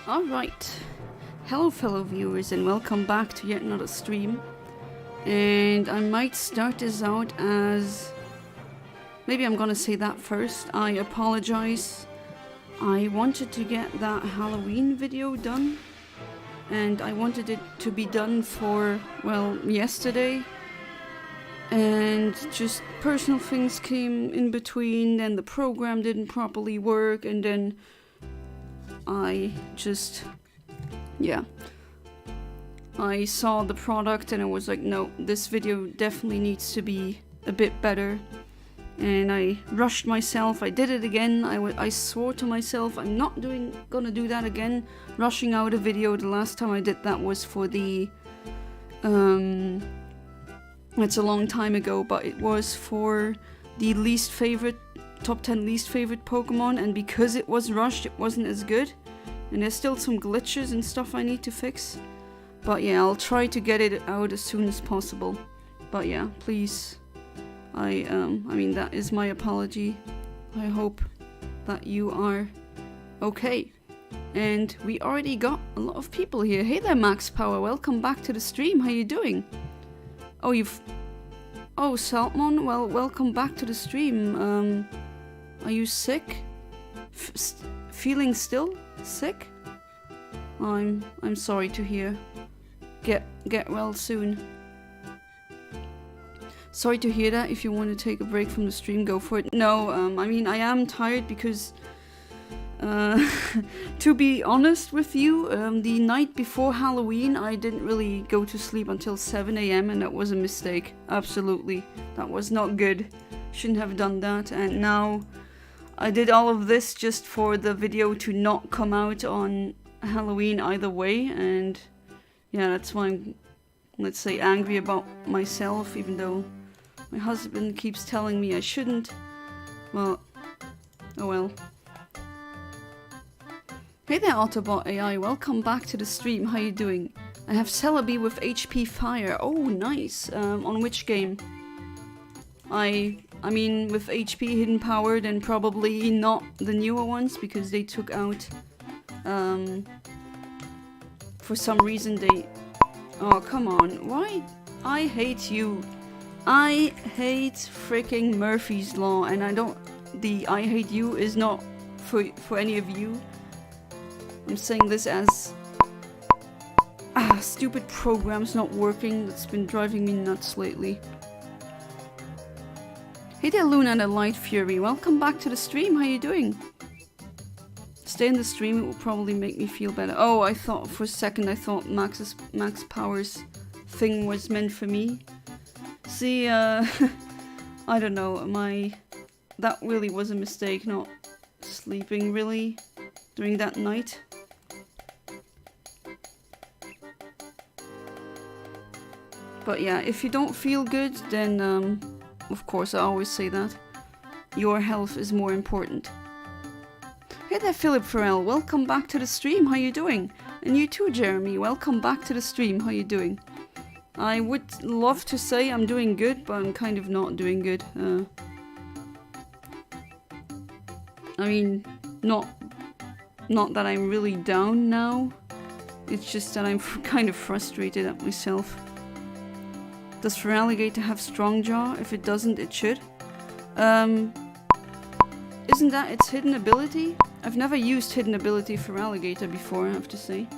Alright, hello fellow viewers and welcome back to yet another stream. And I might start this out as... maybe I'm gonna say that first. I apologize. I wanted to get that Halloween video done. And I wanted it to be done for, well, yesterday. And just personal things came in between, then the program didn't properly work, and then I just, yeah, I saw the product and I was like, no, this video definitely needs to be a bit better. And I rushed myself. I did it again. I swore to myself I'm not gonna do that again. Rushing out a video. The last time I did that was for the it's a long time ago, but it was for the top 10 least favorite Pokemon, and because it was rushed, it wasn't as good. And there's still some glitches and stuff I need to fix. But yeah, I'll try to get it out as soon as possible. But yeah, please, I mean, that is my apology. I hope that you are okay. And we already got a lot of people here. Hey there, Max Power, welcome back to the stream. How you doing? Oh, oh, Saltmon, well, welcome back to the stream. Are you sick? Feeling still sick? I'm sorry to hear. Get well soon. Sorry to hear that. If you want to take a break from the stream, go for it. No, I mean, I am tired because, to be honest with you, the night before Halloween, I didn't really go to sleep until 7 AM, and that was a mistake. Absolutely. That was not good. Shouldn't have done that. And now I did all of this just for the video to not come out on Halloween either way. And yeah, that's why I'm, let's say, angry about myself, even though my husband keeps telling me I shouldn't. Well, oh well. Hey there, Autobot AI, welcome back to the stream. How you doing? I have Celebi with HP Fire. Oh, nice. On which game? I mean, with HP Hidden Power, then probably not the newer ones, because they took out, for some reason they... oh, come on. Why? I hate you. I hate freaking Murphy's Law, and I don't... the I hate you is not for any of you. I'm saying this as... stupid program's not working. That's been driving me nuts lately. Hey there, Luna and the Light Fury. Welcome back to the stream. How you doing? Stay in the stream. It will probably make me feel better. Oh, I thought for a second, I thought Max Power's thing was meant for me. See, I don't know. That really was a mistake, not sleeping really during that night. But yeah, if you don't feel good, then, of course, I always say that. Your health is more important. Hey there, Philip Farrell. Welcome back to the stream. How you doing? And you too, Jeremy. Welcome back to the stream. How you doing? I would love to say I'm doing good, but I'm kind of not doing good. I mean, not that I'm really down now. It's just that I'm kind of frustrated at myself. Does Feraligatr have Strong Jaw? If it doesn't, it should. Isn't that its hidden ability? I've never used hidden ability for Feraligatr before, I have to say.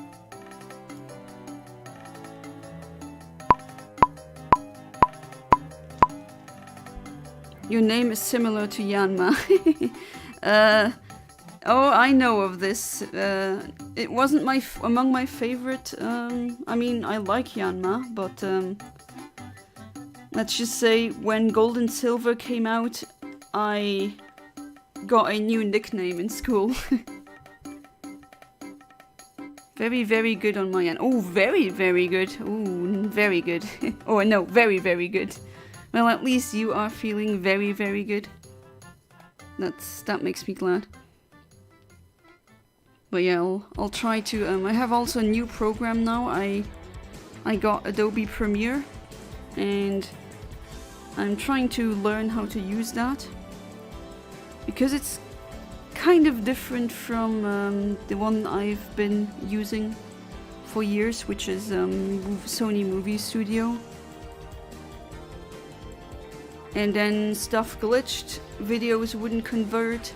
Your name is similar to Yanma. Oh, I know of this. It wasn't among my favorite. I mean, I like Yanma, but let's just say when Gold and Silver came out, I got a new nickname in school. Very, very good on my end. Oh, very, very good. Oh, very good. Oh, no, very, very good. Well, at least you are feeling very, very good. That makes me glad. But yeah, I'll try to. I have also a new program now. I got Adobe Premiere, and I'm trying to learn how to use that because it's kind of different from the one I've been using for years, which is Sony Movie Studio. And then stuff glitched, videos wouldn't convert.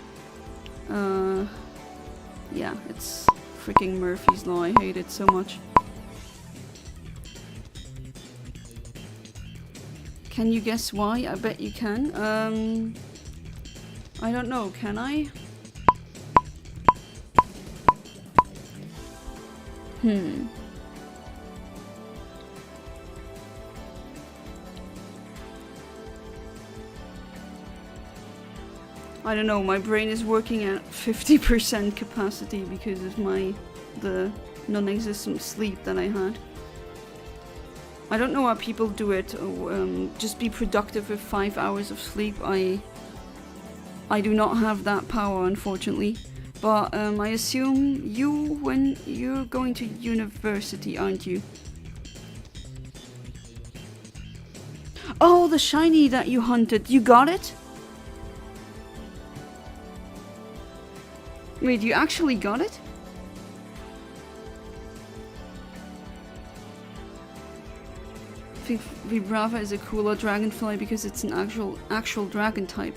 Yeah, it's freaking Murphy's Law. I hate it so much. Can you guess why? I bet you can. I don't know, can I? I don't know, my brain is working at 50% capacity because of the non-existent sleep that I had. I don't know how people do it. Just be productive with 5 hours of sleep. I do not have that power, unfortunately. But I assume when you're going to university, aren't you? Oh, the shiny that you hunted. You got it? Wait, you actually got it? I think Vibrava is a cooler dragonfly because it's an actual dragon type.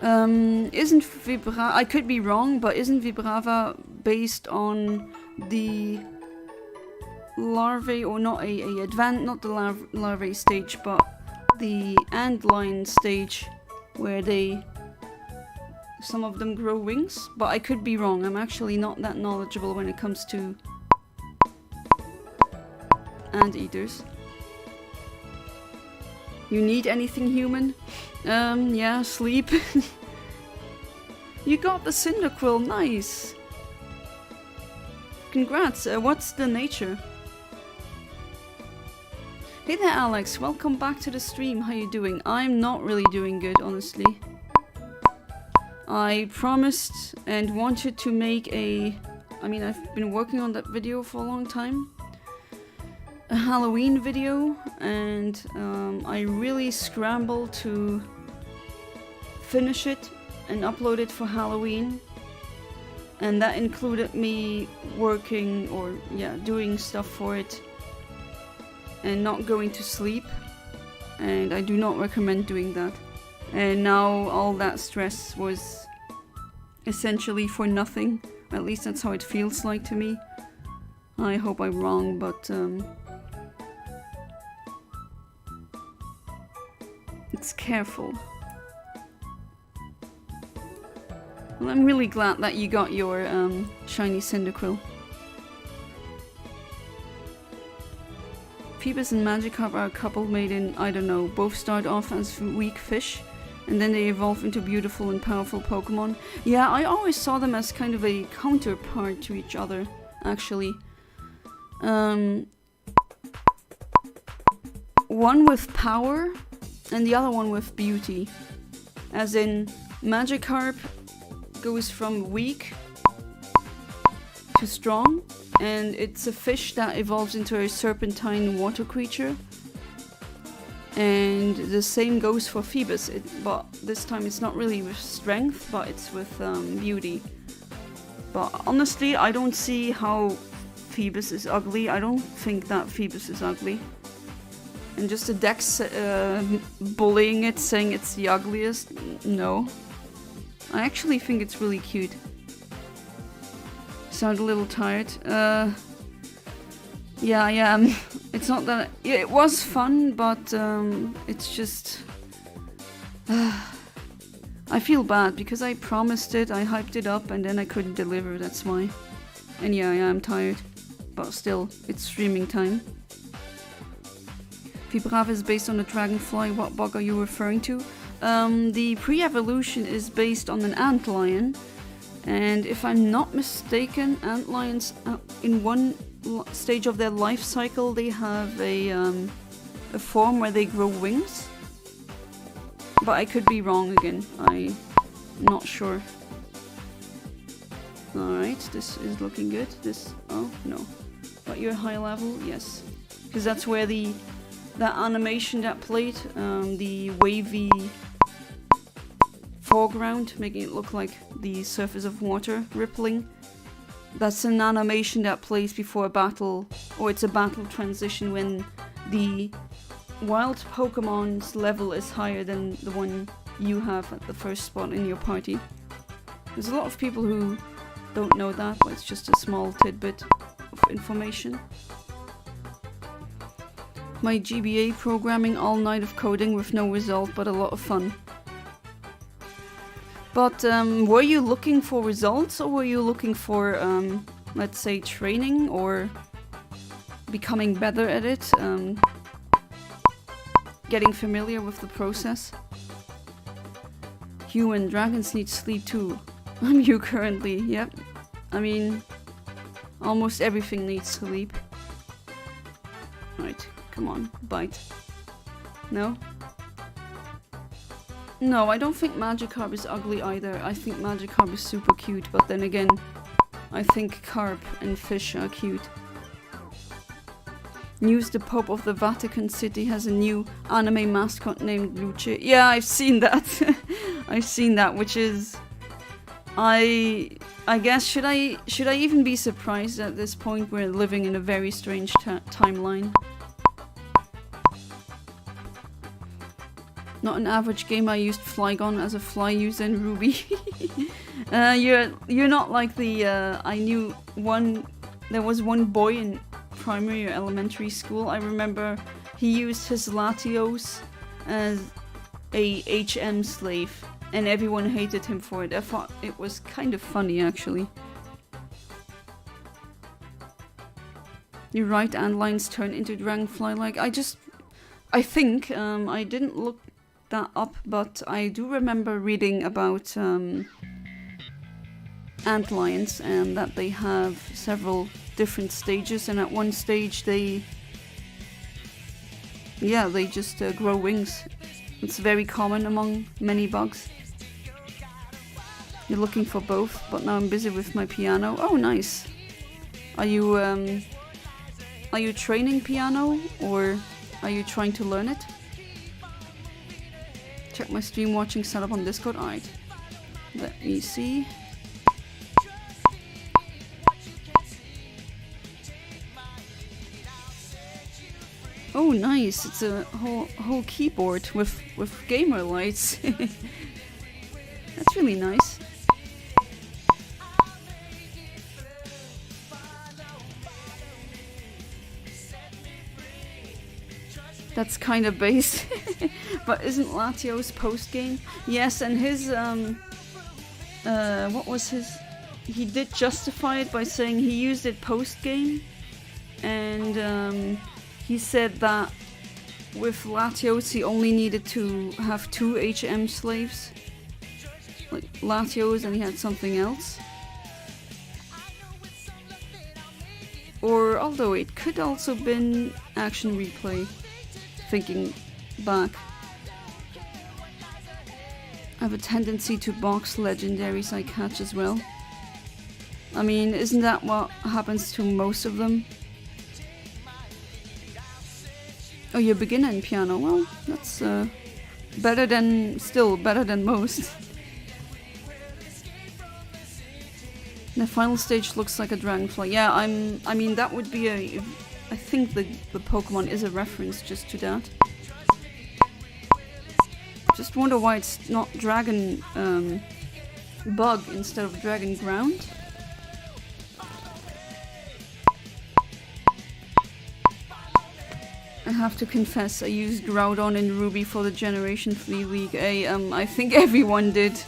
Isn't Vibrava... I could be wrong, but isn't Vibrava based on the larvae, or not not the larvae stage, but the antlion stage, where some of them grow wings? But I could be wrong. I'm actually not that knowledgeable when it comes to anteaters. You need anything human? Yeah, sleep. You got the Cyndaquil, nice! Congrats, what's the nature? Hey there Alex, welcome back to the stream, how you doing? I'm not really doing good, honestly. I promised and wanted to make I've been working on that video for a long time. A Halloween video, and I really scrambled to finish it and upload it for Halloween, and that included me working or doing stuff for it and not going to sleep, and I do not recommend doing that. And now all that stress was essentially for nothing. At least that's how it feels like to me. I hope I'm wrong, but it's careful. Well, I'm really glad that you got your shiny Cyndaquil. Feebas and Magikarp are a couple made in, I don't know, both start off as weak fish, and then they evolve into beautiful and powerful Pokemon. Yeah, I always saw them as kind of a counterpart to each other, actually. One with power, and the other one with beauty. As in, Magikarp goes from weak to strong, and it's a fish that evolves into a serpentine water creature. And the same goes for Feebas, but this time it's not really with strength, but it's with beauty. But honestly, I don't see how Feebas is ugly. I don't think that Feebas is ugly. And just the Dex bullying it, saying it's the ugliest, no. I actually think it's really cute. Sound a little tired. Yeah, I am. It's not that... Yeah, it was fun, but it's just... I feel bad because I promised it, I hyped it up, and then I couldn't deliver, that's why. And yeah, I am tired. But still, it's streaming time. Vibrava is based on a dragonfly. What bug are you referring to? The pre-evolution is based on an antlion. And if I'm not mistaken, antlions in one stage of their life cycle, they have a form where they grow wings. But I could be wrong again. I'm not sure. Alright, this is looking good. Oh, no. But you're high level? Yes. Because that's where that animation that played, the wavy foreground, making it look like the surface of water rippling. That's an animation that plays before a battle, or it's a battle transition when the wild Pokemon's level is higher than the one you have at the first spot in your party. There's a lot of people who don't know that, but it's just a small tidbit of information. My GBA programming, all night of coding with no result, but a lot of fun. But were you looking for results, or were you looking for, let's say, training or becoming better at it? Getting familiar with the process? Human dragons need sleep too. I'm you currently, yep. I mean, almost everything needs sleep. Right, come on, bite. No? No, I don't think Magikarp is ugly either. I think Magikarp is super cute, but then again, I think carp and fish are cute. News: the Pope of the Vatican City has a new anime mascot named Luce. Yeah, I've seen that. I've seen that, which is... I guess, should I even be surprised at this point? We're living in a very strange timeline. Not an average game. I used Flygon as a fly user in Ruby. You're not like the I knew one. There was one boy in primary or elementary school. I remember he used his Latios as a HM slave, and everyone hated him for it. I thought it was kind of funny, actually. You're right. Antlions turn into dragonfly. Like I think I didn't look that up, but I do remember reading about antlions and that they have several different stages, and at one stage they just grow wings. It's very common among many bugs. You're looking for both, but now I'm busy with my piano. Oh, nice. Are you training piano, or are you trying to learn it? Check my stream watching setup on Discord. Alright. Let me see. Oh, nice. It's a whole keyboard with gamer lights. That's really nice. That's kind of base. But isn't Latios post-game? Yes, and his, what was his... He did justify it by saying he used it post-game. And, he said that with Latios he only needed to have 2 HM slaves. Like Latios, and he had something else. Or, although it could also been Action Replay. Thinking back. I have a tendency to box legendaries I catch as well. I mean, isn't that what happens to most of them? Oh, you're beginner in piano. Well, that's still better than most. The final stage looks like a dragonfly. Yeah, I mean, that would be I think the Pokemon is a reference just to that. Just wonder why it's not Dragon Bug instead of Dragon Ground. I have to confess, I used Groudon in Ruby for the Generation 3 League A. I think everyone did.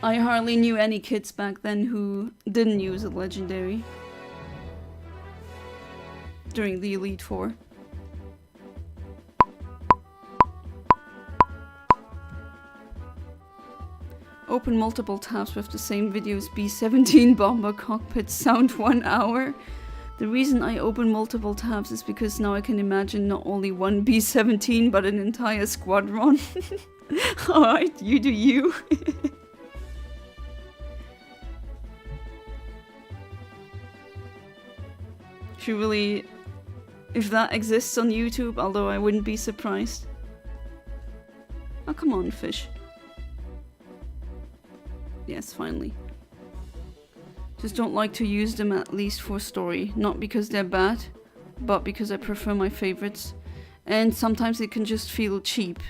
I hardly knew any kids back then who didn't use a legendary during the Elite Four. Open multiple tabs with the same videos. B-17 Bomber Cockpit sound 1 hour. The reason I open multiple tabs is because now I can imagine not only one B-17 but an entire squadron. Alright, you do you. Truly, if that exists on YouTube, although I wouldn't be surprised. Oh, come Pokemon fish. Yes, finally. Just don't like to use them, at least for story. Not because they're bad, but because I prefer my favorites. And sometimes it can just feel cheap.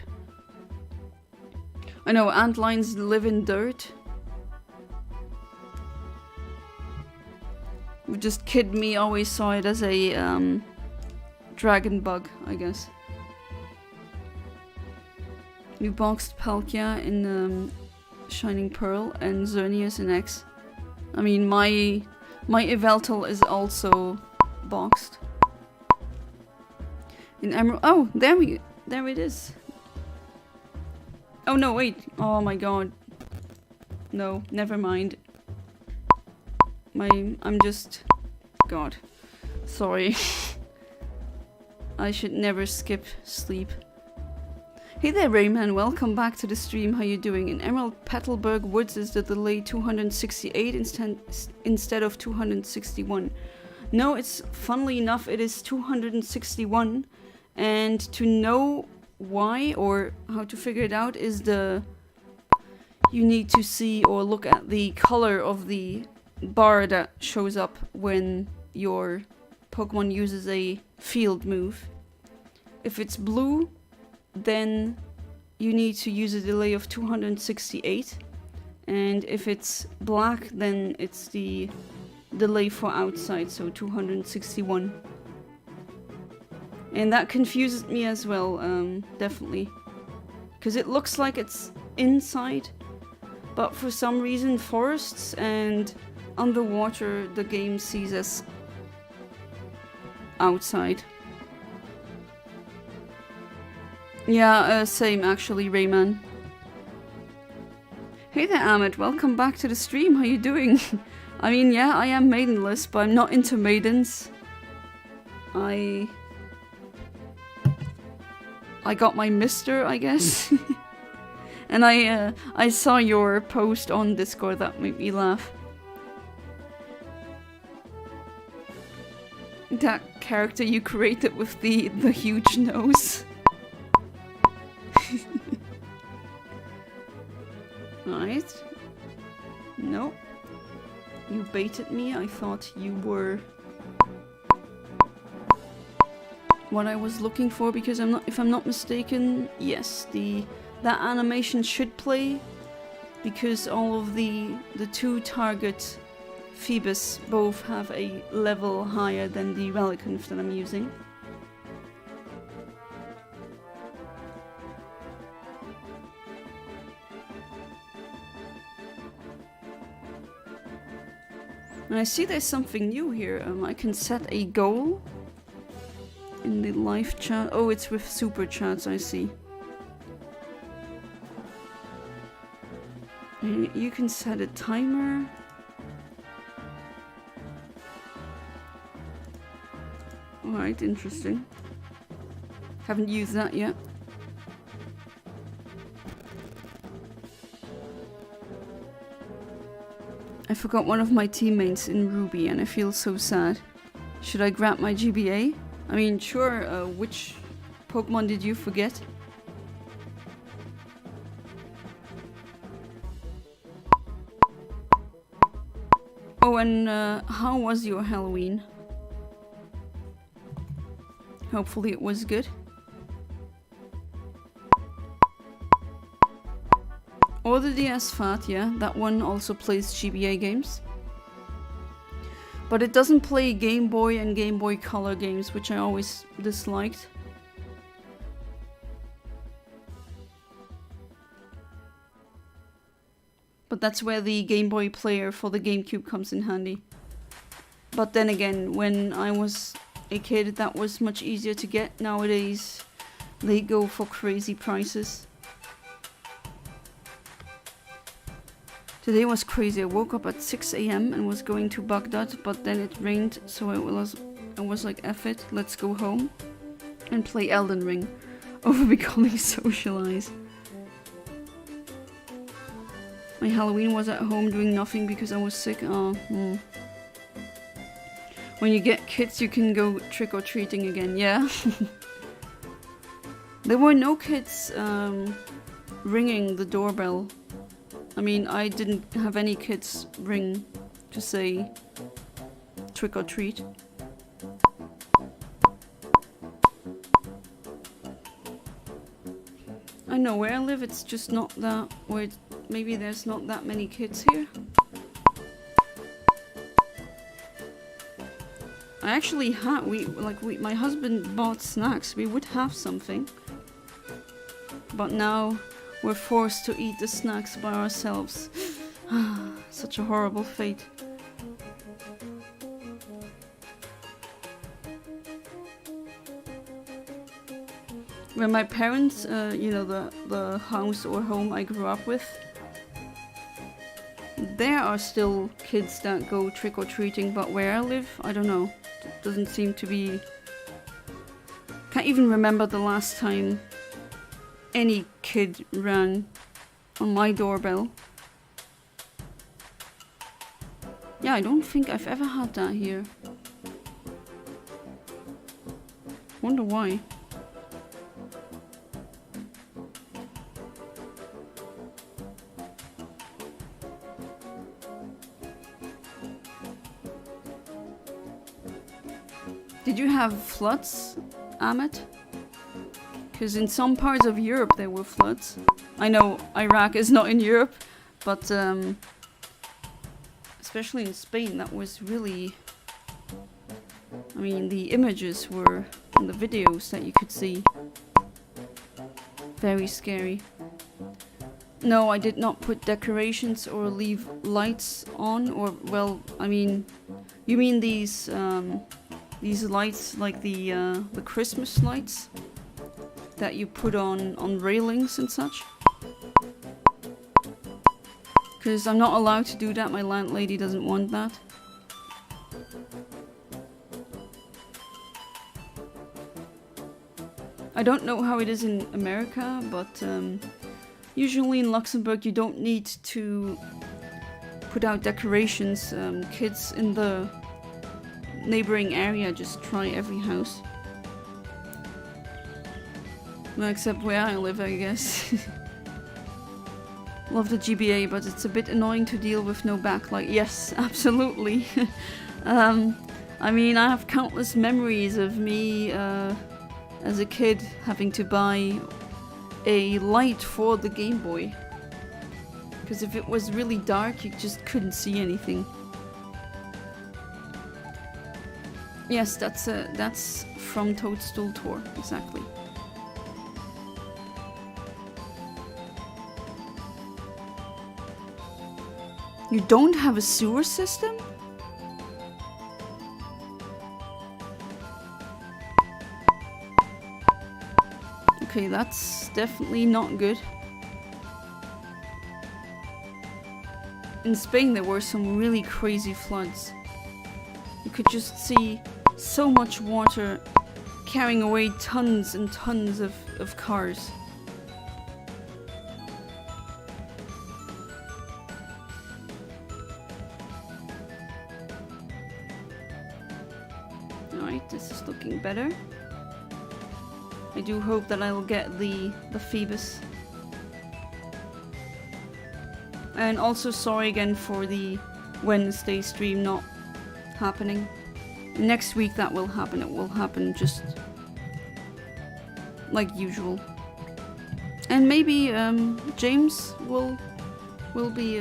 I know, antlions live in dirt. Just kid me, always saw it as a dragon bug, I guess. You boxed Palkia in Shining Pearl and Xerneas in X. I mean, my Yveltal is also boxed. In Emerald. Oh, there it is. Oh no, wait. Oh my god. No, never mind. I'm just... God. Sorry. I should never skip sleep. Hey there, Rayman. Welcome back to the stream. How you doing? In Emerald Petalburg Woods is the delay 268 instead of 261. No, it's... Funnily enough, it is 261. And to know why or how to figure it out is you need to see or look at the color of the bar that shows up when your Pokemon uses a field move. If it's blue, then you need to use a delay of 268, and if it's black, then it's the delay for outside, so 261. And that confuses me as well, definitely. Because it looks like it's inside, but for some reason forests and underwater the game sees as outside. Yeah, same actually, Rayman. Hey there, Ahmed. Welcome back to the stream. How you doing? I mean, yeah, I am maidenless, but I'm not into maidens. I got my mister, I guess. And I saw your post on Discord that made me laugh. That character you created with the huge nose. Right. No. You baited me. I thought you were what I was looking for, because if I'm not mistaken, yes, that animation should play because all of the two target Feebas both have a level higher than the Relicanth that I'm using. And I see there's something new here. I can set a goal in the live chat. Oh, it's with super chats, I see. You can set a timer. Alright, interesting. Haven't used that yet. I forgot one of my teammates in Ruby and I feel so sad. Should I grab my GBA? I mean, sure, which Pokemon did you forget? Oh, and how was your Halloween? Hopefully it was good. Or the DS Fat, yeah, that one also plays GBA games. But it doesn't play Game Boy and Game Boy Color games, which I always disliked. But that's where the Game Boy player for the GameCube comes in handy. But then again, when I was a kid, that was much easier to get. Nowadays, they go for crazy prices. Today was crazy. I woke up at 6 AM and was going to Baghdad, but then it rained, so I was like, F it, let's go home and play Elden Ring over becoming socialized. My Halloween was at home doing nothing because I was sick. Oh, When you get kids, you can go trick-or-treating again, yeah? There were no kids ringing the doorbell. I mean, I didn't have any kids ring to say trick or treat. I know where I live, it's just not that, or maybe there's not that many kids here. I actually had, my husband bought snacks, we would have something. But now we're forced to eat the snacks by ourselves. Such a horrible fate. When my parents, you know, the house or home I grew up with, there are still kids that go trick-or-treating, but where I live, I don't know. It doesn't seem to be... Can't even remember the last time any kid rang on my doorbell. Yeah, I don't think I've ever had that here. Wonder why. Did you have floods, Ahmed? Because in some parts of Europe there were floods. I know Iraq is not in Europe, but especially in Spain that was really... I mean, the images were, and the videos that you could see, very scary. No, I did not put decorations or leave lights on, or, well, I mean, you mean these lights, like the Christmas lights that you put on railings and such? Because I'm not allowed to do that, my landlady doesn't want that. I don't know how it is in America, but usually in Luxembourg you don't need to put out decorations. Kids in the neighboring area just try every house. Well, except where I live, I guess. Love the GBA, but it's a bit annoying to deal with no backlight. Yes, absolutely. I mean, I have countless memories of me as a kid having to buy a light for the Game Boy. Because if it was really dark, you just couldn't see anything. Yes, that's from Toadstool Tour, exactly. You don't have a sewer system? Okay, that's definitely not good. In Spain there were some really crazy floods. You could just see so much water carrying away tons and tons of cars. Alright, this is looking better. I do hope that I will get the Feebas. And also sorry again for the Wednesday stream not happening. Next week that will happen. It will happen just like usual. And maybe James will be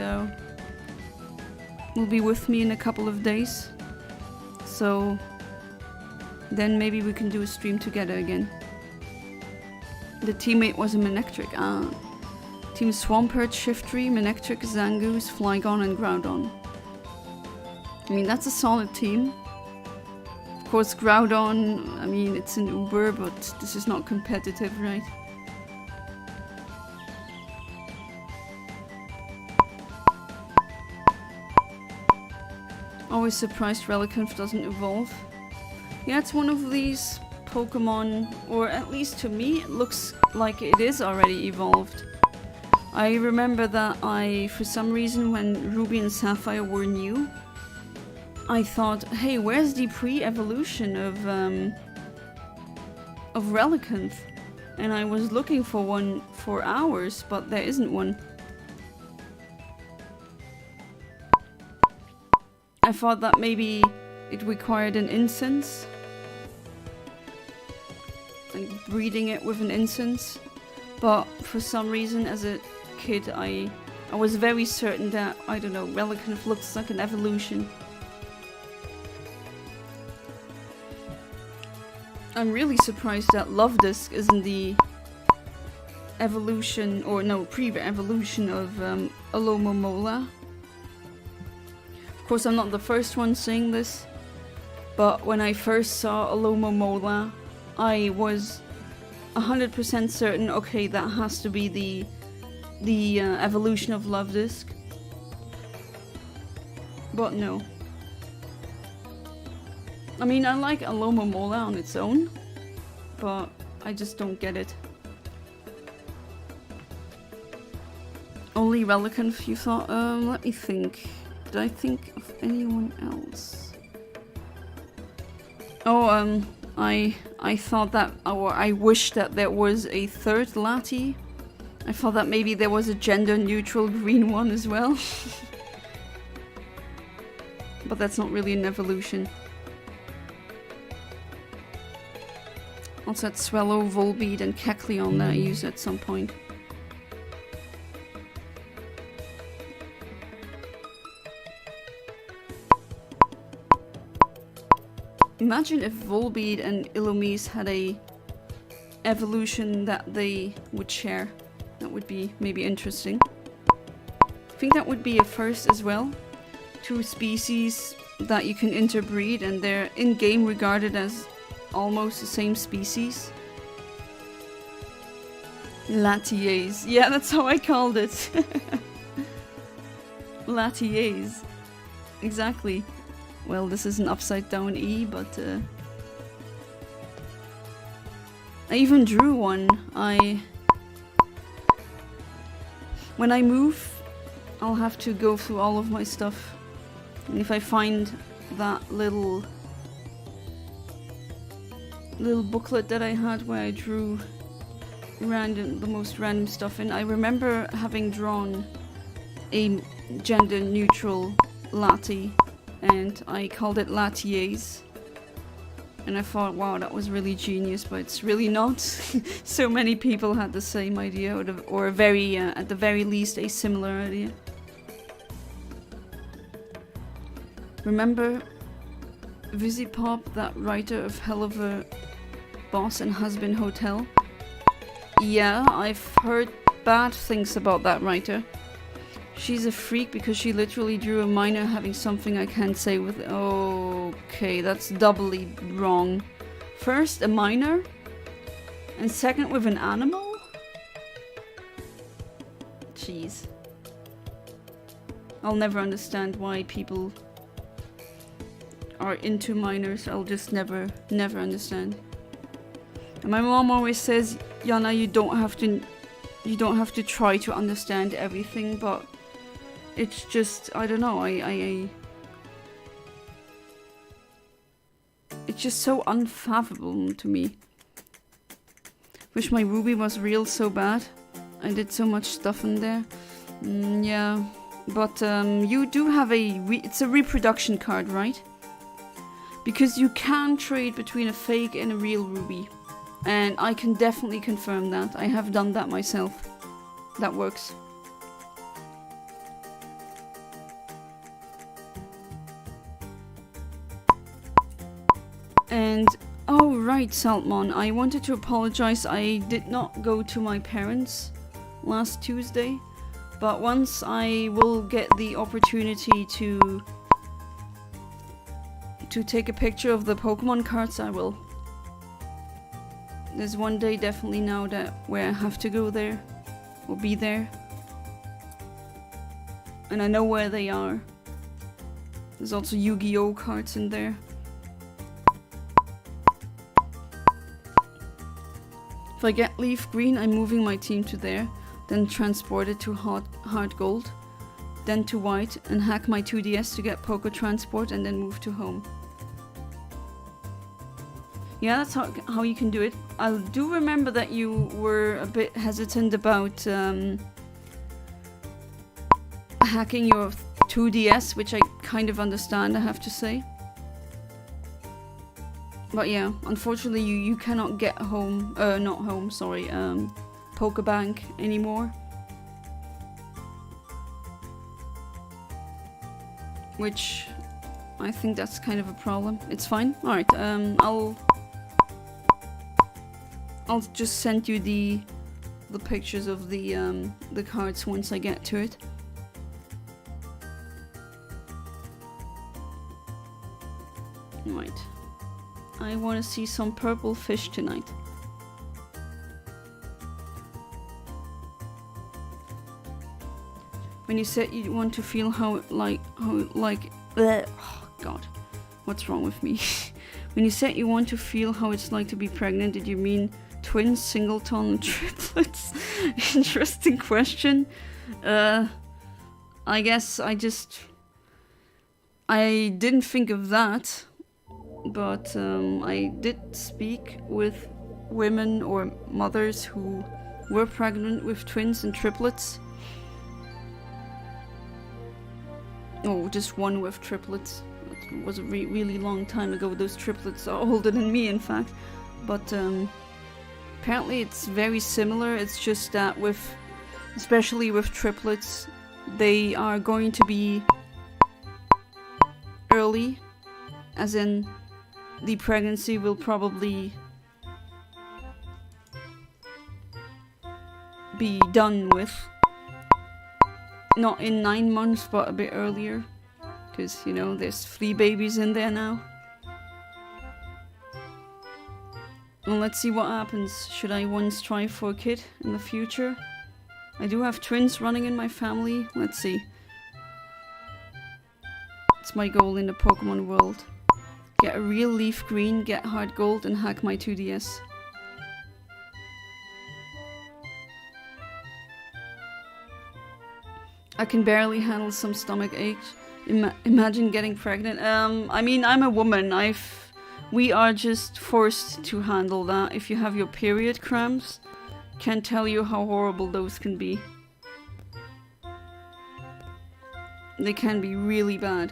with me in a couple of days. So then maybe we can do a stream together again. The teammate was a Manectric. Team Swampert, Shiftry, Manectric, Zangoose, Flygon and Groudon. I mean, that's a solid team. Of course, Groudon, I mean, it's an Uber, but this is not competitive, right? Always surprised Relicanth doesn't evolve. Yeah, it's one of these Pokemon, or at least to me, it looks like it is already evolved. I remember that for some reason, when Ruby and Sapphire were new, I thought, hey, where's the pre-evolution of Relicanth? and I was looking for one for hours, but there isn't one. I thought that maybe it required an incense, like breeding it with an incense, but for some reason as a kid I was very certain that, I don't know, Relicanth looks like an evolution. I'm really surprised that Love-Disc isn't the evolution, or no, pre-evolution of Alomomola. Of course, I'm not the first one saying this, but when I first saw Alomomola, I was 100% certain, okay, that has to be the evolution of Love-Disc. But no. I mean, I like Alomomola on its own, but I just don't get it. Only Relicanth, you thought? Let me think. Did I think of anyone else? Oh, I thought that, or I wish that there was a third Lati. I thought that maybe there was a gender-neutral green one as well. But that's not really an evolution. Also had Swallow, Volbeat and Kecleon that I used at some point. Imagine if Volbeat and Illumise had a evolution that they would share. That would be maybe interesting. I think that would be a first as well. Two species that you can interbreed and they're in-game regarded as almost the same species. Latiers. Yeah, that's how I called it. Latiers. Exactly. Well, this is an upside down E, but I even drew one. When I move, I'll have to go through all of my stuff. And if I find that little booklet that I had where I drew the most random stuff in, I remember having drawn a gender neutral Lati and I called it Latiers. And I thought, wow, that was really genius, but it's really not. So many people had the same idea, or a very, at the very least, a similar idea. Remember Visipop, that writer of Hell of a Boss and Husband Hotel? Yeah, I've heard bad things about that writer. She's a freak because she literally drew a minor having something I can't say with... Okay, that's doubly wrong. First, a minor, and second with an animal? Jeez. I'll never understand why people are into minors. I'll just never understand. And my mom always says, Yana, you don't have to try to understand everything, but it's just, I don't know, it's just so unfathomable to me. Wish my Ruby was real so bad. I did so much stuff in there. Yeah, but you do have it's a reproduction card, right? Because you can trade between a fake and a real Ruby. And I can definitely confirm that. I have done that myself. That works. And, oh right, Saltmon, I wanted to apologize. I did not go to my parents last Tuesday. But once I will get the opportunity to take a picture of the Pokemon cards, I will. There's one day definitely now where I have to go there, or be there. And I know where they are. There's also Yu-Gi-Oh cards in there. If I get Leaf Green, I'm moving my team to there, then transport it to Hard Gold, then to White, and hack my 2DS to get Poké Transport and then move to home. yeah, that's how you can do it. I do remember that you were a bit hesitant about hacking your 2DS, which I kind of understand, I have to say. But yeah, unfortunately you cannot get home, not home, sorry, Pokebank anymore. Which, I think that's kind of a problem. It's fine. Alright, I'll just send you the pictures of the cards once I get to it. Right. I want to see some purple fish tonight. When you said you want to feel how oh God, what's wrong with me? When you said you want to feel how it's like to be pregnant, did you mean twins, singleton, triplets? Interesting question. I guess I didn't think of that, but I did speak with women or mothers who were pregnant with twins and triplets. Oh, just one with triplets. It was a really long time ago. Those triplets are older than me, in fact. But apparently it's very similar. It's just that especially with triplets, they are going to be early. As in, the pregnancy will probably be done with. Not in 9 months, but a bit earlier. Because, you know, there's 3 babies in there now. Well, let's see what happens. Should I once try for a kid in the future? I do have twins running in my family. Let's see. It's my goal in the Pokemon world. Get a real leaf green, get hard gold, and hack my 2DS. I can barely handle some stomach aches. Imagine getting pregnant. I mean, I'm a woman. We are just forced to handle that. If you have your period cramps, can't tell you how horrible those can be. They can be really bad.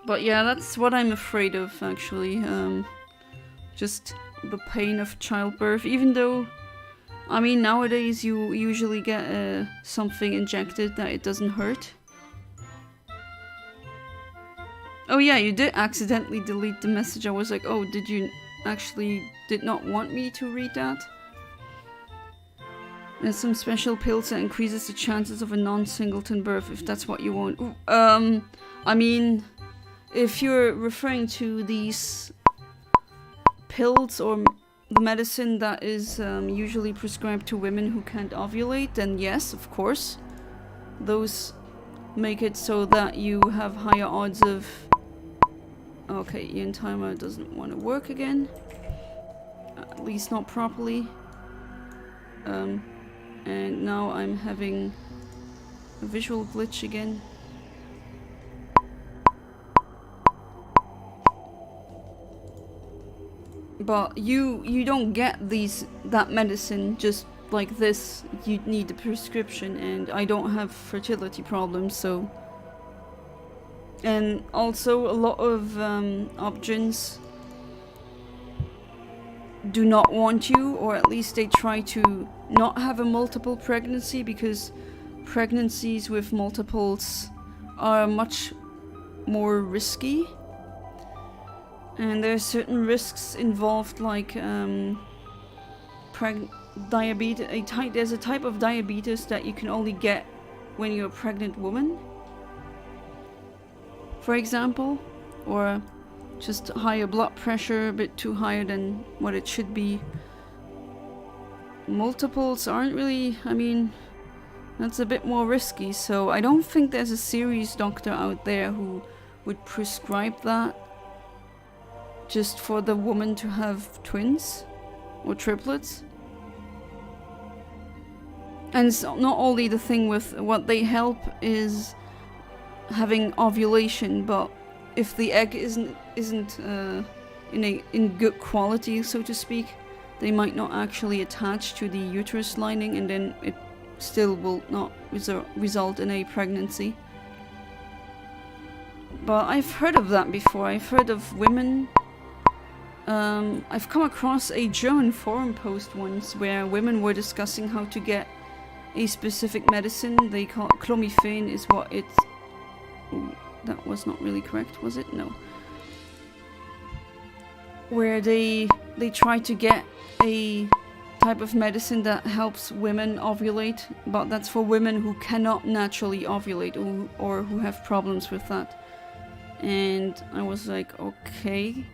But yeah, that's what I'm afraid of, actually. Just the pain of childbirth, even though, I mean, nowadays you usually get something injected that it doesn't hurt. Oh yeah, you did accidentally delete the message. I was like, oh, did you actually did not want me to read that? There's some special pills that increases the chances of a non-singleton birth, if that's what you want. Ooh, I mean, if you're referring to these pills or the medicine that is usually prescribed to women who can't ovulate, then yes, of course. Those make it so that you have higher odds of... Okay, Eontimer doesn't want to work again. At least not properly. And now I'm having a visual glitch again. But you don't get that medicine just like this. You need a prescription, and I don't have fertility problems, so... And also a lot of options do not want you, or at least they try to not have a multiple pregnancy, because pregnancies with multiples are much more risky. And there are certain risks involved, like diabetes. There's a type of diabetes that you can only get when you're a pregnant woman, for example, or just higher blood pressure, a bit too higher than what it should be. Multiples aren't really, I mean, that's a bit more risky, so I don't think there's a serious doctor out there who would prescribe that just for the woman to have twins or triplets. And it's not only the thing with what they help is having ovulation, but if the egg isn't in good quality, so to speak, they might not actually attach to the uterus lining, and then it still will not result in a pregnancy. But I've heard of that before. I've heard of women. I've come across a German forum post once where women were discussing how to get a specific medicine. They call it clomiphene, is what it's... Ooh, that was not really correct, was it? No. Where they try to get a type of medicine that helps women ovulate, but that's for women who cannot naturally ovulate or who have problems with that. And I was like, okay,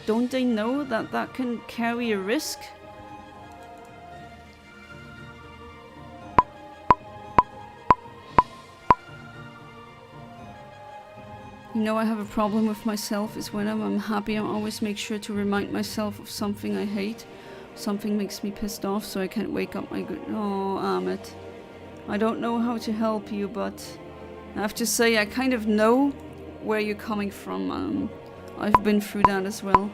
don't they know that that can carry a risk? You know, I have a problem with myself is when I'm unhappy, I always make sure to remind myself of something I hate. Something makes me pissed off, so I can't wake up my good... Oh, Amit. I don't know how to help you, but I have to say I kind of know where you're coming from. I've been through that as well.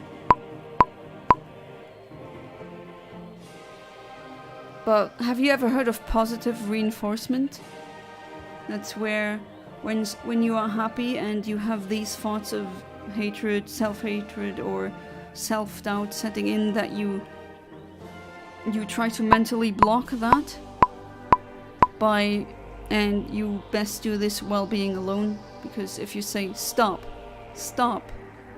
But have you ever heard of positive reinforcement? That's where when you are happy and you have these thoughts of hatred, self-hatred or self-doubt setting in, that you try to mentally block that and you best do this while being alone, because if you say stop, stop,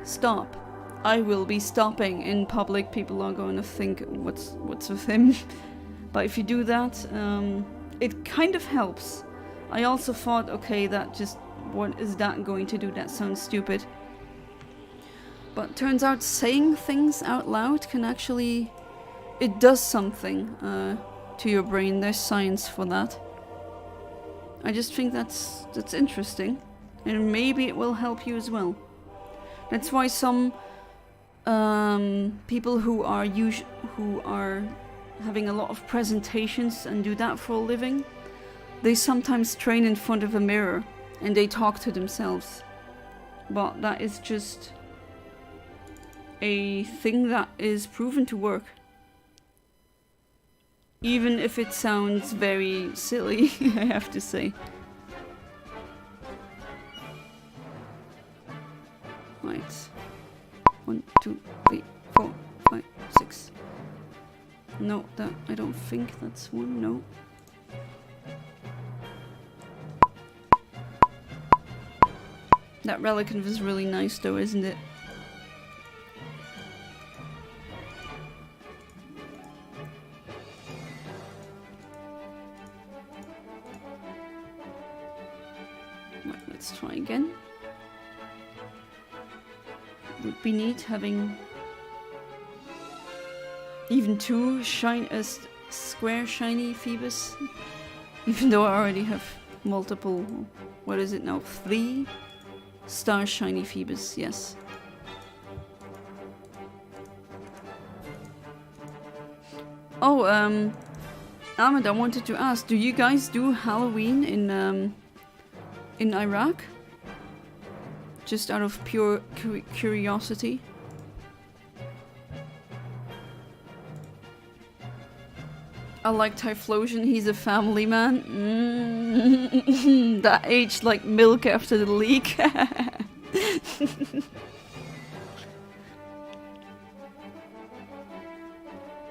stop, I will be stopping in public, people are going to think what's with him. But if you do that, it kind of helps. I also thought, okay, what is that going to do? That sounds stupid. But turns out saying things out loud can actually, it does something to your brain. There's science for that. I just think that's interesting, and maybe it will help you as well. That's why some people who are having a lot of presentations and do that for a living, they sometimes train in front of a mirror and they talk to themselves. But that is just a thing that is proven to work. Even if it sounds very silly, I have to say. Right. 1, 2, 3, 4, 5, 6. No, I don't think that's one, no. That relican was really nice though, isn't it? Right, let's try again. Would be neat having even 2 square shiny Feebas, even though I already have multiple, what is it now, 3 star shiny Feebas, yes. Oh, Ahmed, I wanted to ask, do you guys do Halloween in Iraq? Just out of pure curiosity. I like Typhlosion, he's a family man. That aged like milk after the leak.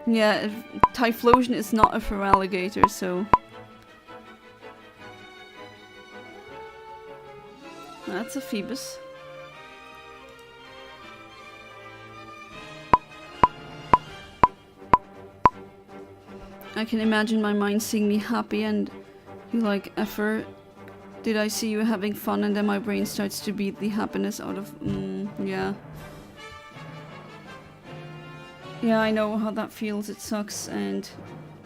Yeah, Typhlosion is not a feraligator, so... That's a Feebas. I can imagine my mind seeing me happy and you like, effort. Did I see you having fun? And then my brain starts to beat the happiness out of... yeah. Yeah, I know how that feels. It sucks, and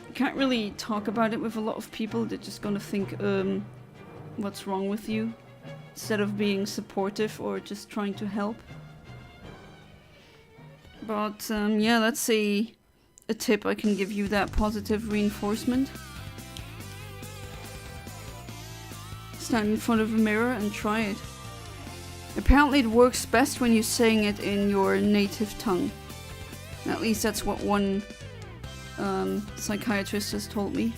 you can't really talk about it with a lot of people. They're just gonna think, what's wrong with you? Instead of being supportive or just trying to help. But, yeah, that's a tip I can give you, that positive reinforcement. Stand in front of a mirror and try it. Apparently it works best when you're saying it in your native tongue. At least that's what one psychiatrist has told me.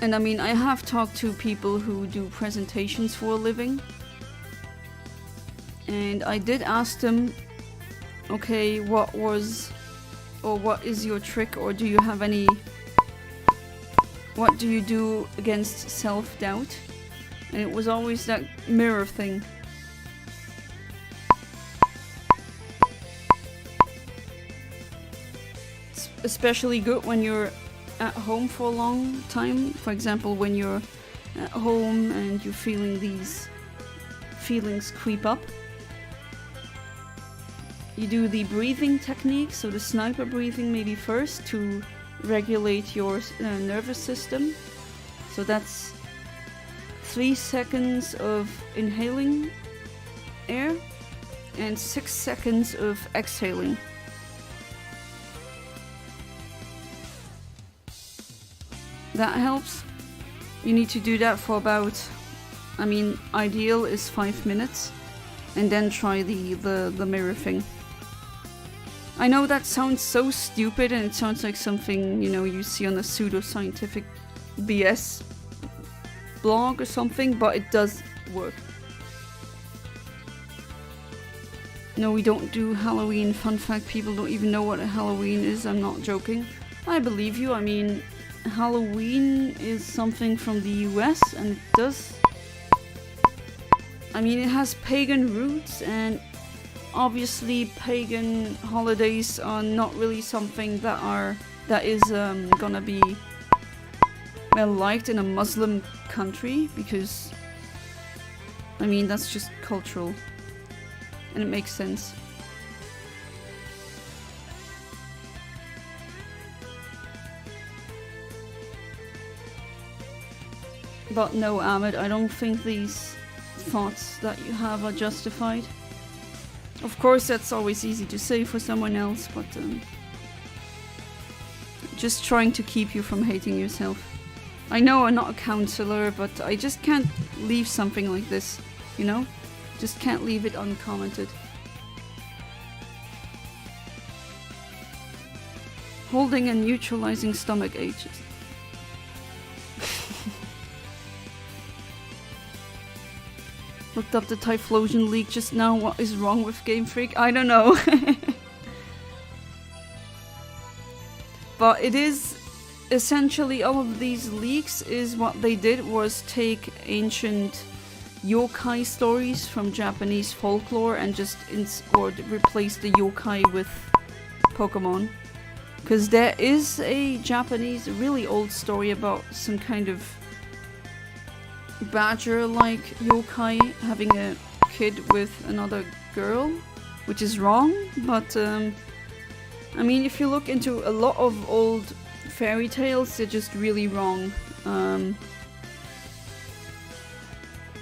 And I mean, I have talked to people who do presentations for a living. And I did ask them, okay, what is your trick, or do you have any, what do you do against self-doubt? And it was always that mirror thing. It's especially good when you're at home for a long time. For example, when you're at home and you're feeling these feelings creep up. You do the breathing technique, so the sniper breathing maybe first to regulate your nervous system. So that's 3 seconds of inhaling air and 6 seconds of exhaling. That helps. You need to do that for about, I mean, ideal is 5 minutes, and then try the mirror thing. I know that sounds so stupid, and it sounds like something, you know, you see on a pseudoscientific BS blog or something, but it does work. No, we don't do Halloween. Fun fact, people don't even know what a Halloween is. I'm not joking. I believe you. I mean, Halloween is something from the US, and it does, I mean, it has pagan roots, and obviously pagan holidays are not really something that is gonna be well liked in a Muslim country, because I mean, that's just cultural and it makes sense. But no, Ahmed, I don't think these thoughts that you have are justified. Of course, that's always easy to say for someone else, but just trying to keep you from hating yourself. I know I'm not a counselor, but I just can't leave something like this, you know? Just can't leave it uncommented. Holding and neutralizing stomach aches. Looked up the Typhlosion leak just now. What is wrong with Game Freak? I don't know. But it is essentially, all of these leaks is what they did was take ancient yokai stories from Japanese folklore and just replace the yokai with Pokemon. Because there is a Japanese, really old story about some kind of badger-like yokai having a kid with another girl, which is wrong, but I mean, if you look into a lot of old fairy tales, they're just really wrong.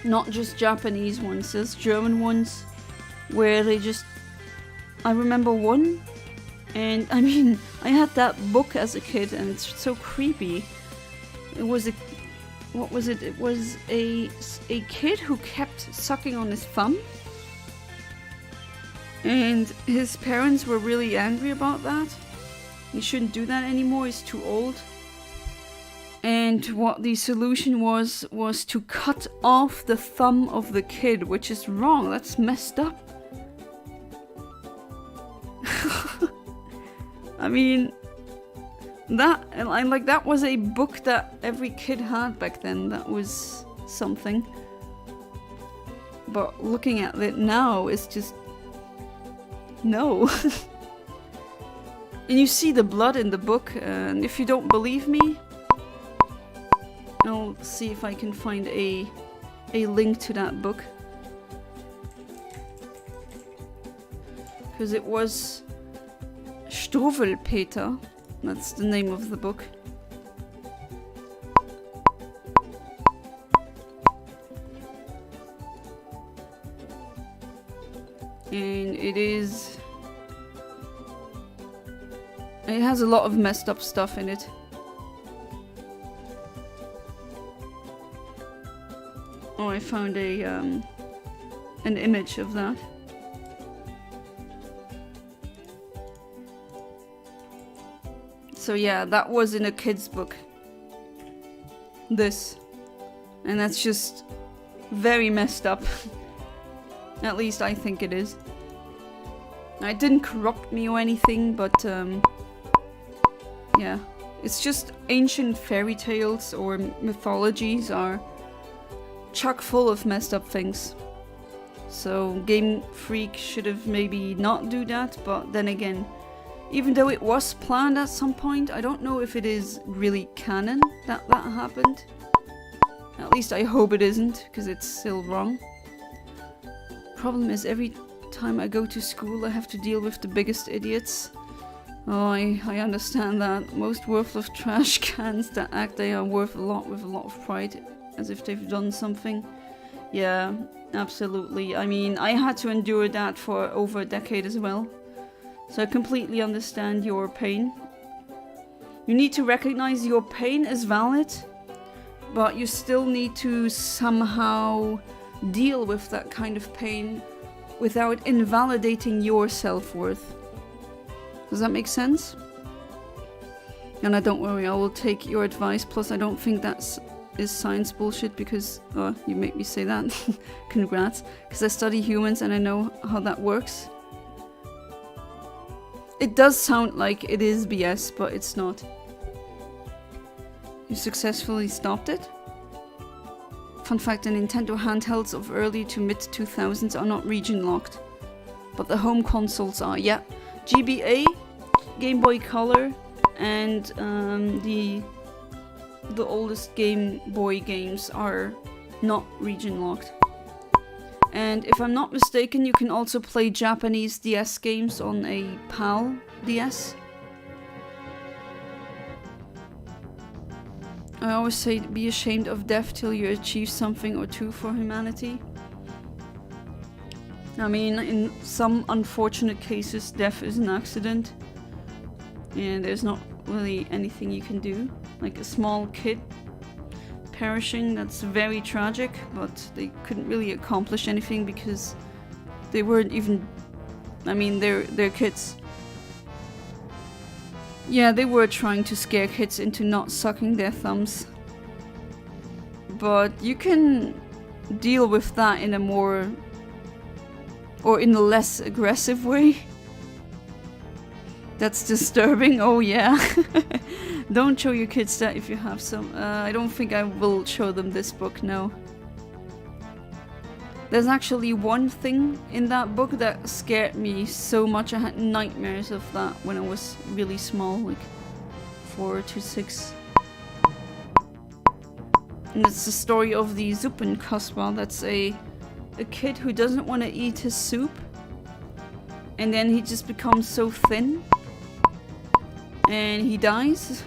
Not just Japanese ones, there's German ones where they just... I remember one, and I mean, I had that book as a kid and it's so creepy. It was a... What was it? It was a kid who kept sucking on his thumb. And his parents were really angry about that. He shouldn't do that anymore, he's too old. And what the solution was to cut off the thumb of the kid, which is wrong, that's messed up. I mean, that was a book that every kid had back then. That was something. But looking at it now, it's just... no. And you see the blood in the book, and if you don't believe me, I'll see if I can find a link to that book. Because it was Struwwelpeter. That's the name of the book. And it is It has a lot of messed up stuff in it. Oh, I found a an image of that. So yeah, that was in a kid's book. This. And that's just very messed up. At least I think it is. It didn't corrupt me or anything, but yeah. It's just ancient fairy tales or mythologies are chock full of messed up things. So Game Freak should have maybe not do that, but then again, even though it was planned at some point, I don't know if it is really canon that that happened. At least I hope it isn't, because it's still wrong. Problem is, every time I go to school I have to deal with the biggest idiots. Oh, I understand that. Most worthless trash cans that act they are worth a lot with a lot of pride, as if they've done something. Yeah, absolutely. I mean, I had to endure that for over a decade as well. So I completely understand your pain. You need to recognize your pain is valid, but you still need to somehow deal with that kind of pain without invalidating your self-worth. Does that make sense? And don't worry, I will take your advice. Plus, I don't think that's is science bullshit because you make me say that. Congrats, because I study humans and I know how that works. It does sound like it is BS, but it's not. You successfully stopped it? Fun fact, the Nintendo handhelds of early to mid 2000s are not region locked, but the home consoles are. Yeah, GBA, Game Boy Color, and the oldest Game Boy games are not region locked. And if I'm not mistaken, you can also play Japanese DS games on a PAL DS. I always say be ashamed of death till you achieve something or two for humanity. I mean, in some unfortunate cases, death is an accident. And there's not really anything you can do. Like a small kid perishing, that's very tragic, but they couldn't really accomplish anything because they weren't even... I mean, they're kids. Yeah, they were trying to scare kids into not sucking their thumbs. But you can deal with that in a more... or in a less aggressive way. That's disturbing, oh yeah. Don't show your kids that if you have some. I don't think I will show them this book, no. There's actually one thing in that book that scared me so much. I had nightmares of that when I was really small, like 4 to 6. And it's the story of the Suppenkasper. That's a kid who doesn't want to eat his soup. And then he just becomes so thin. And he dies.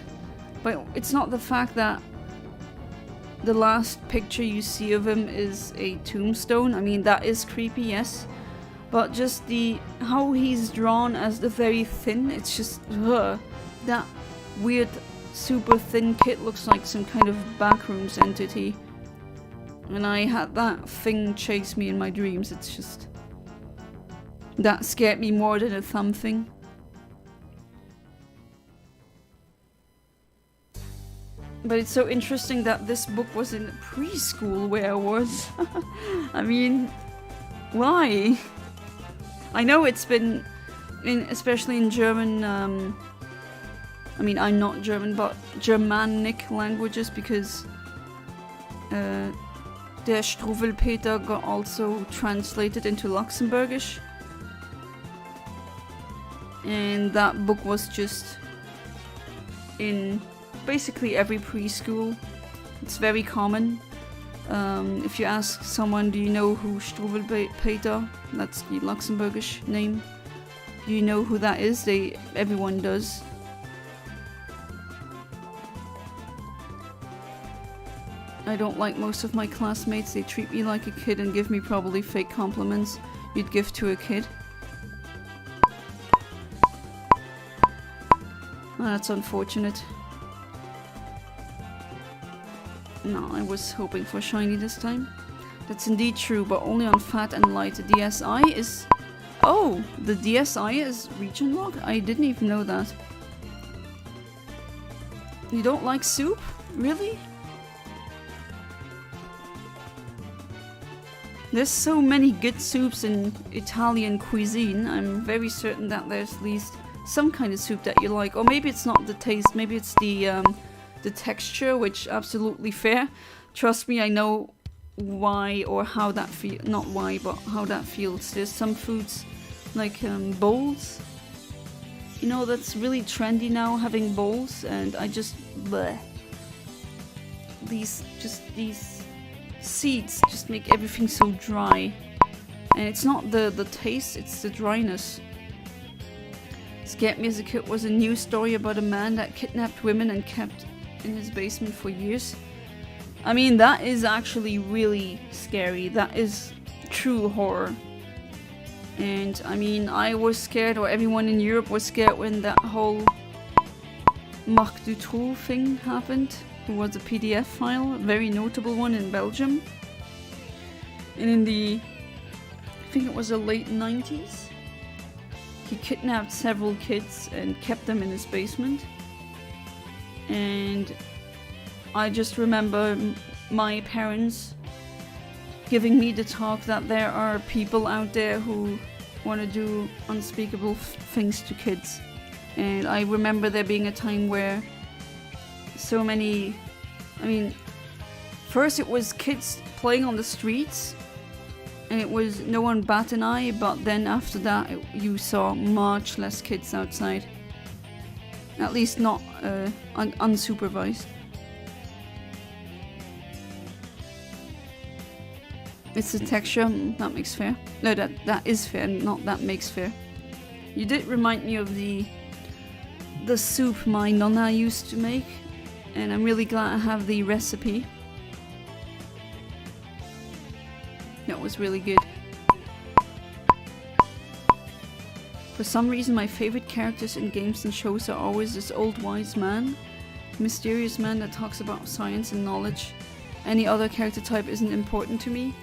But it's not the fact that the last picture you see of him is a tombstone. I mean, that is creepy, yes. But just how he's drawn as the very thin, it's just, that weird super thin kid looks like some kind of backrooms entity. And I had that thing chase me in my dreams. It's just, that scared me more than a thumb thing. But it's so interesting that this book was in preschool where I was. I mean, why? I know it's been, especially in German, I mean, I'm not German, but Germanic languages, because Der Struwwelpeter got also translated into Luxembourgish. And that book was just in basically every preschool. It's very common. If you ask someone, do you know who Struwwelpeter, that's the Luxembourgish name, do you know who that is? Everyone does. I don't like most of my classmates. They treat me like a kid and give me probably fake compliments you'd give to a kid. Oh, that's unfortunate. No, I was hoping for shiny this time. That's indeed true, but only on fat and light. The DSI is... Oh! The DSI is region lock? I didn't even know that. You don't like soup? Really? There's so many good soups in Italian cuisine. I'm very certain that there's at least some kind of soup that you like. Or maybe it's not the taste, maybe it's the texture, which absolutely fair. Trust me, I know why or how that feel, not why, but how that feels. There's some foods like bowls, you know, that's really trendy now, having bowls, and I just bleh. These seeds just make everything so dry, and it's not the taste, it's the dryness. Scared Me as a Kid was a news story about a man that kidnapped women and kept in his basement for years. I mean, that is actually really scary. That is true horror. And I mean, I was scared, or everyone in Europe was scared, when that whole Marc Dutroux thing happened, who was a PDF file, a very notable one in Belgium. And in the, I think it was the late 90s, he kidnapped several kids and kept them in his basement. And I just remember my parents giving me the talk that there are people out there who want to do unspeakable things to kids. And I remember there being a time where so many, I mean, first it was kids playing on the streets and it was no one bat an eye, but then after that you saw much less kids outside. At least not unsupervised. It's the texture, that makes fair. No, that is fair, not that makes fair. You did remind me of the soup my nonna used to make, and I'm really glad I have the recipe. That was really good. For some reason, my favorite characters in games and shows are always this old wise man, mysterious man that talks about science and knowledge. Any other character type isn't important to me.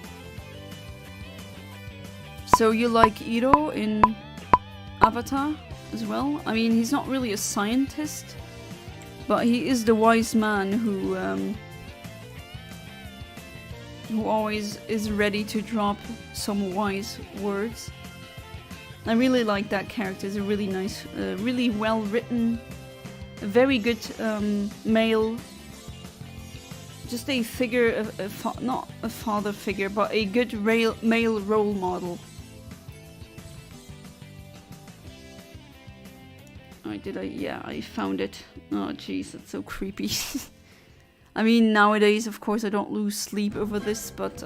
So you like Iro in Avatar as well? I mean, he's not really a scientist, but he is the wise man who always is ready to drop some wise words. I really like that character. He's a really nice, really well written, a very good male, just a figure, not a father figure, but a good male role model. Yeah, I found it. Oh jeez, that's so creepy. I mean, nowadays, of course, I don't lose sleep over this, but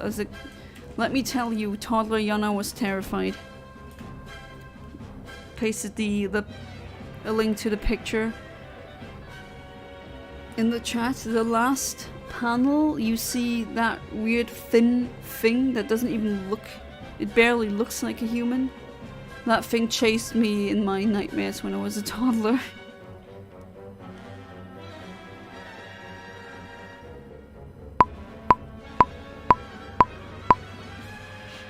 let me tell you, toddler Yana was terrified. Pasted a link to the picture in the chat. The last panel, you see that weird thin thing that doesn't even look, it barely looks like a human. That thing chased me in my nightmares when I was a toddler.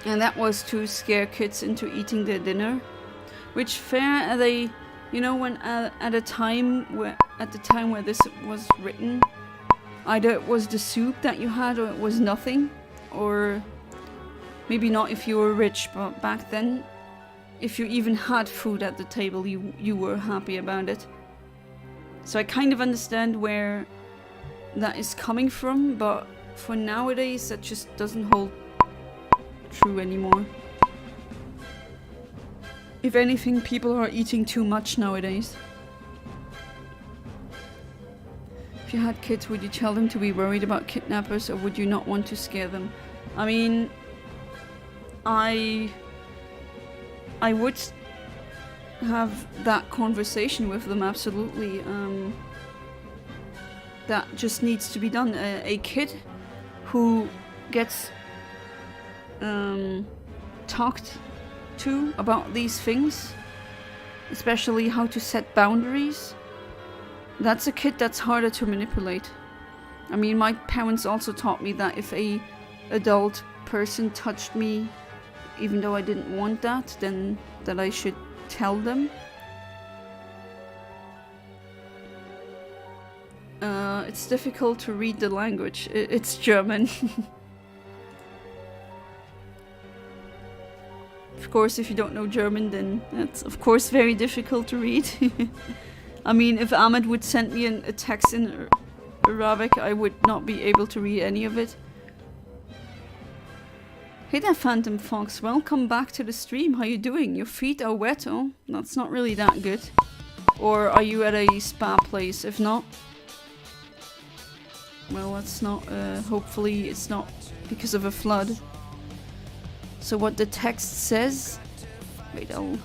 And that was to scare kids into eating their dinner. Which fair, they, you know, when at the time where this was written, either it was the soup that you had or it was nothing, or maybe not if you were rich, but back then, if you even had food at the table, you were happy about it. So I kind of understand where that is coming from, but for nowadays, that just doesn't hold true anymore. If anything, people are eating too much nowadays. If you had kids, would you tell them to be worried about kidnappers, or would you not want to scare them? I mean, I would have that conversation with them, absolutely. That just needs to be done. A kid who gets talked to about these things, especially how to set boundaries, That's a kid that's harder to manipulate. I mean, my parents also taught me that if a adult person touched me, even though I didn't want that, then that I should tell them. It's difficult to read the language. It's German. Of course, if you don't know German, then that's of course very difficult to read. I mean, if Ahmed would send me a text in Arabic, I would not be able to read any of it. Hey there, Phantom Fox. Welcome back to the stream. How you doing? Your feet are wet, oh? That's not really that good. Or are you at a spa place? If not, well, that's not, hopefully it's not because of a flood. So what the text says... Wait, I'll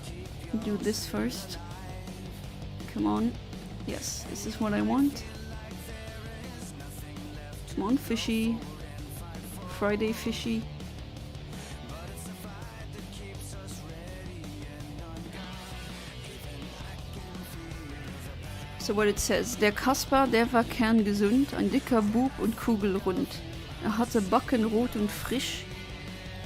do this first. Come on. Yes, this is what I want. Come on, fishy. Friday fishy. So what it says. Der Kaspar, der war kerngesund, ein dicker Bub und kugelrund. Hatte Backen rot und frisch.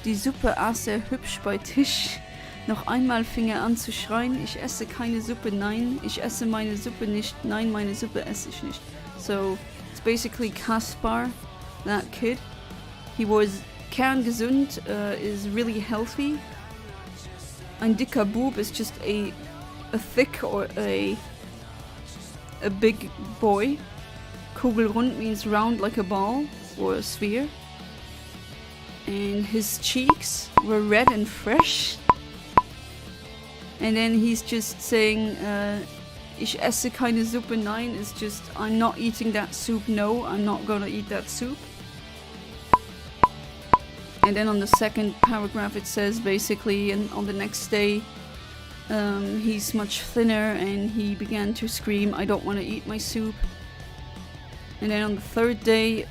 Die Suppe aß hübsch bei Tisch. Noch einmal fing an zu schreien, ich esse keine Suppe, nein, ich esse meine Suppe nicht, nein, meine Suppe esse ich nicht. So, it's basically Kaspar, that kid. He was kerngesund, is really healthy. Ein dicker Bub is just a thick or a big boy. Kugelrund means round like a ball or a sphere. And his cheeks were red and fresh. And then he's just saying, ich esse keine Suppe, nein, is just, I'm not eating that soup, no, I'm not gonna eat that soup. And then on the second paragraph it says basically, and on the next day, he's much thinner and he began to scream, I don't want to eat my soup. And then on the third day,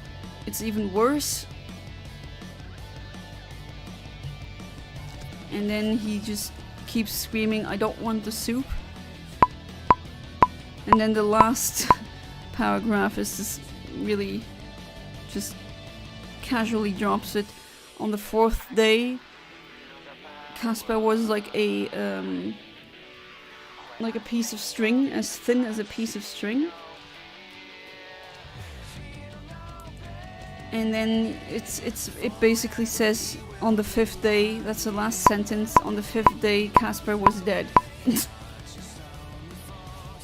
it's even worse. And then he just keeps screaming, I don't want the soup. And then the last paragraph is just really just casually drops it. On the fourth day, Kaspar was like a piece of string, as thin as a piece of string. And then it basically says on the fifth day, that's the last sentence, on the fifth day Kaspar was dead.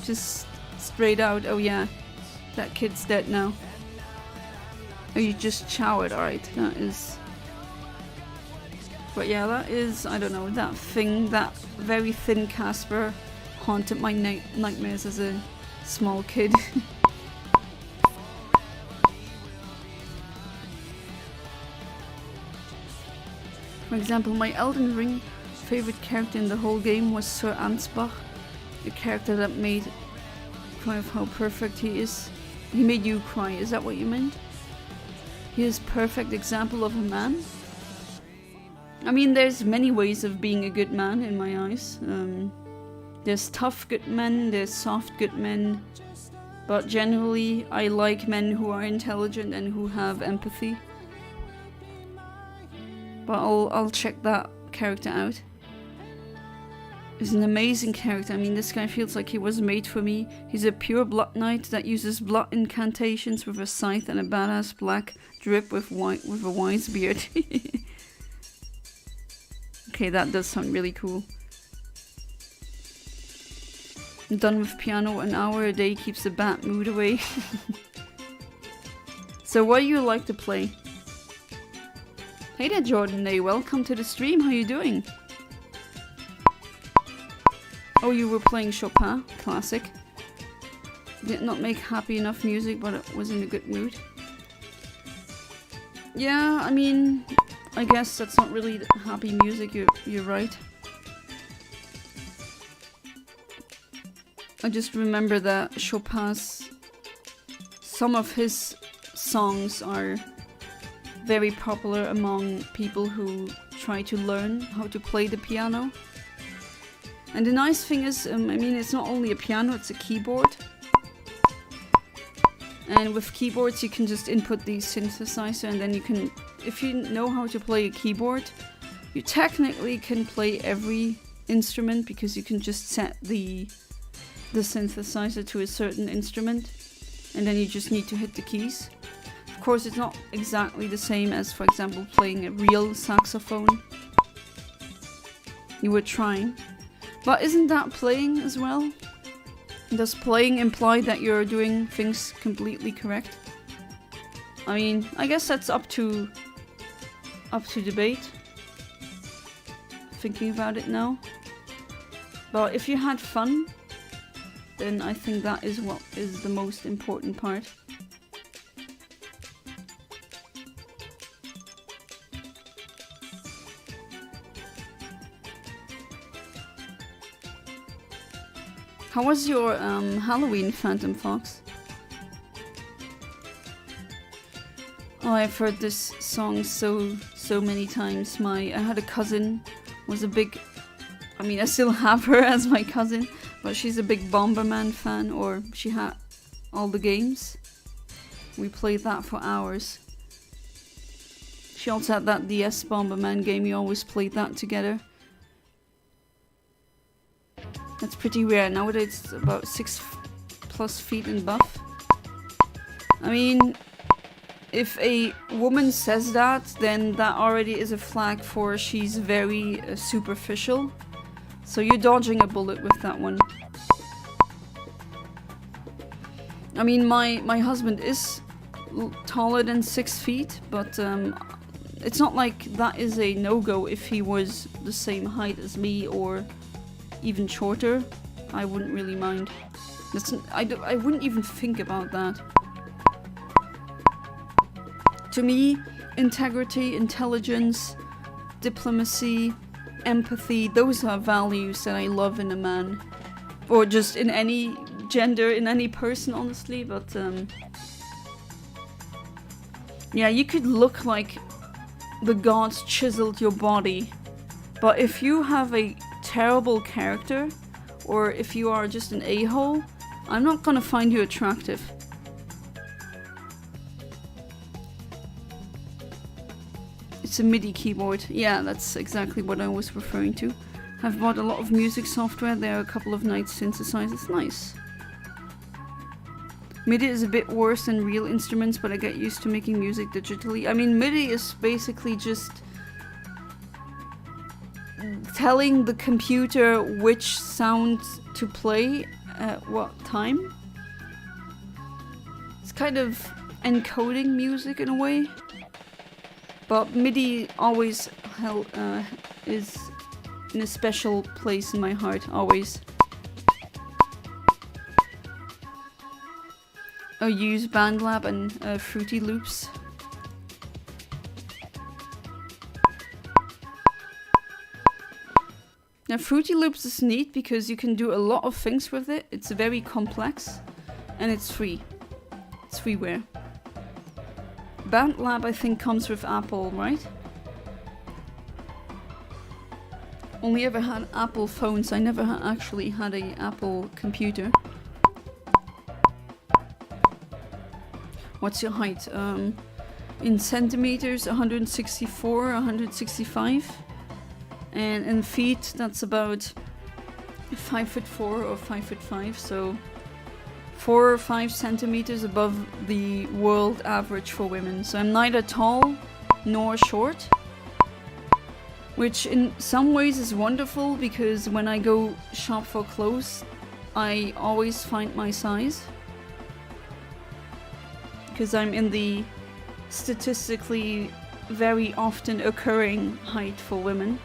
Just straight out, oh yeah, that kid's dead now. Oh, you just chowered, alright, that is... But yeah, that is, I don't know, that thing, that very thin Kaspar haunted my nightmares as a small kid. For example, my Elden Ring favorite character in the whole game was Sir Ansbach, a character that made cry of how perfect he is. He made you cry, is that what you meant? He is perfect example of a man. I mean, there's many ways of being a good man in my eyes. There's tough good men, there's soft good men, but generally I like men who are intelligent and who have empathy. But I'll check that character out. He's an amazing character. I mean, this guy feels like he was made for me. He's a pure blood knight that uses blood incantations with a scythe and a badass black drip with a wise beard. Okay, that does sound really cool. I'm done with piano, an hour a day keeps the bad mood away. So what do you like to play? Hey there, Jordan Day, welcome to the stream, how you doing? Oh, you were playing Chopin, classic. Did not make happy enough music, but it was in a good mood. Yeah, I mean, I guess that's not really happy music, you're right. I just remember that Chopin's, some of his songs are very popular among people who try to learn how to play the piano. And the nice thing is, I mean, it's not only a piano, it's a keyboard. And with keyboards, you can just input the synthesizer, and then you can, if you know how to play a keyboard, you technically can play every instrument because you can just set the synthesizer to a certain instrument, and then you just need to hit the keys. Of course, it's not exactly the same as, for example, playing a real saxophone. You were trying. But isn't that playing as well? Does playing imply that you're doing things completely correct? I mean, I guess that's up to debate. Thinking about it now. But if you had fun, then I think that is what is the most important part. How was your Halloween, Phantom Fox? Oh, I've heard this song so many times. I had a cousin, was a big, I mean I still have her as my cousin, but she's a big Bomberman fan, or she had all the games. We played that for hours. She also had that DS Bomberman game, we always played that together. That's pretty rare. Nowadays it's about 6+ feet in buff. I mean, if a woman says that, then that already is a flag for she's very superficial. So you're dodging a bullet with that one. I mean, my husband is taller than 6 feet, but it's not like that is a no-go if he was the same height as me or even shorter. I wouldn't really mind. I wouldn't even think about that. To me, integrity, intelligence, diplomacy, empathy, those are values that I love in a man. Or just in any gender, in any person, honestly, but yeah, you could look like the gods chiseled your body, but if you have a terrible character, or if you are just an a-hole, I'm not gonna find you attractive. It's a MIDI keyboard. Yeah, that's exactly what I was referring to. I've bought a lot of music software. There are a couple of nice synthesizers. Nice. MIDI is a bit worse than real instruments, but I get used to making music digitally. I mean, MIDI is basically just telling the computer which sound to play at what time. It's kind of encoding music in a way. But MIDI always is in a special place in my heart, always. I use BandLab and Fruity Loops. Now Fruity Loops is neat because you can do a lot of things with it. It's very complex and it's free. It's freeware. BandLab I think comes with Apple, right? Only ever had Apple phones. I never actually had a Apple computer. What's your height? In centimeters, 164, 165. And in feet, that's about 5'4" or 5'5", so 4 or 5 centimeters above the world average for women. So I'm neither tall nor short, which in some ways is wonderful because when I go shop for clothes, I always find my size. Because I'm in the statistically very often occurring height for women.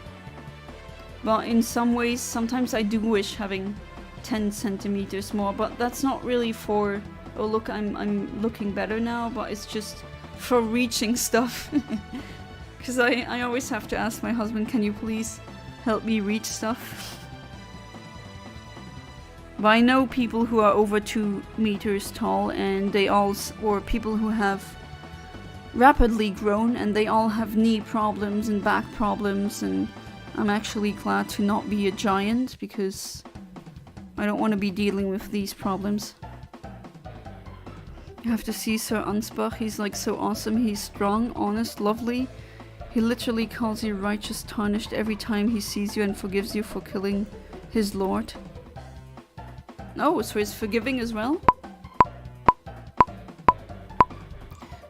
But in some ways, sometimes I do wish having 10 centimeters more, but that's not really for, oh look, I'm looking better now, but it's just for reaching stuff. Because I always have to ask my husband, can you please help me reach stuff? But I know people who are over 2 meters tall, and they all, or people who have rapidly grown, and they all have knee problems and back problems, and I'm actually glad to not be a giant because I don't want to be dealing with these problems. You have to see Sir Ansbach. He's like so awesome. He's strong, honest, lovely. He literally calls you righteous tarnished every time he sees you and forgives you for killing his lord. Oh, so he's forgiving as well?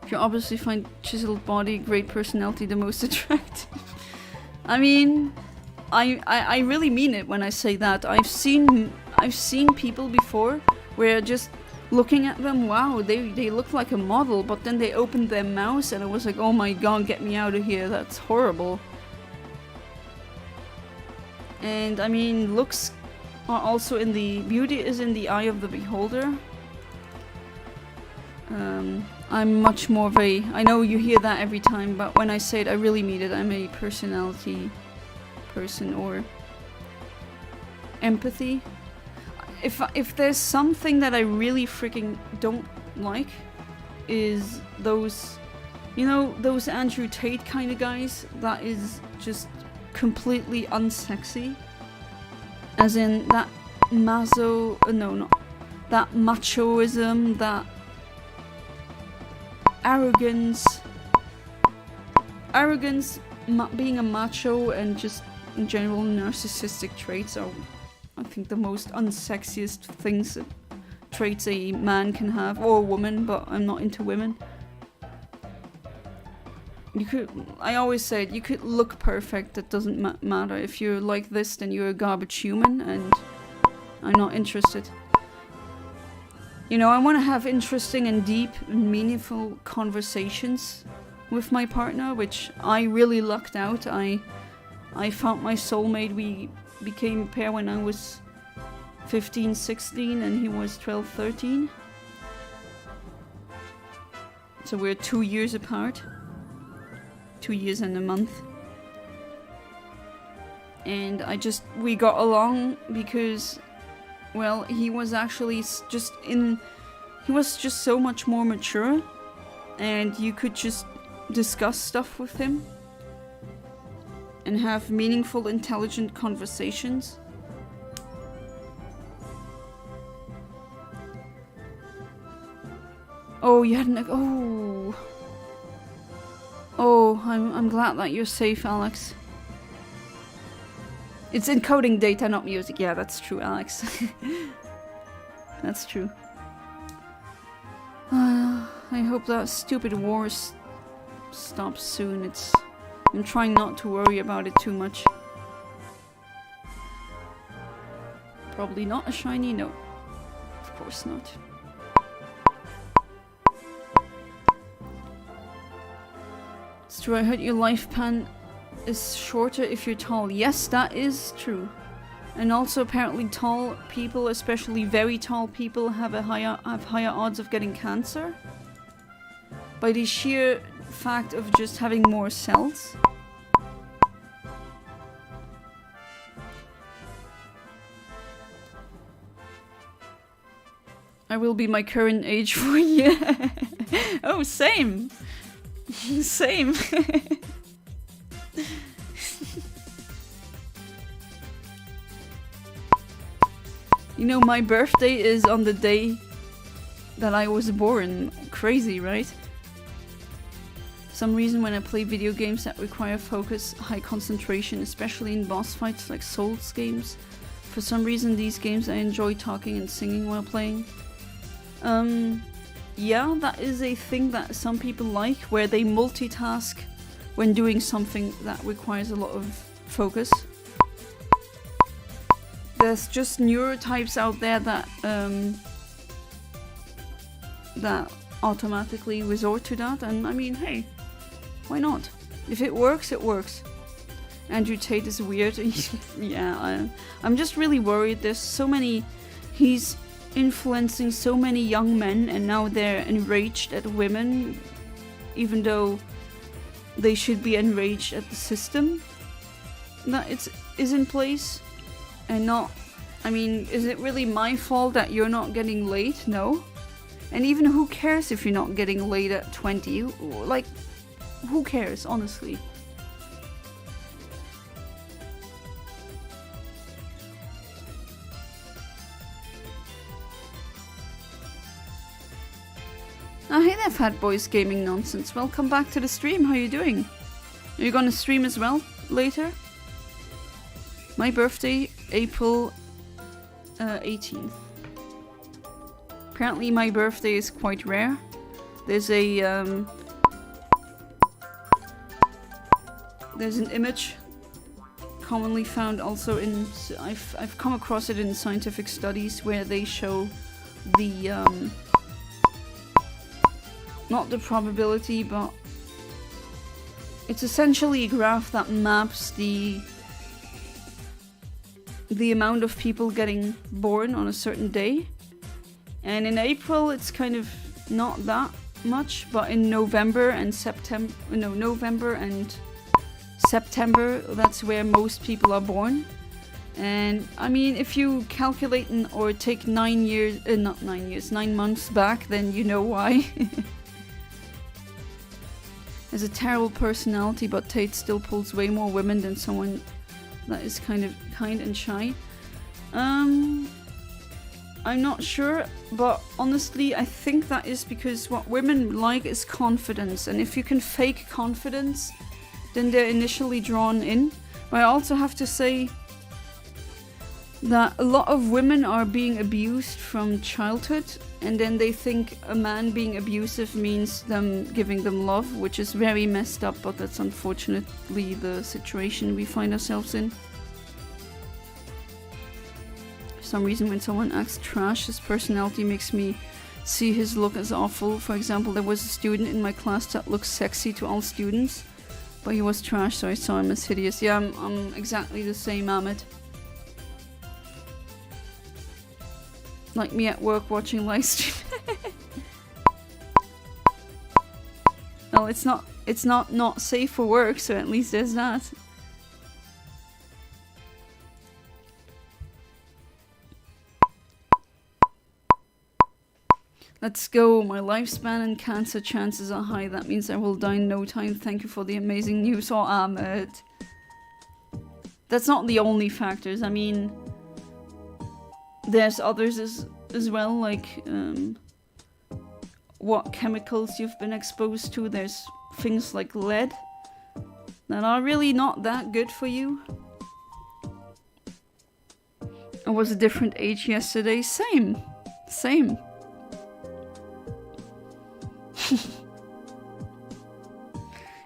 You obviously find chiseled body, great personality the most attractive. I mean, I really mean it when I say that. I've seen people before where just looking at them, wow, they look like a model, but then they opened their mouth and I was like, oh my god, get me out of here, that's horrible. And I mean, looks are also beauty is in the eye of the beholder. I'm much more of a, I know you hear that every time, but when I say it, I really mean it. I'm a personality person, or empathy. If there's something that I really freaking don't like, is those, you know, those Andrew Tate kind of guys that is just completely unsexy. As in that that machoism, that arrogance, being a macho, and just in general narcissistic traits are, I think, the most unsexiest traits a man can have, or a woman, but I'm not into women. I always said, you could look perfect, it doesn't matter. If you're like this, then you're a garbage human, and I'm not interested. You know, I want to have interesting and deep and meaningful conversations with my partner, which I really lucked out. I found my soulmate. We became a pair when I was 15, 16, and he was 12, 13. So we're 2 years apart. 2 years and a month. And we got along because, well, he was actually he was just so much more mature, and you could just discuss stuff with him and have meaningful, intelligent conversations. Oh, you hadn't. Oh, I'm glad that you're safe, Alex. It's encoding data, not music. Yeah, that's true, Alex. That's true. I hope that stupid war stops soon. I'm trying not to worry about it too much. Probably not a shiny, no. Of course not. It's true, I heard your lifespan is shorter if you're tall. Yes, that is true. And also apparently tall people, especially very tall people, have higher odds of getting cancer. By the sheer fact of just having more cells. I will be my current age for a year. Oh, same. Same. You know, my birthday is on the day that I was born. Crazy, right? Some reason when I play video games that require focus, high concentration, especially in boss fights like Souls games, for some reason these games I enjoy talking and singing while playing. Yeah, that is a thing that some people like, where they multitask when doing something that requires a lot of focus. There's just neurotypes out there that that automatically resort to that, and I mean, hey, why not? If it works, it works. Andrew Tate is weird. Yeah, I'm just really worried. There's so many. He's influencing so many young men, and now they're enraged at women, even though they should be enraged at the system that is in place. And not, I mean, is it really my fault that you're not getting laid? No. And even who cares if you're not getting laid at 20? Like, who cares, honestly? Oh, hey there, Fat Boys Gaming Nonsense. Welcome back to the stream. How you doing? Are you gonna stream as well later? My birthday, April 18th. Apparently my birthday is quite rare. There's an image commonly found also in... I've come across it in scientific studies where they show the... not the probability, but... it's essentially a graph that maps the amount of people getting born on a certain day. And in April it's kind of not that much, but in November and September, that's where most people are born. And I mean, if you calculate or take 9 months back, then you know why. Has a terrible personality, but Tate still pulls way more women than someone that is kind and shy. I'm not sure, but honestly I think that is because what women like is confidence, and if you can fake confidence, then they're initially drawn in. But I also have to say that a lot of women are being abused from childhood, and then they think a man being abusive means them giving them love, which is very messed up, but that's unfortunately the situation we find ourselves in. For some reason when someone acts trash, his personality makes me see his look as awful. For example, there was a student in my class that looked sexy to all students, but he was trash, so I saw him as hideous. Yeah, I'm exactly the same, Ahmed. Like me at work watching live stream. Well, it's not safe for work, so at least there's that. Let's go. My lifespan and cancer chances are high. That means I will die in no time. Thank you for the amazing news. Oh, Ahmed. That's not the only factors. I mean, there's others as well, like what chemicals you've been exposed to. There's things like lead that are really not that good for you. I was a different age yesterday. Same.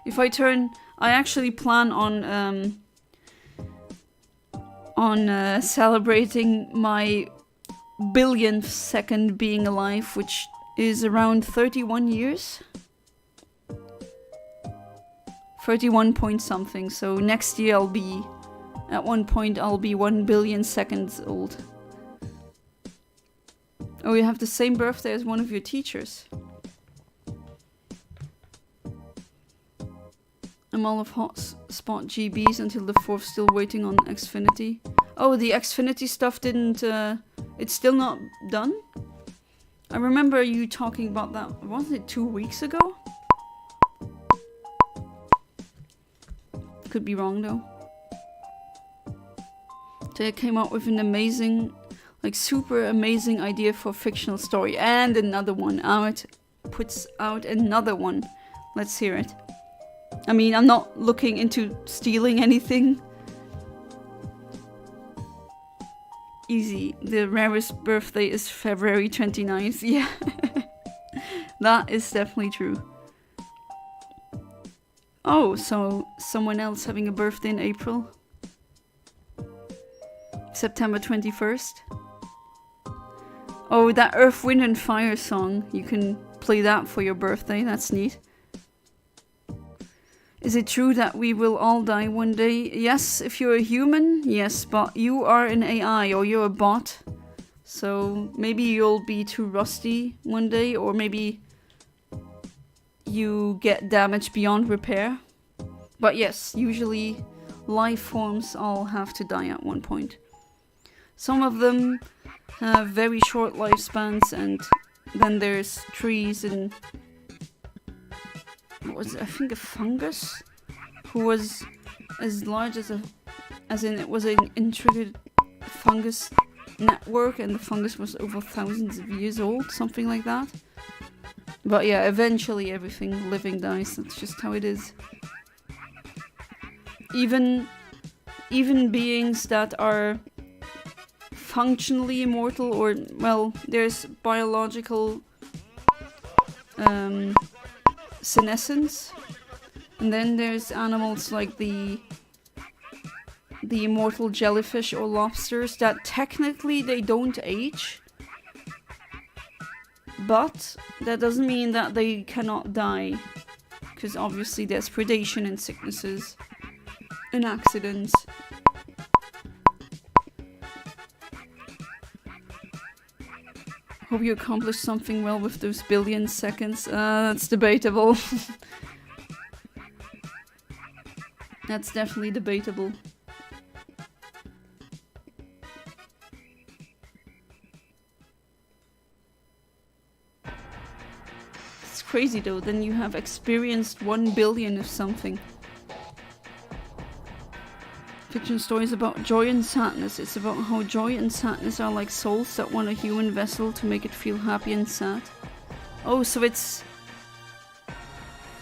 If I actually plan on celebrating my billionth second being alive, which is around 31 years. 31 point something. So next year at one point I'll be 1 billion seconds old. Oh, you have the same birthday as one of your teachers. I'm all of hotspot GBs until the 4th, still waiting on Xfinity. Oh, the Xfinity stuff didn't, it's still not done? I remember you talking about that, wasn't it 2 weeks ago? Could be wrong though. So I came up with an amazing, like super amazing idea for a fictional story. And another one. Ahmed puts out another one. Let's hear it. I mean, I'm not looking into stealing anything. Easy. The rarest birthday is February 29th. Yeah. That is definitely true. Oh, so someone else having a birthday in April? September 21st? Oh, that Earth, Wind and Fire song. You can play that for your birthday. That's neat. Is it true that we will all die one day? Yes, if you're a human, yes, but you are an AI or you're a bot. So maybe you'll be too rusty one day, or maybe you get damaged beyond repair. But yes, usually life forms all have to die at one point. Some of them have very short lifespans, and then there's trees and... what was it? I think a fungus, who was as large as it was an intricate fungus network, and the fungus was over thousands of years old, something like that. But yeah, eventually everything living dies. That's just how it is. Even beings that are functionally immortal, or, well, there's biological senescence, and then there's animals like the immortal jellyfish or lobsters that technically they don't age, but that doesn't mean that they cannot die, because obviously there's predation and sicknesses and accidents. Hope you accomplished something well with those billion seconds. That's debatable. That's definitely debatable. It's crazy though, then you have experienced 1 billion of something. Fiction stories about joy and sadness. It's about how joy and sadness are like souls that want a human vessel to make it feel happy and sad. Oh, so it's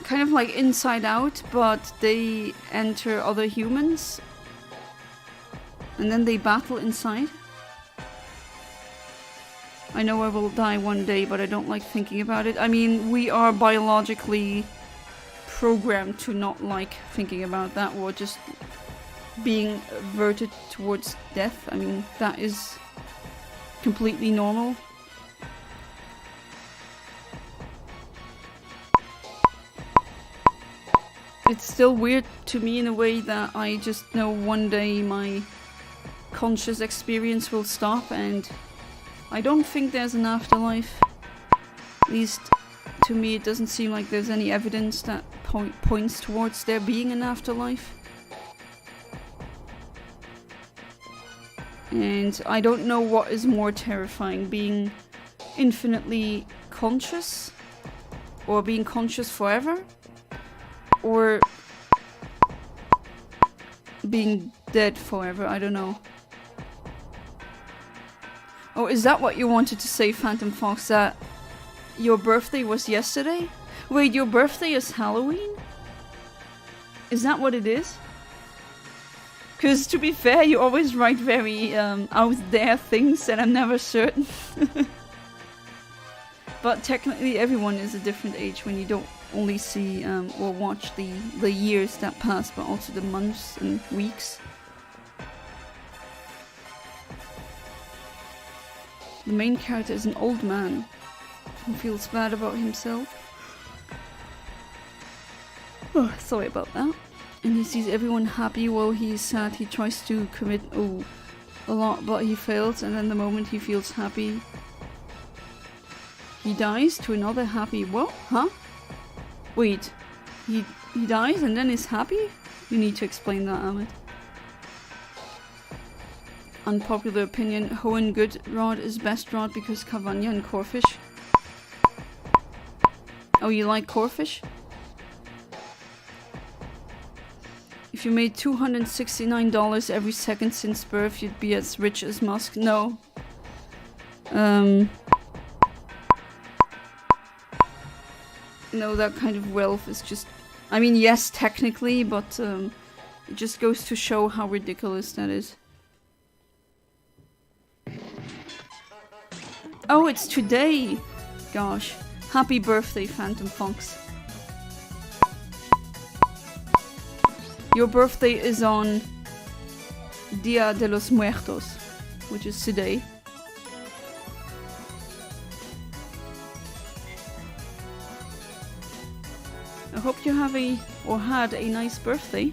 kind of like Inside Out, but they enter other humans and then they battle inside. I know I will die one day, but I don't like thinking about it. I mean, we are biologically programmed to not like thinking about that, or just being averted towards death. I mean, that is completely normal. It's still weird to me in a way that I just know one day my conscious experience will stop, and I don't think there's an afterlife. At least to me it doesn't seem like there's any evidence that points towards there being an afterlife. And I don't know what is more terrifying, being infinitely conscious, or being conscious forever, or being dead forever. I don't know. Oh, is that what you wanted to say, Phantom Fox? That your birthday was yesterday? Wait, your birthday is Halloween? Is that what it is? Because to be fair, you always write very out there things and I'm never certain. But technically everyone is a different age when you don't only see or watch the years that pass, but also the months and weeks. The main character is an old man who feels bad about himself. Oh, sorry about that. And he sees everyone happy while he's sad. He tries to commit a lot, but he fails, and then the moment he feels happy, he dies to another happy. What? Huh? Wait, he dies and then is happy? You need to explain that, Ahmed. Unpopular opinion, Hoenn Good rod is best rod because Cavagna and Corfish. Oh, you like Corfish? If you made $269 every second since birth, you'd be as rich as Musk. No. No, that kind of wealth is just... I mean, yes, technically, but it just goes to show how ridiculous that is. Oh, it's today! Gosh. Happy birthday, Phantom Fox. Your birthday is on Dia de los Muertos, which is today. I hope you have had a nice birthday.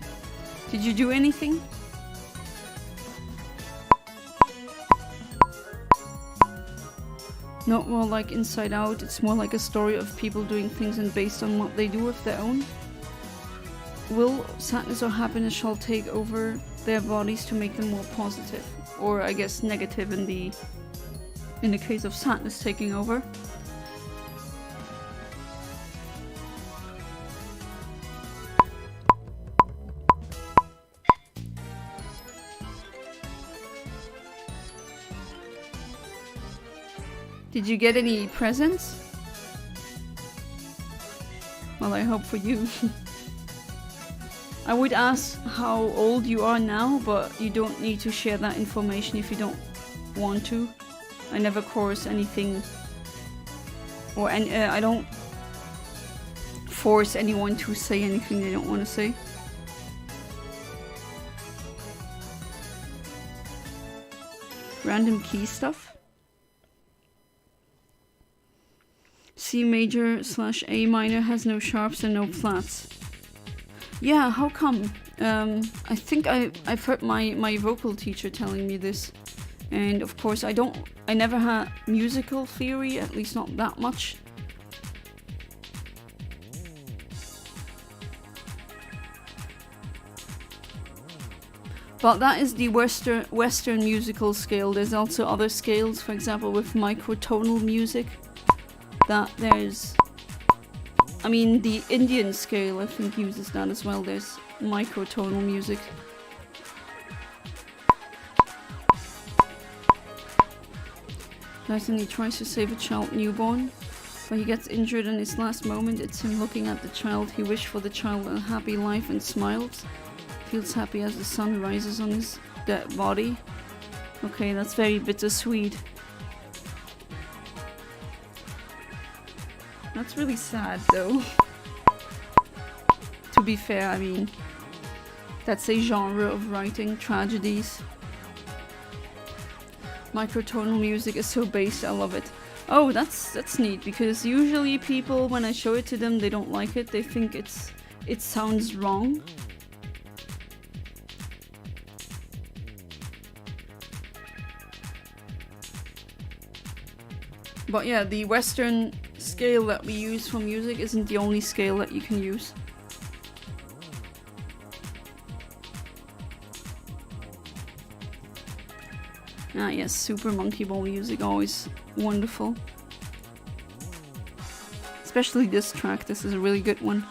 Did you do anything? Not more like Inside Out, it's more like a story of people doing things and based on what they do with their own. Will sadness or happiness shall take over their bodies to make them more positive, or I guess negative in the case of sadness taking over. Did you get any presents? Well, I hope for you. I would ask how old you are now, but you don't need to share that information if you don't want to. I never coerce anything, or I don't force anyone to say anything they don't want to say. Random key stuff. C major / A minor has no sharps and no flats. Yeah, how come? I think I've heard my vocal teacher telling me this. And of course I never had musical theory, at least not that much. But that is the Western musical scale. There's also other scales, for example with microtonal music. That there's... I mean, the Indian scale I think uses that as well. There's microtonal music. Then he tries to save a child newborn, but he gets injured in his last moment. It's him looking at the child. He wished for the child a happy life and smiles. Feels happy as the sun rises on his dead body. Okay, that's very bittersweet. That's really sad though. To be fair, I mean, that's a genre of writing tragedies. Microtonal music is so bass, I love it. Oh, that's neat, because usually people, when I show it to them, they don't like it. They think it sounds wrong. But yeah, the Western scale that we use for music isn't the only scale that you can use. Ah yes, Super Monkey Ball music, always wonderful. Especially this track, this is a really good one.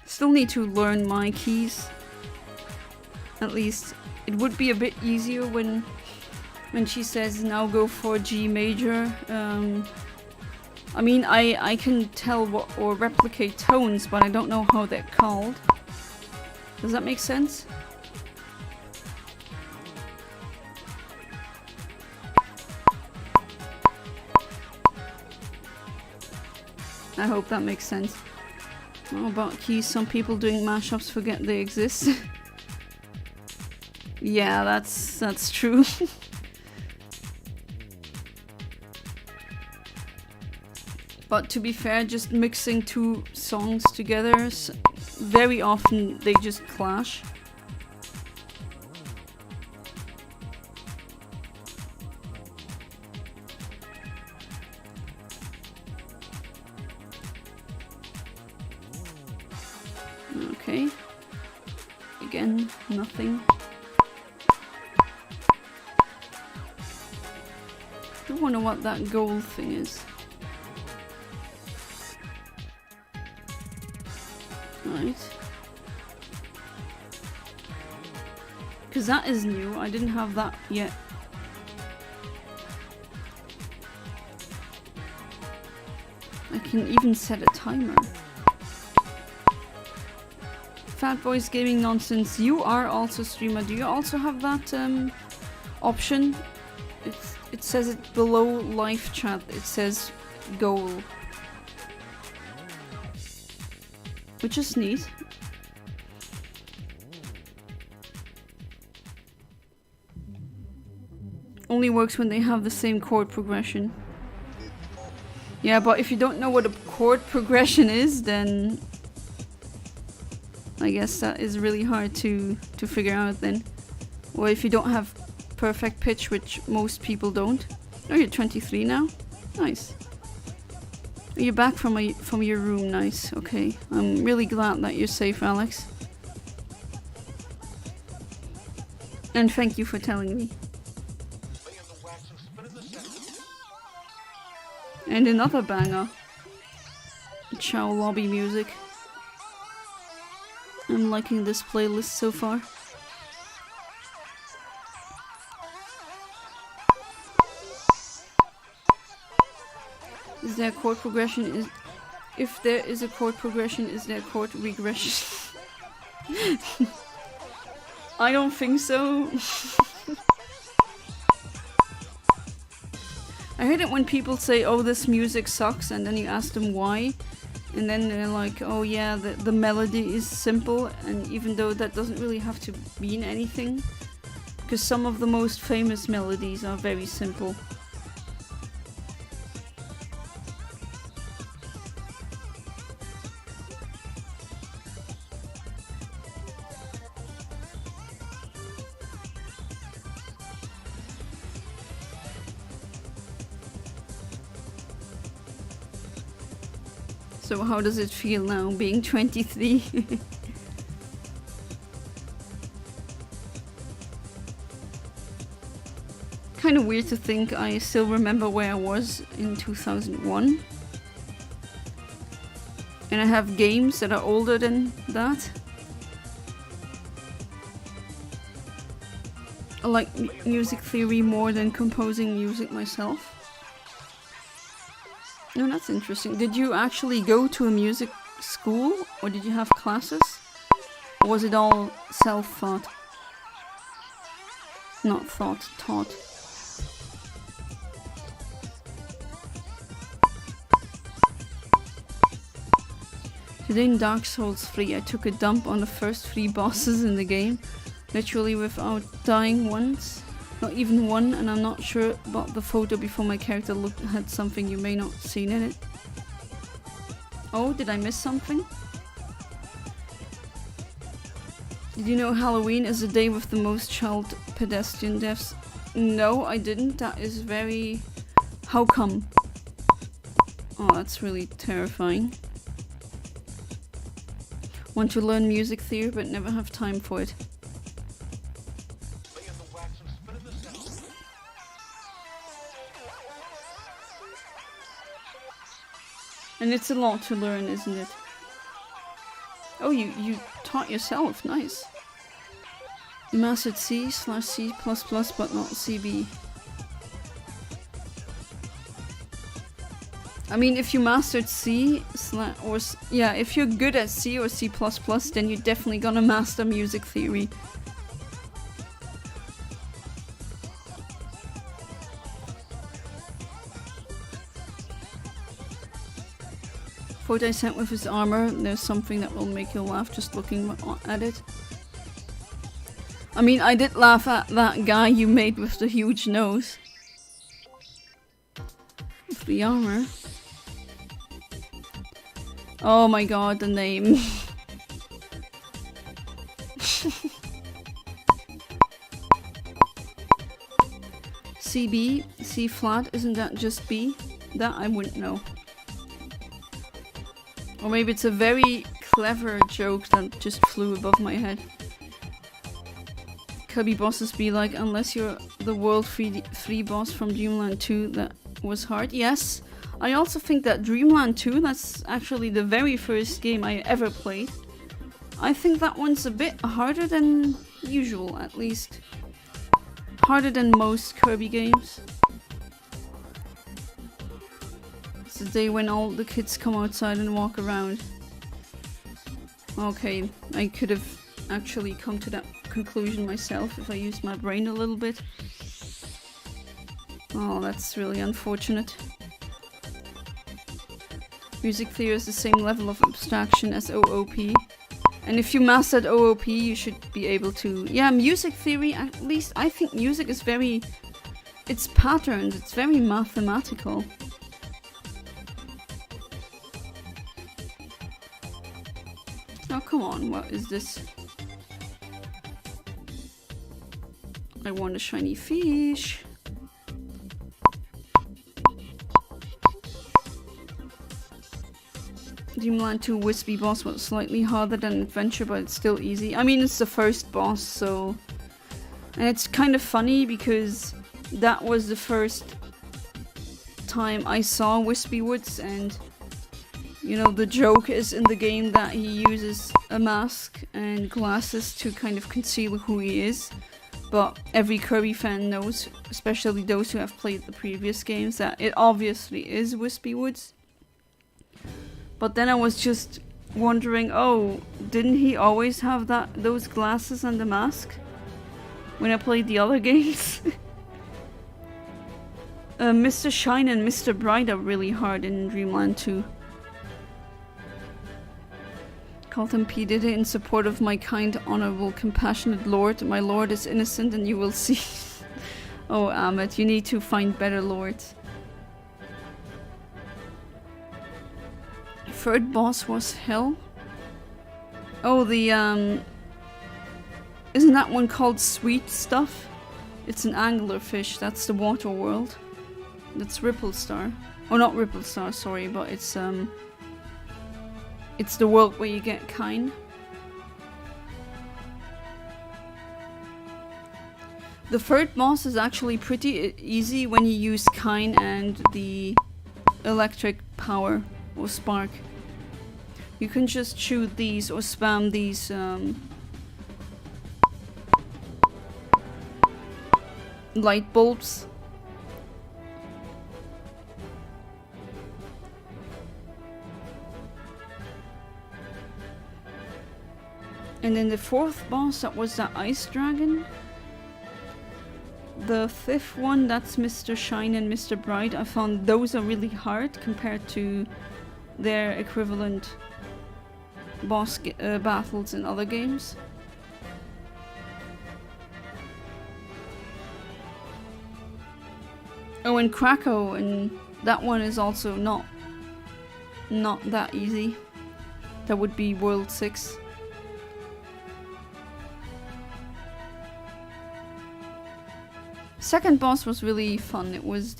Still need to learn my keys. At least it would be a bit easier when she says now go for G major. I mean, I can tell what or replicate tones, but I don't know how they're called. Does that make sense? I hope that makes sense. What about keys? Some people doing mashups forget they exist. Yeah, that's true. But to be fair, just mixing two songs together, very often they just clash. Okay. Again, nothing. I don't wonder what that gold thing is. Right. Because that is new, I didn't have that yet. I can even set a timer. Fat Boys Gaming Nonsense, you are also streamer. Do you also have that option? It says it below live chat, it says goal. Which is neat. Only works when they have the same chord progression. Yeah, but if you don't know what a chord progression is, then I guess that is really hard to figure out then. Or if you don't have perfect pitch, which most people don't. Oh, you're 23 now? Nice. You're back from your room, nice. Okay, I'm really glad that you're safe, Alex. And thank you for telling me. And another banger. Chow lobby music. I'm liking this playlist so far. Is there chord progression? If there is a chord progression, is there chord regression? I don't think so. I hate it when people say, oh, this music sucks, and then you ask them why. And then they're like, oh yeah, the melody is simple, and even though that doesn't really have to mean anything. Because some of the most famous melodies are very simple. So how does it feel now, being 23? Kind of weird to think I still remember where I was in 2001. And I have games that are older than that. I like music theory more than composing music myself. No, that's interesting. Did you actually go to a music school, or did you have classes? Or was it all self-taught? Not thought, taught. Today in Dark Souls 3 I took a dump on the first 3 bosses in the game, literally without dying once. Not even one, and I'm not sure about the photo before my character had something you may not have seen in it. Oh, did I miss something? Did you know Halloween is the day with the most child pedestrian deaths? No, I didn't. That is very... How come? Oh, that's really terrifying. Want to learn music theory but never have time for it. And it's a lot to learn, isn't it? Oh, you taught yourself. Nice. You mastered C/C++ but not CB. I mean, if you mastered if you're good at C or C++, then you're definitely gonna master music theory. Photo I sent with his armor, there's something that will make you laugh just looking at it. I mean, I did laugh at that guy you made with the huge nose. With the armor. Oh my god, the name. CB, C flat, isn't that just B? That I wouldn't know. Or maybe it's a very clever joke that just flew above my head. Kirby bosses be like, unless you're the world 3 boss from Dreamland 2, that was hard. Yes, I also think that Dreamland 2, that's actually the very first game I ever played. I think that one's a bit harder than usual, at least. Harder than most Kirby games. It's the day when all the kids come outside and walk around. Okay, I could have actually come to that conclusion myself if I used my brain a little bit. Oh, that's really unfortunate. Music theory is the same level of abstraction as OOP. And if you mastered OOP, you should be able to... Yeah, music theory, at least I think music is very... It's patterns, it's very mathematical. Oh, come on, what is this? I want a shiny fish. Dreamland 2 Wispy boss was slightly harder than Adventure, but it's still easy. I mean, it's the first boss, so... And it's kind of funny because that was the first time I saw Wispy Woods, and... You know, the joke is in the game that he uses a mask and glasses to kind of conceal who he is. But every Kirby fan knows, especially those who have played the previous games, that it obviously is Wispy Woods. But then I was just wondering, oh, didn't he always have those glasses and the mask when I played the other games? Mr. Shine and Mr. Bright are really hard in Dreamland 2. Gotham P did it in support of my kind, honorable, compassionate lord. My lord is innocent and you will see. Oh, Ahmed, you need to find better lords. Third boss was hell. Oh, the isn't that one called Sweet Stuff? It's an anglerfish. That's the water world. That's Ripple Star. Oh, not Ripple Star, sorry, but it's the world where you get Kine. The third boss is actually pretty easy when you use Kine and the electric power or spark. You can just shoot these or spam these light bulbs. And then the fourth boss, that was the Ice Dragon. The fifth one, that's Mr. Shine and Mr. Bright. I found those are really hard compared to their equivalent boss battles in other games. Oh, and Krakow, and that one is also not that easy. That would be World 6. Second boss was really fun. It was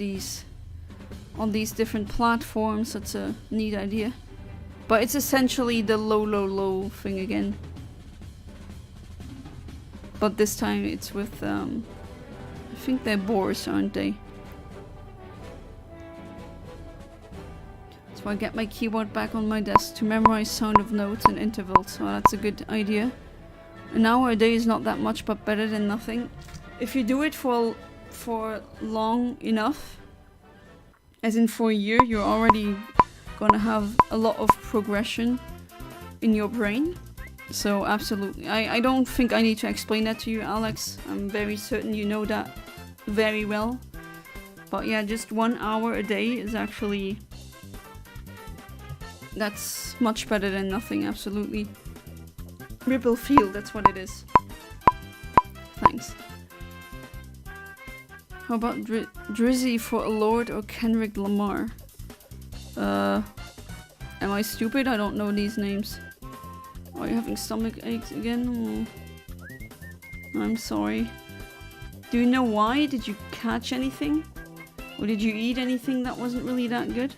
on these different platforms. That's a neat idea. But it's essentially the low thing again. But this time it's with, I think they're boars, aren't they? So I get my keyboard back on my desk to memorize sound of notes and intervals. So that's a good idea. An hour a day is not that much, but better than nothing. If you do it for long enough, as in for a year, you're already gonna have a lot of progression in your brain. So absolutely, I don't think I need to explain that to you, Alex. I'm very certain you know that very well. But yeah, just 1 hour a day is actually, that's much better than nothing, absolutely. Ripple Field, that's what it is. Thanks. How about Drizzy for a Lord or Kendrick Lamar? Am I stupid? I don't know these names. Are you having stomach aches again? Oh. I'm sorry. Do you know why? Did you catch anything? Or did you eat anything that wasn't really that good?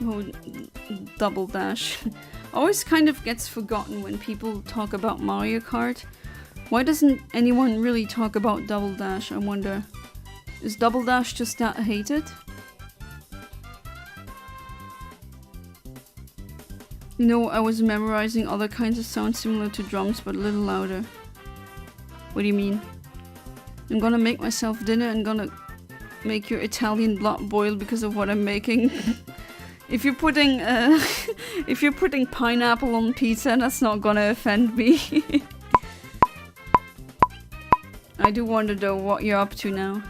Oh, Double Dash. Always kind of gets forgotten when people talk about Mario Kart. Why doesn't anyone really talk about Double Dash, I wonder? Is Double Dash just that hated? You know, I was memorizing other kinds of sounds similar to drums, but a little louder. What do you mean? I'm gonna make myself dinner and gonna make your Italian blood boil because of what I'm making. If you're putting pineapple on pizza, that's not gonna offend me. I do wonder though what you're up to now.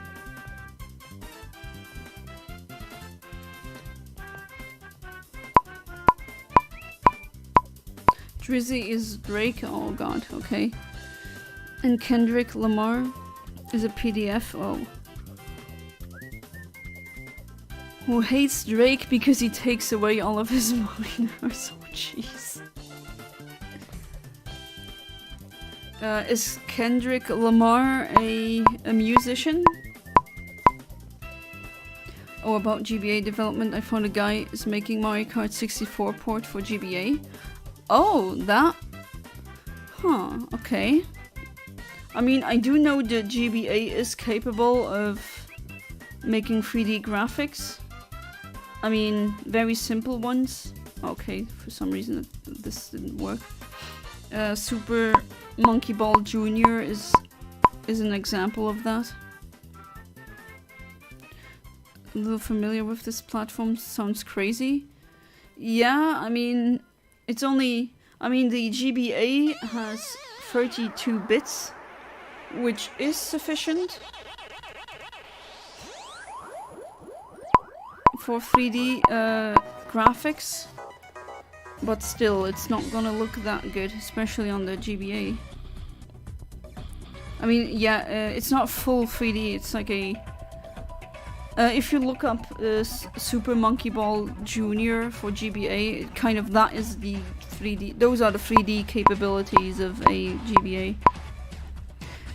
Drizzy is Drake, oh god, okay. And Kendrick Lamar is a PDF, oh. Who hates Drake because he takes away all of his minors. Oh jeez. Is Kendrick Lamar a musician? Oh, about GBA development, I found a guy is making Mario Kart 64 port for GBA. Oh, that? Huh, okay. I mean, I do know that GBA is capable of making 3D graphics. I mean, very simple ones. Okay, for some reason this didn't work. Super Monkey Ball Jr. is an example of that. A little familiar with this platform, sounds crazy. Yeah, I mean, it's only... I mean, the GBA has 32 bits, which is sufficient for 3D graphics, but still, it's not gonna look that good, especially on the GBA. I mean, yeah, it's not full 3D, it's like a... if you look up Super Monkey Ball Jr. for GBA, kind of that is the 3D... Those are the 3D capabilities of a GBA.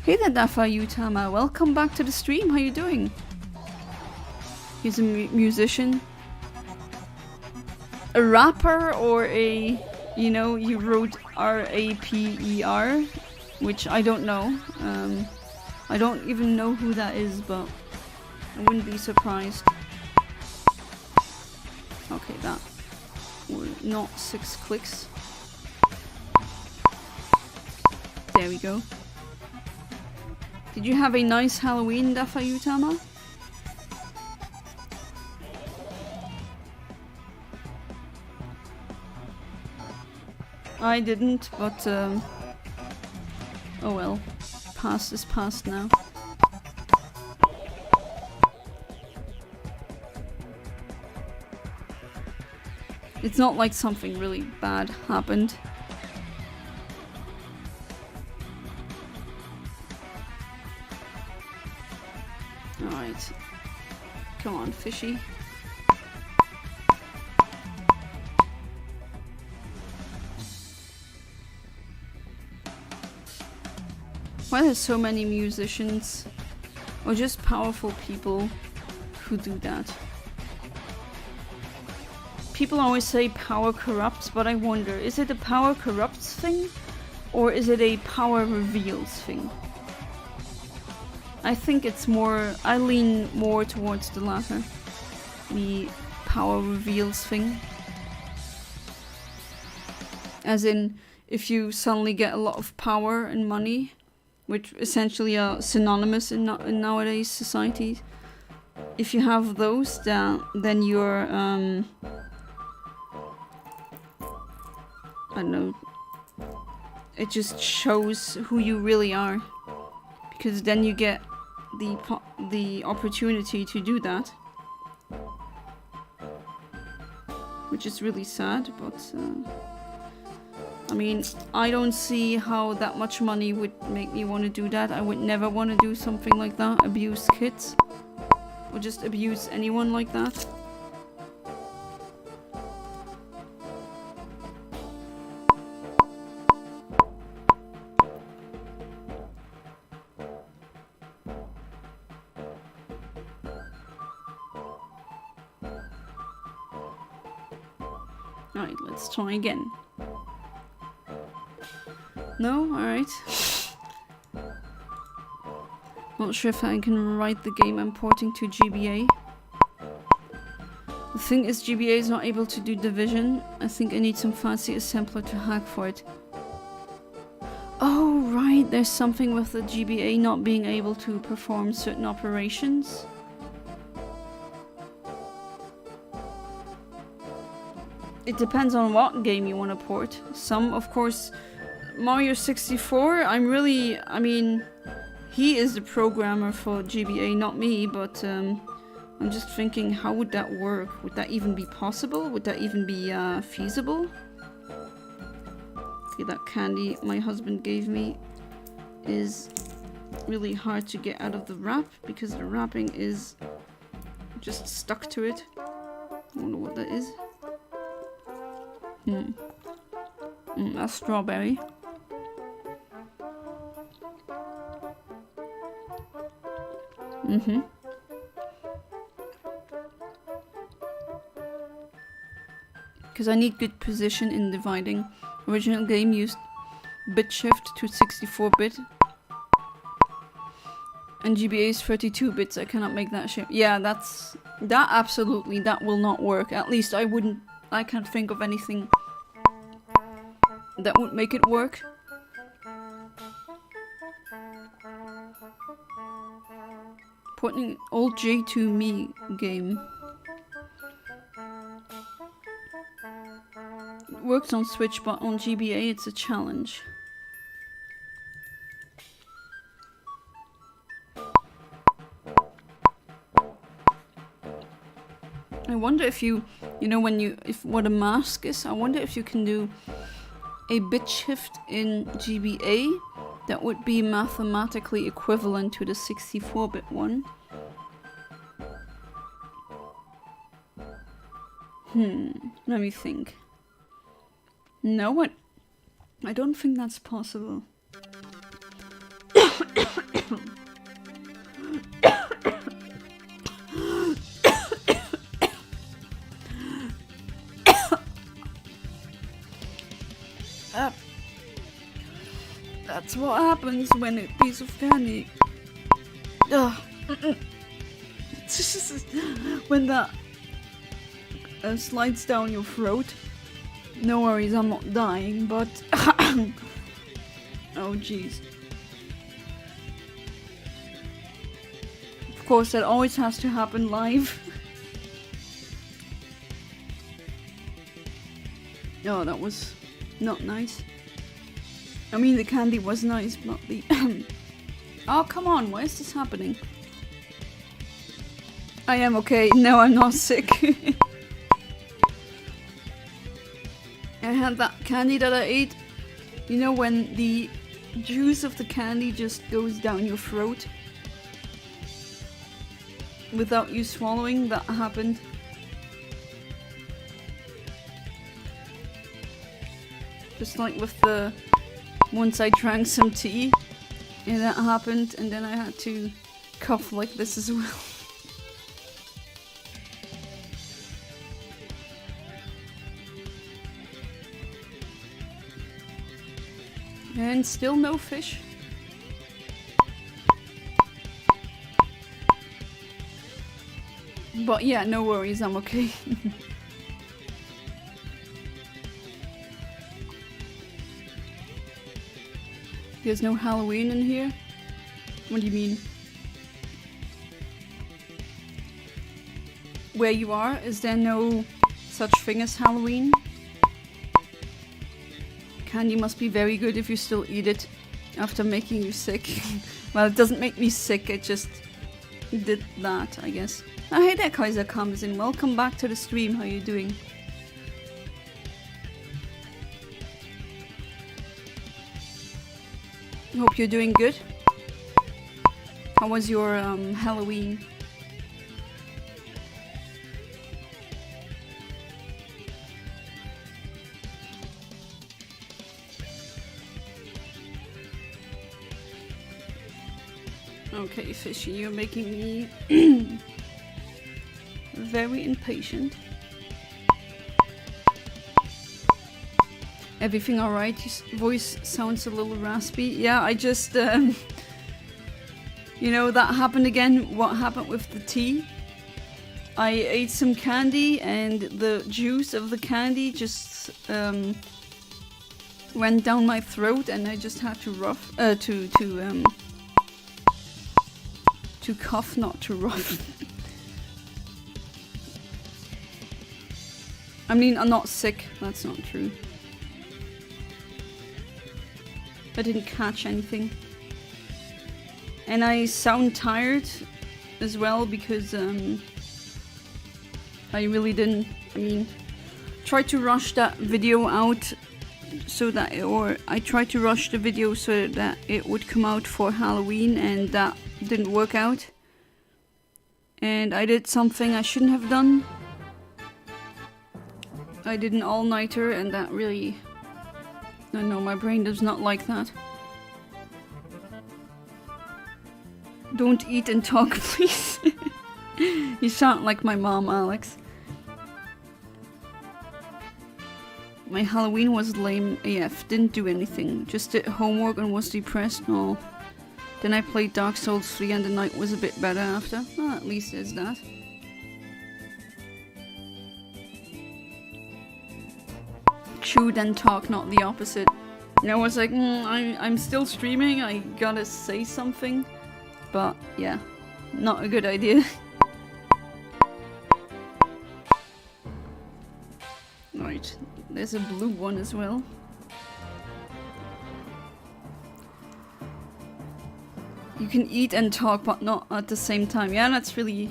Hey there, Dafa Eontimer, welcome back to the stream, how you doing? He's a musician. A rapper or a... You know, you wrote R-A-P-E-R, which I don't know. I don't even know who that is, but I wouldn't be surprised. Okay, that were not 6 clicks. There we go. Did you have a nice Halloween, Dafa Eontimer? I didn't, but oh well. Past is past now. It's not like something really bad happened. Alright. Come on, fishy. Why there's so many musicians or just powerful people who do that? People always say power corrupts, but I wonder, is it a power corrupts thing or is it a power reveals thing? I think it's more, I lean more towards the latter. The power reveals thing. As in, if you suddenly get a lot of power and money, which essentially are synonymous in nowadays society. If you have those, then you're, I don't know, it just shows who you really are. Because then you get the opportunity to do that. Which is really sad, but... I mean, I don't see how that much money would make me want to do that. I would never want to do something like that. Abuse kids. Or just abuse anyone like that. Alright, let's try again. No? Alright. Not sure if I can write the game I'm porting to GBA. The thing is, GBA is not able to do division. I think I need some fancy assembler to hack for it. Oh, right, there's something with the GBA not being able to perform certain operations. It depends on what game you want to port. Some, of course... Mario 64, I mean, he is the programmer for GBA, not me, but I'm just thinking, how would that work? Would that even be possible? Would that even be feasible? Okay, that candy my husband gave me is really hard to get out of the wrap, because the wrapping is just stuck to it. I wonder what that is. That's strawberry. Because I need good position in dividing. Original game used bit shift to 64-bit. And GBA is 32 bits, I cannot make that shit. Yeah, that absolutely, that will not work. At least I can't think of anything that would make it work. Putting old J2 me game. It works on Switch, but on GBA it's a challenge. I wonder if you know, what a mask is, I wonder if you can do a bit shift in GBA that would be mathematically equivalent to the 64-bit one. Let me think. No, I don't think that's possible. That's what happens when a piece of candy. When that slides down your throat. No worries, I'm not dying, but oh jeez. Of course, that always has to happen live. Oh, that was not nice. I mean, the candy was nice, but the oh, come on, why is this happening? I am okay. No, I'm not sick. I had that candy that I ate. You know, when the juice of the candy just goes down your throat without you swallowing? That happened. Just like with the... Once I drank some tea, and that happened, and then I had to cough like this as well. And still no fish. But yeah, no worries, I'm okay. There's no Halloween in here? What do you mean? Where you are, is there no such thing as Halloween? Candy must be very good if you still eat it after making you sick. Well, it doesn't make me sick, it just did that, I guess. Oh, hey there, Kaiser comes in. Welcome back to the stream, how you doing? Hope you're doing good. How was your Halloween? Okay, Fishy, you're making me very impatient. Everything alright? Your voice sounds a little raspy. Yeah, I just, you know, that happened again. What happened with the tea? I ate some candy and the juice of the candy just went down my throat, and I just had to cough, not to rough. I mean, I'm not sick. That's not true. I didn't catch anything. And I sound tired as well because I really didn't, I mean, try to rush that video out so that I tried to rush the video so that it would come out for Halloween, and that didn't work out. And I did something I shouldn't have done. I did an all-nighter, and that really... No, my brain does not like that. Don't eat and talk, please. You sound like my mom, Alex. My Halloween was lame AF. Didn't do anything. Just did homework and was depressed. No, Then I played Dark Souls 3 and the night was a bit better after. Well, at least there's that. Chew then talk, not the opposite. And I was like, I'm still streaming, I gotta say something. But yeah, not a good idea. Right, there's a blue one as well. You can eat and talk, but not at the same time. Yeah, that's really,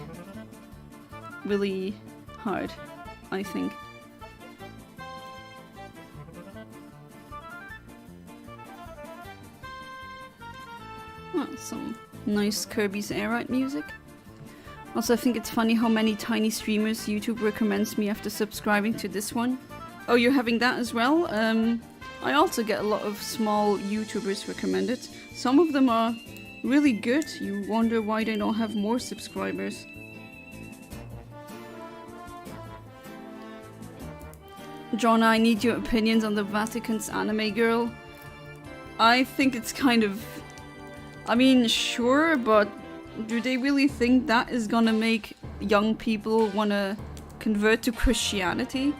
really hard, I think. Oh, some nice Kirby's Air Ride music. Also, I think it's funny how many tiny streamers YouTube recommends me after subscribing to this one. Oh, you're having that as well? I also get a lot of small YouTubers recommended. Some of them are really good. You wonder why they don't have more subscribers. John, I need your opinions on the Vatican's anime girl. I think it's kind of... I mean, sure, but do they really think that is gonna make young people wanna convert to Christianity?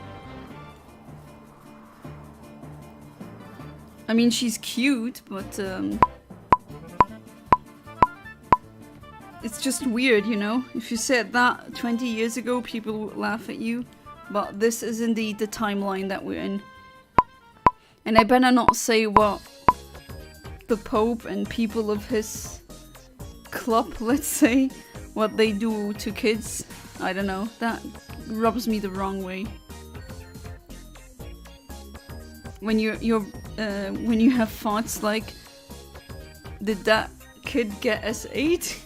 I mean, she's cute, but it's just weird, you know? If you said that 20 years ago, people would laugh at you. But this is indeed the timeline that we're in. And I better not say what the Pope and people of his club, let's say, what they do to kids. I don't know, that rubs me the wrong way. When when you have thoughts like, did that kid get S8?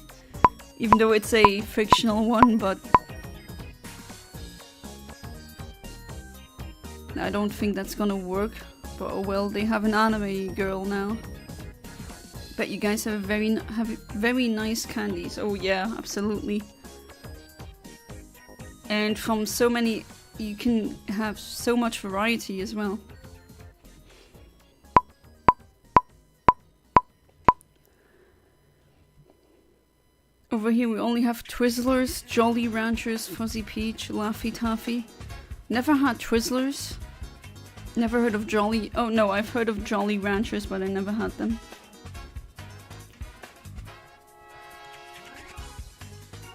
Even though it's a fictional one, but I don't think that's gonna work. But oh well, they have an anime girl now. Bet you guys have very nice candies. Oh yeah, absolutely. And from so many, you can have so much variety as well. Over here we only have Twizzlers, Jolly Ranchers, Fuzzy Peach, Laffy Taffy. Never had Twizzlers. Never heard of Jolly... Oh no, I've heard of Jolly Ranchers, but I never had them.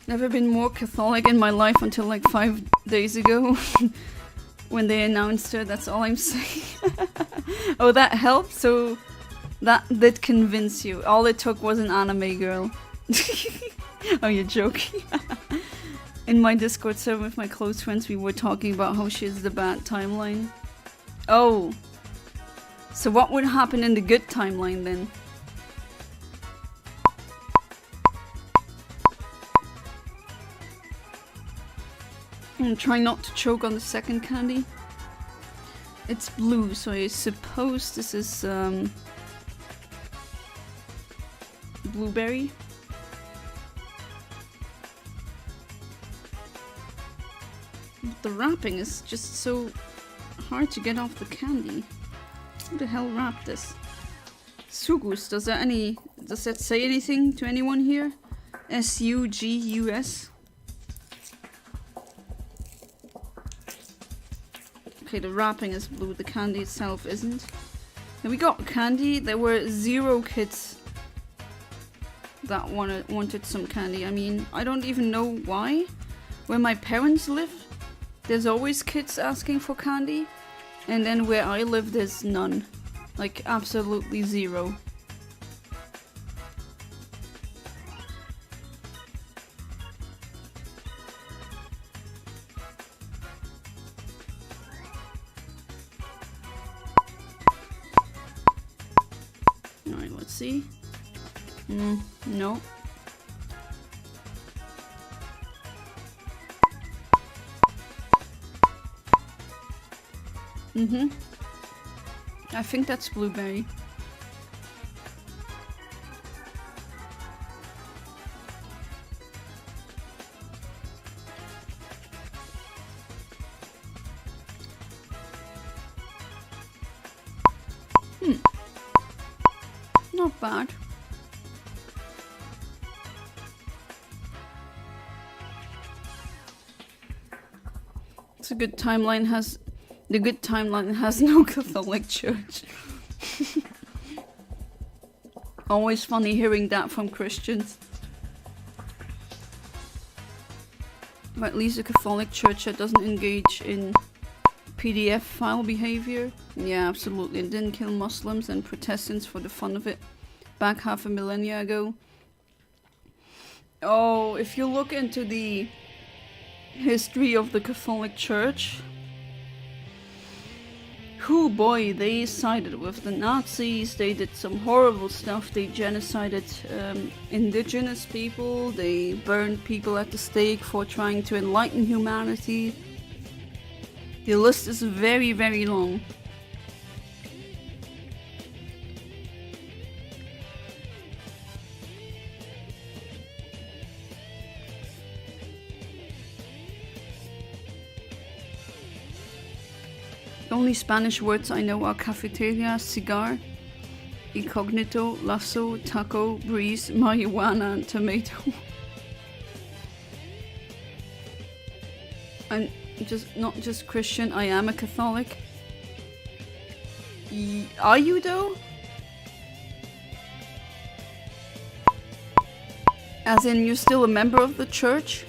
Never been more Catholic in my life until like 5 days ago. When they announced her, that's all I'm saying. Oh, that helped? So that did convince you. All it took was an anime girl. Oh, you're joking. In my Discord server with my close friends, we were talking about how she is the bad timeline. Oh. So what would happen in the good timeline then? I'm trying not to choke on the second candy. It's blue, so I suppose this is blueberry. The wrapping is just so hard to get off the candy. Who the hell wrapped this? Sugus, does that say anything to anyone here? S-U-G-U-S? Okay, the wrapping is blue, the candy itself isn't. And we got candy. There were 0 kids that wanted some candy. I mean, I don't even know why. Where my parents live, there's always kids asking for candy. And then where I live, there's none. Like, absolutely 0. Alright, let's see. No. I think that's blueberry. Not bad. It's a good timeline has... The good timeline has no Catholic church. Always funny hearing that from Christians. But at least a Catholic church that doesn't engage in PDF file behavior. Yeah, absolutely. It didn't kill Muslims and Protestants for the fun of it back half a millennia ago. Oh, if you look into the history of the Catholic Church, oh boy, they sided with the Nazis, they did some horrible stuff, they genocided indigenous people, they burned people at the stake for trying to enlighten humanity. The list is very, very long. The only Spanish words I know are cafeteria, cigar, incognito, lasso, taco, breeze, marijuana, and tomato. I'm just not just Christian, I am a Catholic. Are you though? As in, you're still a member of the church?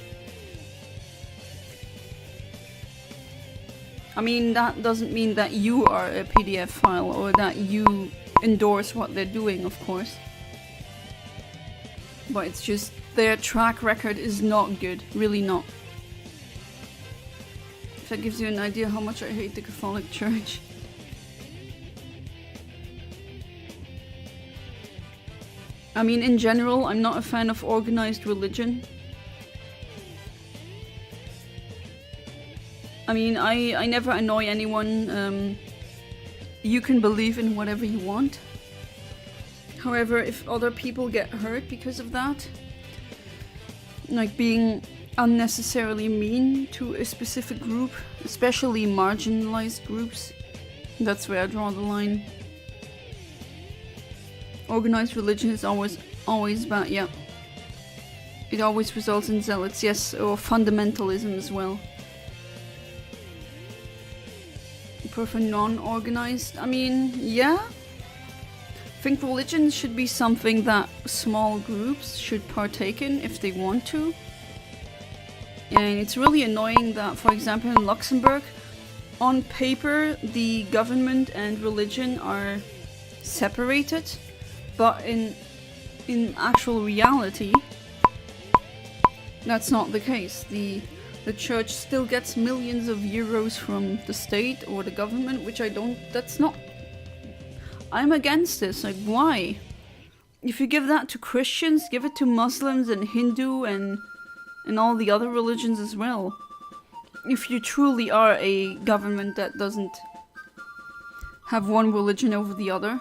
I mean, that doesn't mean that you are a PDF file or that you endorse what they're doing, of course. But it's just their track record is not good, really not. If that gives you an idea how much I hate the Catholic Church. I mean, in general, I'm not a fan of organized religion. I mean, I never annoy anyone. You can believe in whatever you want. However, if other people get hurt because of that, like being unnecessarily mean to a specific group, especially marginalized groups, that's where I draw the line. Organized religion is always bad, yeah. It always results in zealots, yes, or fundamentalism as well. For non-organized, I mean, yeah. I think religion should be something that small groups should partake in if they want to. And it's really annoying that, for example, in Luxembourg, on paper, the government and religion are separated, but in actual reality, that's not the case. The church still gets millions of euros from the state or the government, which I'm against this, like why? If you give that to Christians, give it to Muslims and Hindu and all the other religions as well. If you truly are a government that doesn't have one religion over the other.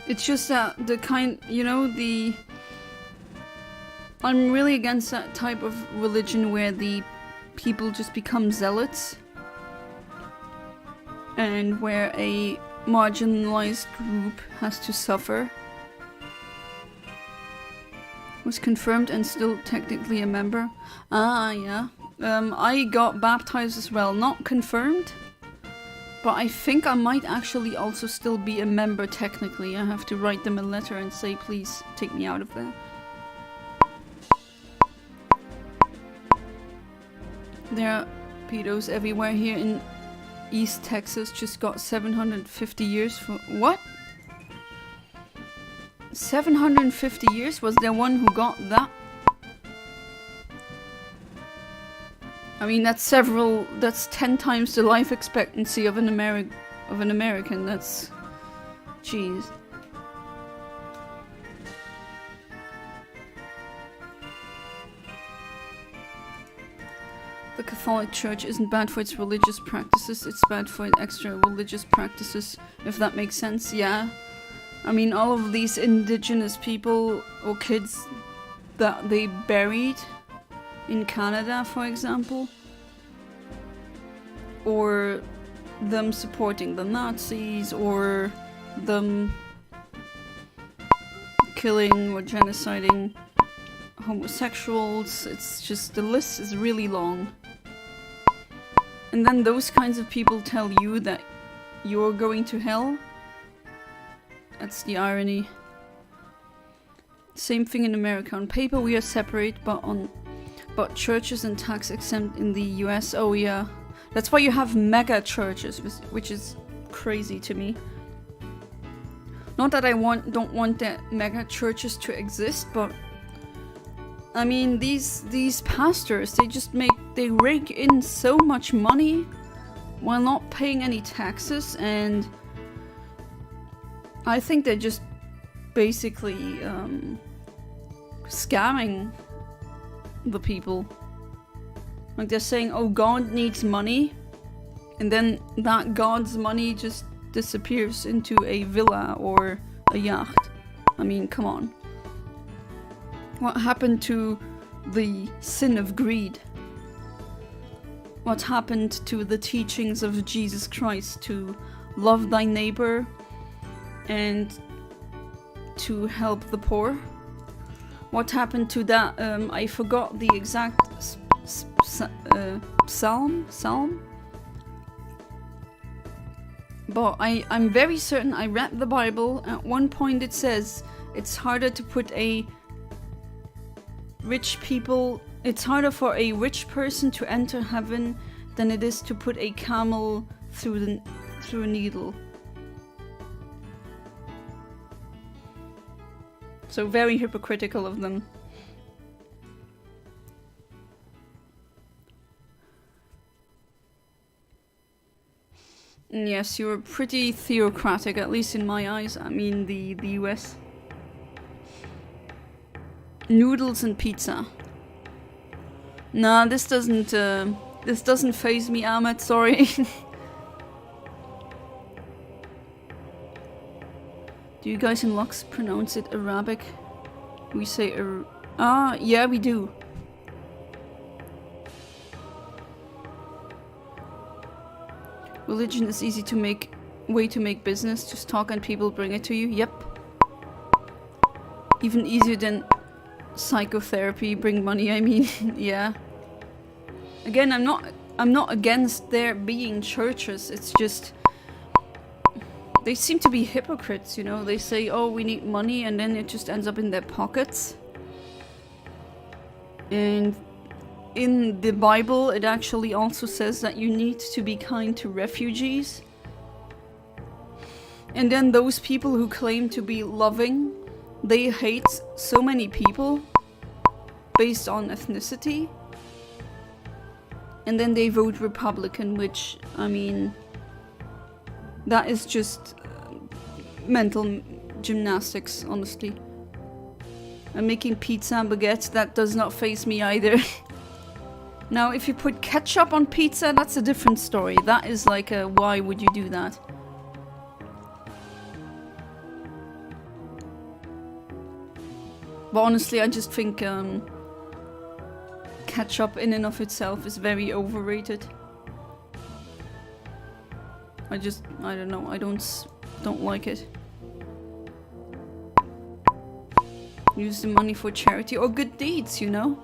It's just that I'm really against that type of religion where the people just become zealots. And where a marginalized group has to suffer. Was confirmed and still technically a member. Ah, yeah. I got baptized as well. Not confirmed. But I think I might actually also still be a member technically. I have to write them a letter and say, please take me out of there. There are pedos everywhere here in East Texas. Just got 750 years for... What? 750 years? Was there one who got that? I mean, that's 10 times the life expectancy of an American. That's... Jeez. The Catholic Church isn't bad for its religious practices, it's bad for its extra religious practices, if that makes sense, yeah. I mean, all of these indigenous people or kids that they buried in Canada, for example, or them supporting the Nazis, or them killing or genociding homosexuals. It's just, the list is really long. And then those kinds of people tell you that you're going to hell. That's the irony. Same thing in America. On paper we are separate, but churches and tax exempt in the US. Oh yeah. That's why you have mega churches, which is crazy to me. Not that I don't want the mega churches to exist, but I mean these pastors, they rake in so much money while not paying any taxes, and I think they're just basically scamming the people. Like they're saying, oh, God needs money, and then that God's money just disappears into a villa or a yacht. I mean, come on. What happened to the sin of greed? What happened to the teachings of Jesus Christ to love thy neighbor and to help the poor? What happened to that? I forgot the exact psalm? But I'm very certain I read the Bible. At one point it says it's harder to put a it's harder for a rich person to enter heaven than it is to put a camel through a needle. So very hypocritical of them. Yes, you're pretty theocratic, at least in my eyes. I mean, the US. Noodles and pizza. Nah, this doesn't faze me, Ahmed, sorry. Do you guys in Lux pronounce it Arabic? We say yeah, we do. Religion is easy to make, way to make business. Just talk and people bring it to you. Yep. Even easier than psychotherapy, bring money, I mean. Yeah. Again, I'm not against there being churches. It's just they seem to be hypocrites, you know. They say, oh, we need money, and then it just ends up in their pockets. And in the Bible, it actually also says that you need to be kind to refugees. And then those people who claim to be loving, they hate so many people based on ethnicity. And then they vote Republican, which, I mean, that is just mental gymnastics, honestly. And making pizza and baguettes, that does not faze me either. Now, if you put ketchup on pizza, that's a different story. That is like a, why would you do that? But honestly, I just think ketchup in and of itself is very overrated. I don't know, I don't like it. Use the money for charity or good deeds, you know?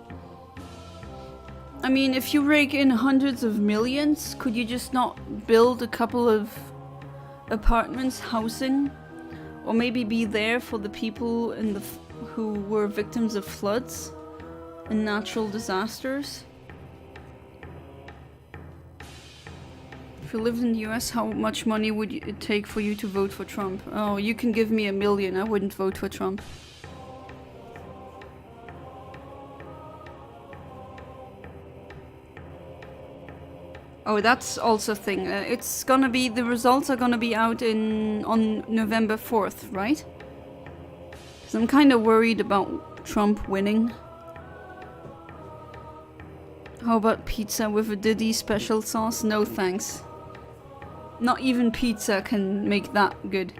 I mean, if you rake in hundreds of millions, could you just not build a couple of apartments, housing? Or maybe be there for the people in who were victims of floods and natural disasters? If you lived in the US, how much money would it take for you to vote for Trump? Oh, you can give me $1 million, I wouldn't vote for Trump. Oh, that's also a thing. It's gonna be, the results are gonna be out on November 4th, right? Because I'm kind of worried about Trump winning. How about pizza with a Diddy special sauce? No thanks. Not even pizza can make that good.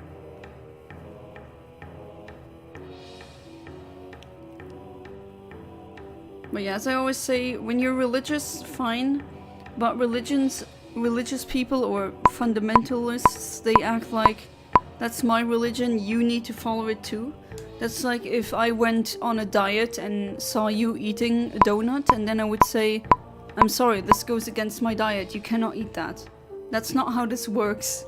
But yeah, as I always say, when you're religious, fine. But religious people or fundamentalists, they act like, that's my religion, you need to follow it too. That's like if I went on a diet and saw you eating a donut, and then I would say, I'm sorry, this goes against my diet, you cannot eat that. That's not how this works.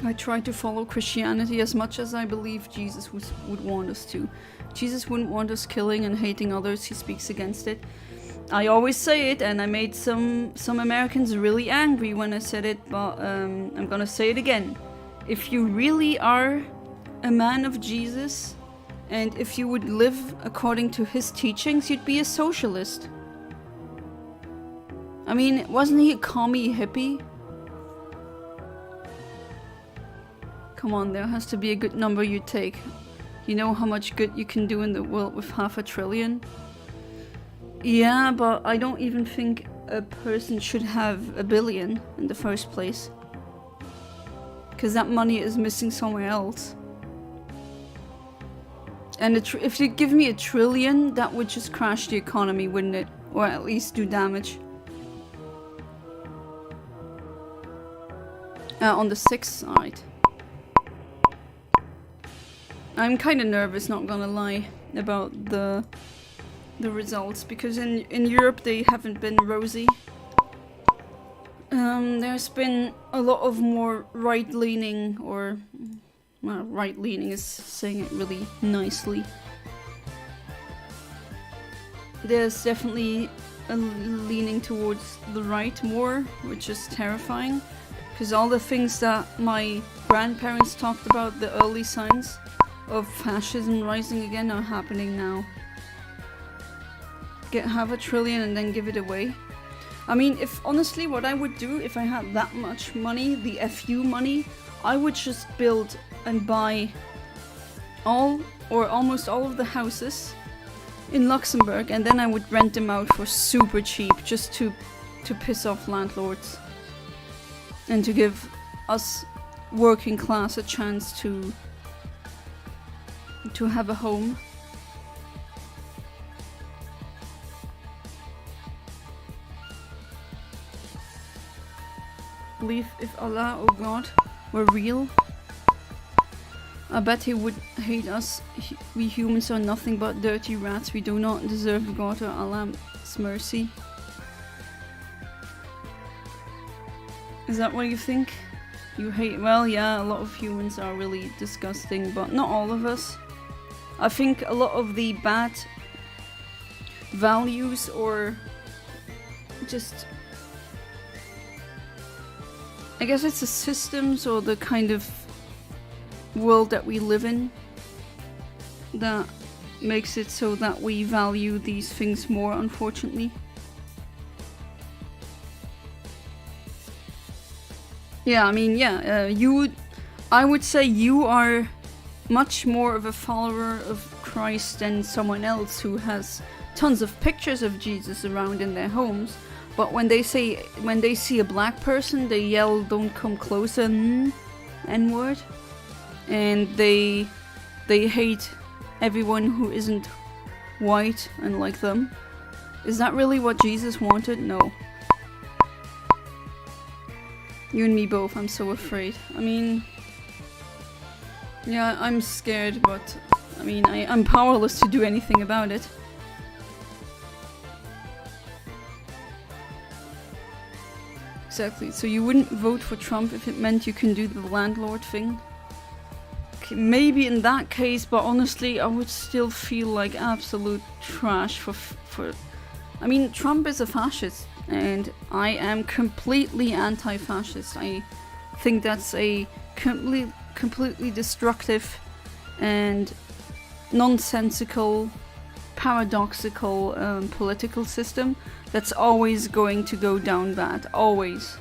I try to follow Christianity as much as I believe Jesus would want us to. Jesus wouldn't want us killing and hating others, he speaks against it. I always say it, and I made some Americans really angry when I said it, but I'm gonna say it again. If you really are a man of Jesus, and if you would live according to his teachings, you'd be a socialist. I mean, wasn't he a commie hippie? Come on, there has to be a good number you take. You know how much good you can do in the world with 500 billion? Yeah, but I don't even think a person should have 1 billion in the first place. Because that money is missing somewhere else. And if you give me 1 trillion, that would just crash the economy, wouldn't it? Or at least do damage. On the 6th, alright. I'm kind of nervous, not gonna lie, about the results, because in Europe they haven't been rosy. There's been a lot of more right-leaning, or well, right-leaning is saying it really nicely. There's definitely a leaning towards the right more, which is terrifying, because all the things that my grandparents talked about, the early signs of fascism rising again, are happening now. Get 500 billion and then give it away. I mean, if honestly what I would do if I had that much money, the FU money, I would just build and buy all or almost all of the houses in Luxembourg, and then I would rent them out for super cheap, just to piss off landlords and to give us working class a chance to have a home. Believe if Allah or God were real, I bet he would hate us. We humans are nothing but dirty rats. We do not deserve God or Allah's mercy. Is that what you think? You hate? Well, yeah, a lot of humans are really disgusting, but not all of us. I think a lot of the bad values, or just, I guess it's the systems or the kind of world that we live in that makes it so that we value these things more, unfortunately. Yeah, I mean, yeah, I would say you are much more of a follower of Christ than someone else who has tons of pictures of Jesus around in their homes. But when they see a black person, they yell, "Don't come closer, N-word," and they hate everyone who isn't white and like them. Is that really what Jesus wanted? No. You and me both, I'm so afraid. I mean, yeah, I'm scared, but I mean, I'm powerless to do anything about it. Exactly, so you wouldn't vote for Trump if it meant you can do the landlord thing? Okay, maybe in that case, but honestly, I would still feel like absolute trash for... I mean, Trump is a fascist, and I am completely anti-fascist. I think that's a completely destructive and nonsensical, paradoxical political system that's always going to go down bad. Always.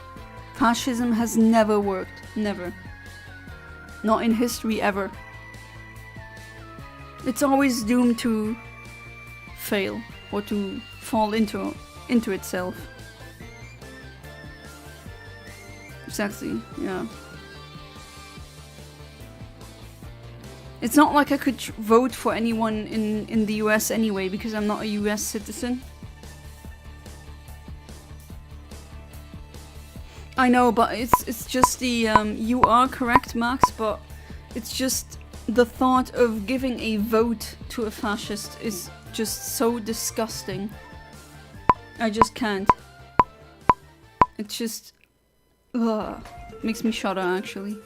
Fascism has never worked. Never. Not in history ever. It's always doomed to fail or to fall into itself. Exactly, yeah. It's not like I could vote for anyone in the US anyway, because I'm not a US citizen. I know, but it's just the you are correct, Max, but it's just the thought of giving a vote to a fascist is just so disgusting. I just can't. It's just makes me shudder, actually.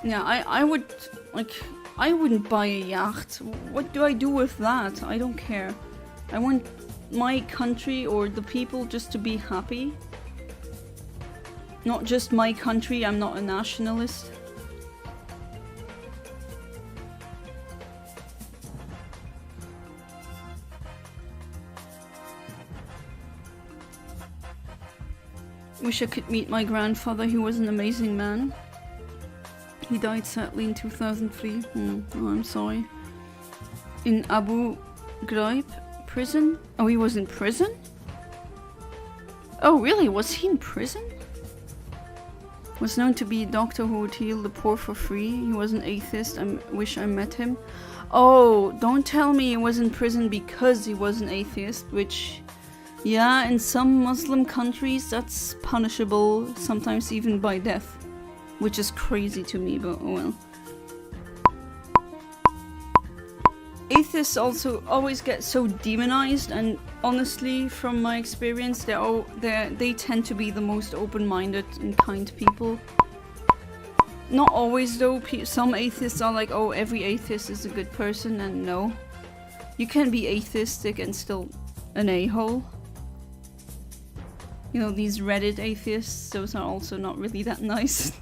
Yeah, I would like I wouldn't buy a yacht. What do I do with that? I don't care. I want my country or the people just to be happy. Not just my country, I'm not a nationalist. Wish I could meet my grandfather, he was an amazing man. He died sadly in 2003. Oh, I'm sorry. In Abu Ghraib prison? Oh, he was in prison? Oh, really? Was he in prison? Was known to be a doctor who would heal the poor for free. He was an atheist. I wish I met him. Oh, don't tell me he was in prison because he was an atheist, which, yeah, in some Muslim countries that's punishable, sometimes even by death. Which is crazy to me, but oh well. Atheists also always get so demonized, and honestly, from my experience, they tend to be the most open-minded and kind people. Not always though, some atheists are like, oh, every atheist is a good person, and no. You can be atheistic and still an a-hole. You know, these Reddit atheists, those are also not really that nice.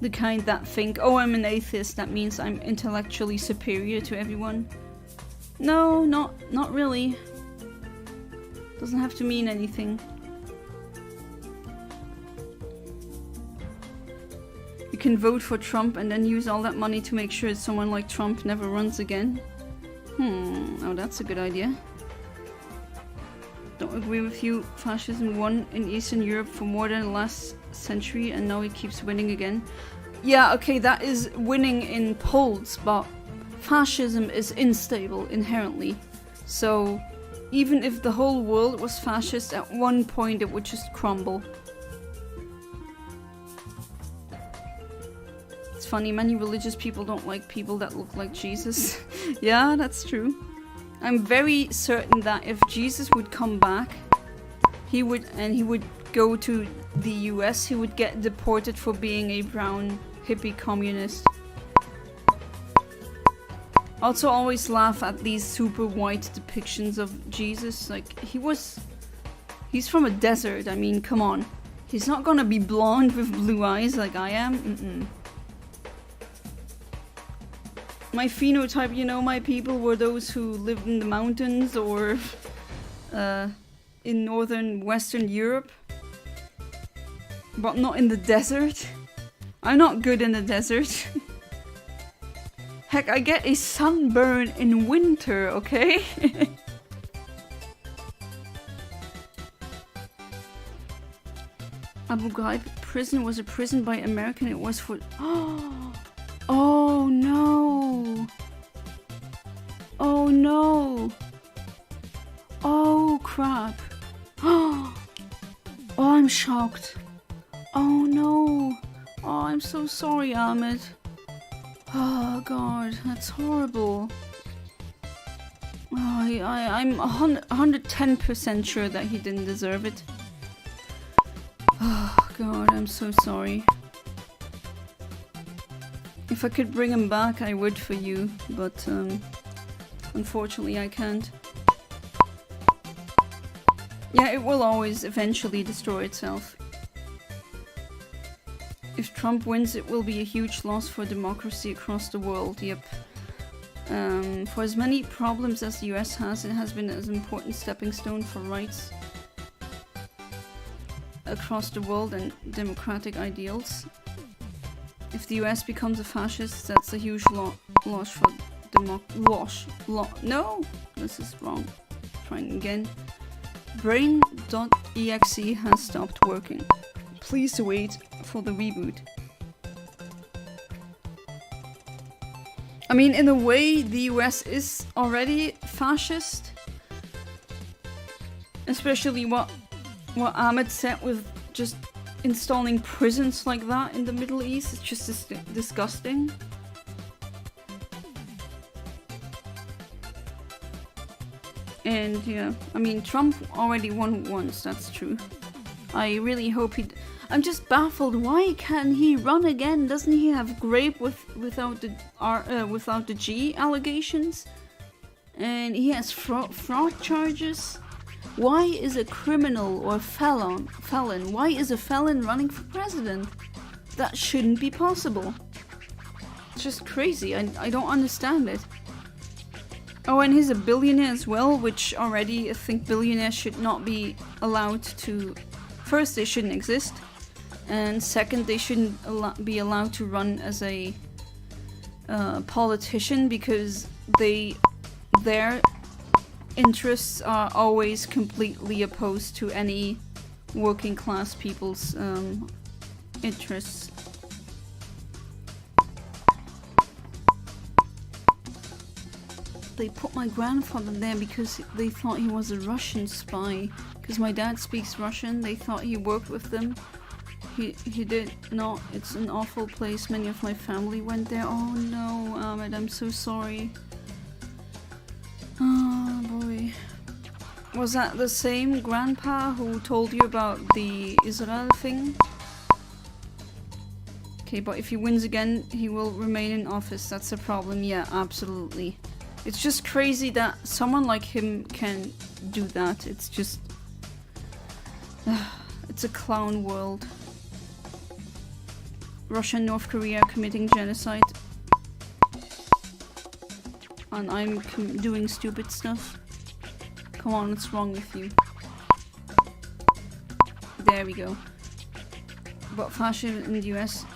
The kind that think, oh, I'm an atheist, that means I'm intellectually superior to everyone. No, not really. Doesn't have to mean anything. You can vote for Trump and then use all that money to make sure someone like Trump never runs again. Oh, that's a good idea. Don't agree with you. Fascism won in Eastern Europe for more than the last century and now it keeps winning again. Yeah, okay, that is winning in polls, but fascism is unstable inherently. So even if the whole world was fascist, at one point it would just crumble. It's funny, many religious people don't like people that look like Jesus. Yeah, that's true. I'm very certain that if Jesus would come back, he would go to the US, he would get deported for being a brown hippie communist. Also always laugh at these super white depictions of Jesus. Like, he's from a desert, I mean, come on. He's not gonna be blonde with blue eyes like I am. My phenotype, you know, my people were those who lived in the mountains or in northern Western Europe. But not in the desert. I'm not good in the desert. Heck, I get a sunburn in winter, okay? Abu Ghraib prison was a prison by American. It was for... Oh no! Oh no! Oh crap! Oh, I'm shocked. Oh no! Oh, I'm so sorry, Ahmed. Oh god, that's horrible. Oh, I'm 110% sure that he didn't deserve it. Oh god, I'm so sorry. If I could bring him back, I would for you, but unfortunately I can't. Yeah, it will always eventually destroy itself. If Trump wins, it will be a huge loss for democracy across the world, yep. For as many problems as the US has, it has been an important stepping stone for rights across the world and democratic ideals. If the US becomes a fascist, that's a huge loss for no! This is wrong. Trying again. Brain.exe has stopped working. Please wait for the reboot. I mean, in a way, the US is already fascist. Especially what what Ahmed said with just installing prisons like that in the Middle East. It's just disgusting. And yeah, I mean, Trump already won once, that's true. I really hope I'm just baffled. Why can't he run again? Doesn't he have grape without the G allegations? And he has fraud charges. Why is a criminal or felon? Why is a felon running for president? That shouldn't be possible. It's just crazy. I don't understand it. Oh, and he's a billionaire as well, which already I think billionaires should not be allowed to... First, they shouldn't exist. And second, they shouldn't be allowed to run as a politician because their interests are always completely opposed to any working class people's interests. They put my grandfather there because they thought he was a Russian spy. Because my dad speaks Russian, they thought he worked with them. He did not. It's an awful place. Many of my family went there. Oh no, Ahmed, I'm so sorry. Oh boy. Was that the same grandpa who told you about the Israel thing? Okay, but if he wins again, he will remain in office. That's a problem. Yeah, absolutely. It's just crazy that someone like him can do that. It's just... it's a clown world. Russia and North Korea are committing genocide. And I'm doing stupid stuff. Come on, what's wrong with you? There we go. But fascism in the US,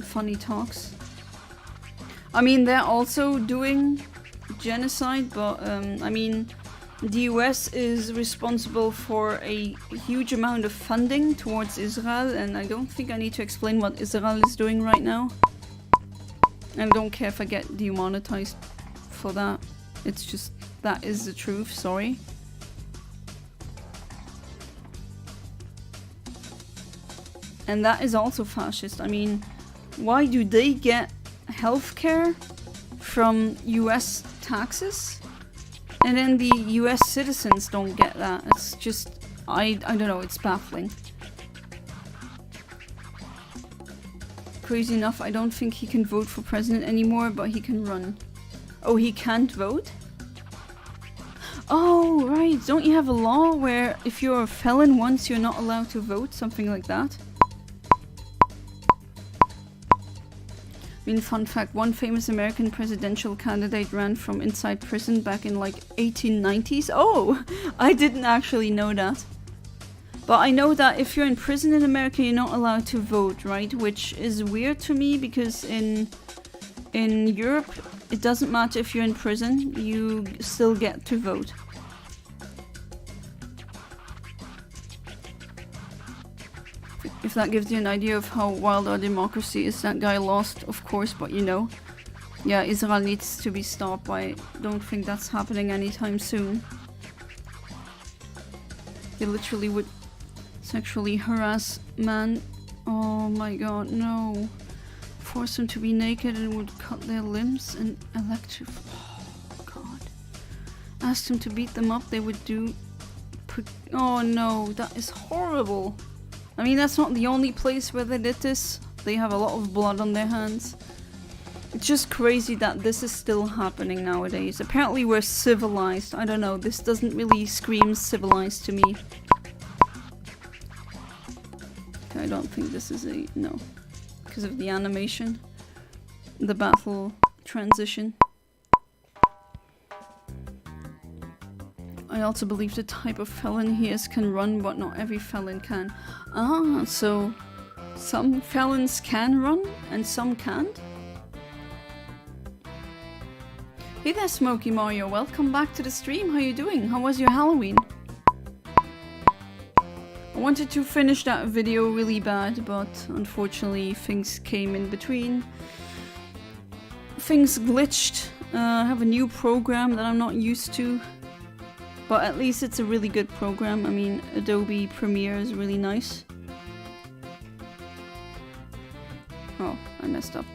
funny talks. I mean, they're also doing genocide, but I mean, the US is responsible for a huge amount of funding towards Israel, and I don't think I need to explain what Israel is doing right now. And I don't care if I get demonetized for that. It's just, that is the truth, sorry. And that is also fascist. I mean, why do they get healthcare from US taxes? And then the US citizens don't get that. It's just, I don't know, it's baffling. Crazy enough, I don't think he can vote for president anymore, but he can run. Oh, he can't vote? Oh, right. Don't you have a law where if you're a felon once, you're not allowed to vote? Something like that? I mean, fun fact, one famous American presidential candidate ran from inside prison back in like 1890s. Oh, I didn't actually know that. But I know that if you're in prison in America, you're not allowed to vote, right? Which is weird to me because in Europe, it doesn't matter if you're in prison, you still get to vote. If that gives you an idea of how wild our democracy is. That guy lost, of course, but you know. Yeah, Israel needs to be stopped. I don't think that's happening anytime soon. They literally would sexually harass man. Oh my god, no. Force them to be naked and would cut their limbs and electrify. Oh god. Asked them to beat them up, they would do... Oh no, that is horrible. I mean, that's not the only place where they did this. They have a lot of blood on their hands. It's just crazy that this is still happening nowadays. Apparently we're civilized. I don't know, this doesn't really scream civilized to me. Okay, I don't think this is a... no. Because of the animation. The battle transition. I also believe the type of felon he is can run, but not every felon can. Ah, so some felons can run and some can't? Hey there, Smokey Mario. Welcome back to the stream. How you doing? How was your Halloween? I wanted to finish that video really bad, but unfortunately things came in between. Things glitched. I have a new program that I'm not used to. But at least it's a really good program. I mean, Adobe Premiere is really nice. Oh, I messed up.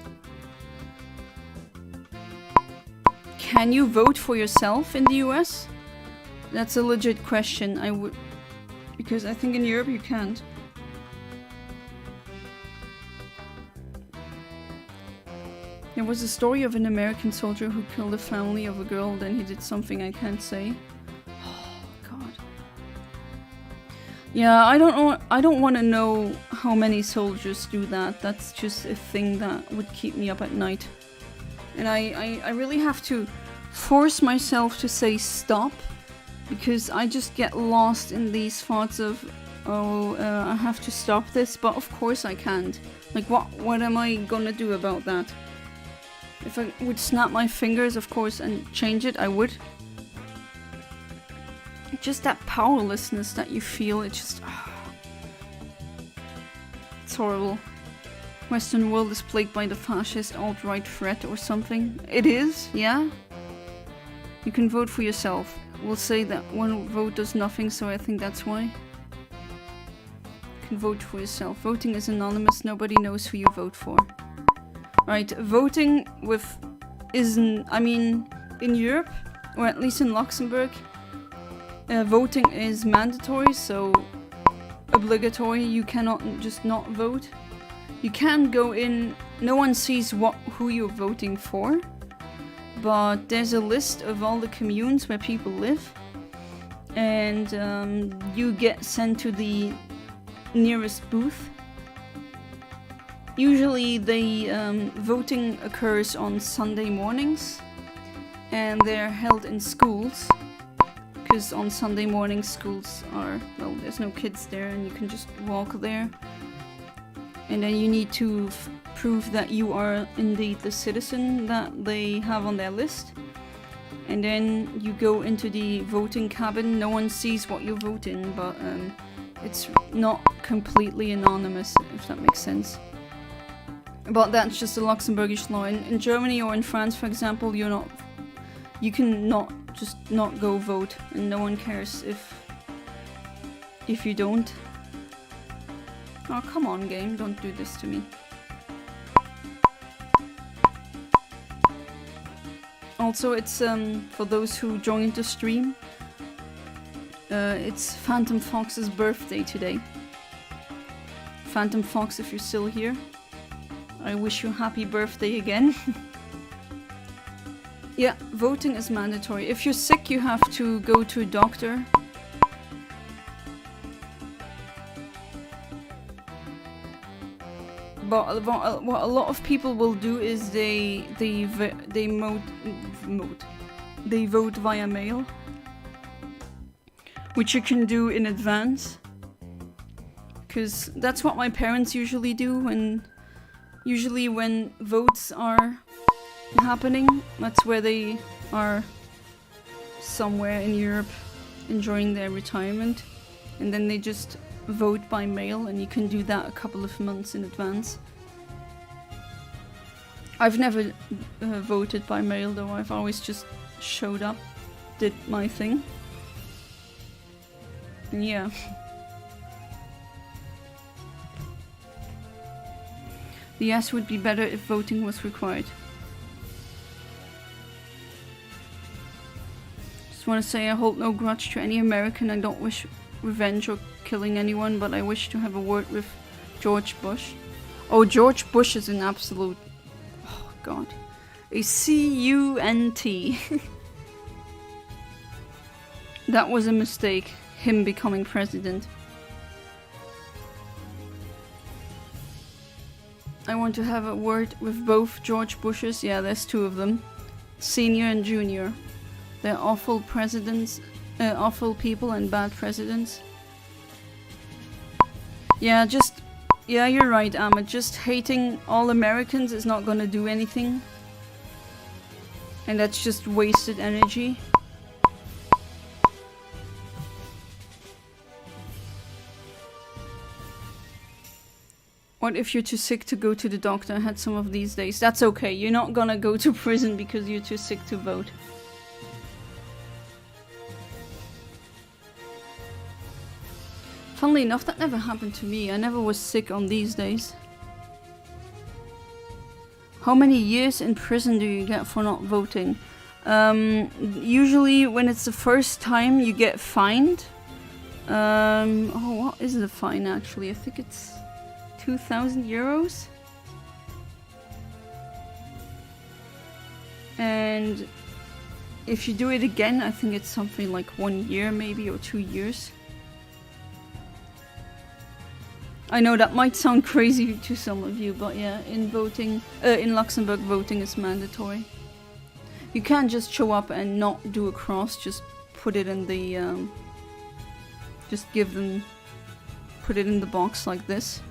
Can you vote for yourself in the US? That's a legit question. I would... Because I think in Europe you can't. There was a story of an American soldier who killed the family of a girl, then he did something I can't say. Oh, God. Yeah, I don't want to know how many soldiers do that. That's just a thing that would keep me up at night. And I really have to force myself to say stop, because I just get lost in these thoughts of, oh, I have to stop this, but of course I can't. Like, what am I gonna do about that? If I would snap my fingers, of course, and change it, I would. Just that powerlessness that you feel, it's just... It's horrible. Western world is plagued by the fascist alt-right threat or something. It is, yeah? You can vote for yourself. We'll say that one vote does nothing, so I think that's why. You can vote for yourself. Voting is anonymous, nobody knows who you vote for. Right, voting I mean, in Europe, or at least in Luxembourg, voting is mandatory, so obligatory. You cannot just not vote. You can go in, no one sees who you're voting for, but there's a list of all the communes where people live, and you get sent to the nearest booth. Usually the voting occurs on Sunday mornings, and they're held in schools, because on Sunday mornings schools are, well, there's no kids there and you can just walk there. And then you need to prove that you are indeed the citizen that they have on their list. And then you go into the voting cabin. No one sees what you vote in, but it's not completely anonymous, if that makes sense. But that's just a Luxembourgish law. In Germany or in France, for example, you can just not go vote, and no one cares if you don't. Oh, come on, game, don't do this to me. Also, it's for those who joined the stream, it's Phantom Fox's birthday today. Phantom Fox, if you're still here, I wish you happy birthday again. Yeah, voting is mandatory. If you're sick, you have to go to a doctor. But what a lot of people will do is they vote via mail, which you can do in advance. Because that's what my parents usually do usually when votes are happening. That's where they are, somewhere in Europe, enjoying their retirement, and then they just vote by mail, and you can do that a couple of months in advance. I've never voted by mail though. I've always just showed up, did my thing, and yeah. The yes would be better if voting was required. Just want to say I hold no grudge to any American. I don't wish revenge or killing anyone, but I wish to have a word with George Bush. Oh, George Bush is an absolute... Oh, God. A C-U-N-T. That was a mistake, him becoming president. I want to have a word with both George Bushes. Yeah, there's two of them. Senior and junior. They're awful presidents, awful people and bad presidents. Yeah, you're right, Ahmed. Just hating all Americans is not gonna do anything. And that's just wasted energy. What if you're too sick to go to the doctor? I had some of these days. That's okay. You're not gonna go to prison because you're too sick to vote. Funnily enough, that never happened to me. I never was sick on these days. How many years in prison do you get for not voting? Usually when it's the first time you get fined. Oh, what is the fine actually? I think it's 2,000 euros. And if you do it again, I think it's something like 1 year maybe, or 2 years. I know that might sound crazy to some of you, but yeah, in Luxembourg, voting is mandatory. You can't just show up and not do a cross, just put it in the, put it in the box like this.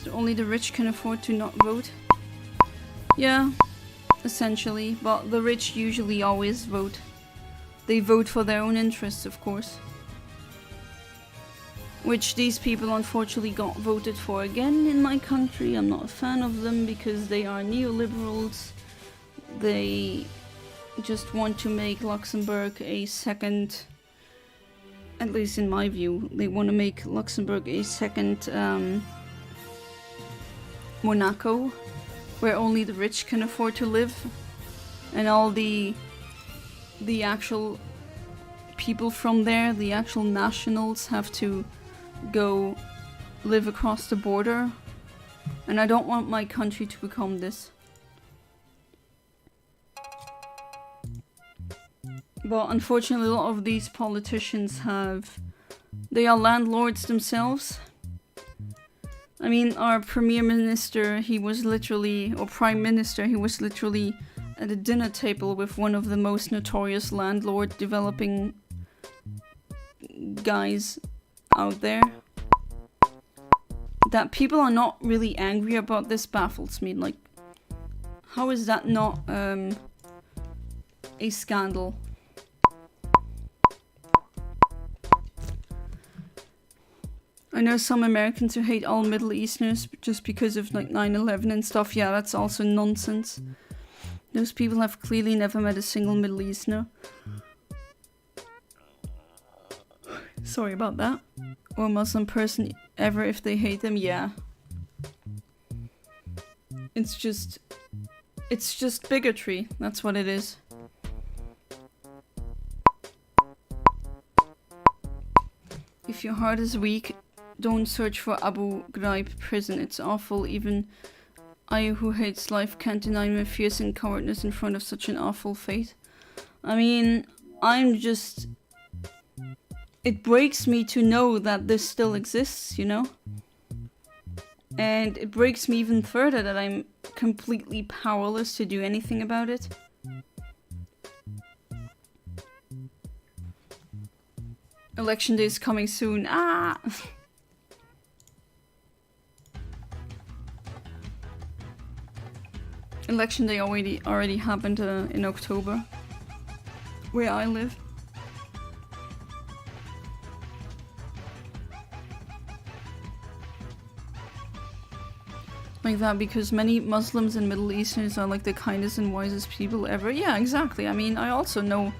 So only the rich can afford to not vote. Yeah. Essentially, but the rich usually always vote. They vote for their own interests, of course. Which these people unfortunately got voted for again in my country. I'm not a fan of them because they are neoliberals. They just want to make Luxembourg a second, at least in my view, they want to make Luxembourg a second Monaco, where only the rich can afford to live, and all the actual people from there, the actual nationals, have to go live across the border. And I don't want my country to become this. But unfortunately, a lot of these politicians they are landlords themselves. I mean, our Premier Minister, he was literally, or Prime Minister, he was literally at a dinner table with one of the most notorious landlord developing guys out there. That people are not really angry about this baffles me. Like, how is that not a scandal? I know some Americans who hate all Middle Easterners just because of like 9/11 and stuff. Yeah, that's also nonsense. Those people have clearly never met a single Middle Easterner. Sorry about that. Or Muslim person ever if they hate them. Yeah. It's just bigotry. That's what it is. If your heart is weak, don't search for Abu Ghraib prison. It's awful. Even I, who hates life, can't deny my fears and cowardness in front of such an awful fate. I mean, it breaks me to know that this still exists, you know? And it breaks me even further that I'm completely powerless to do anything about it. Election day is coming soon. Ah! Election day already happened in October, where I live. Like that, because many Muslims and Middle Easterners are like the kindest and wisest people ever. Yeah, exactly. I mean, I also know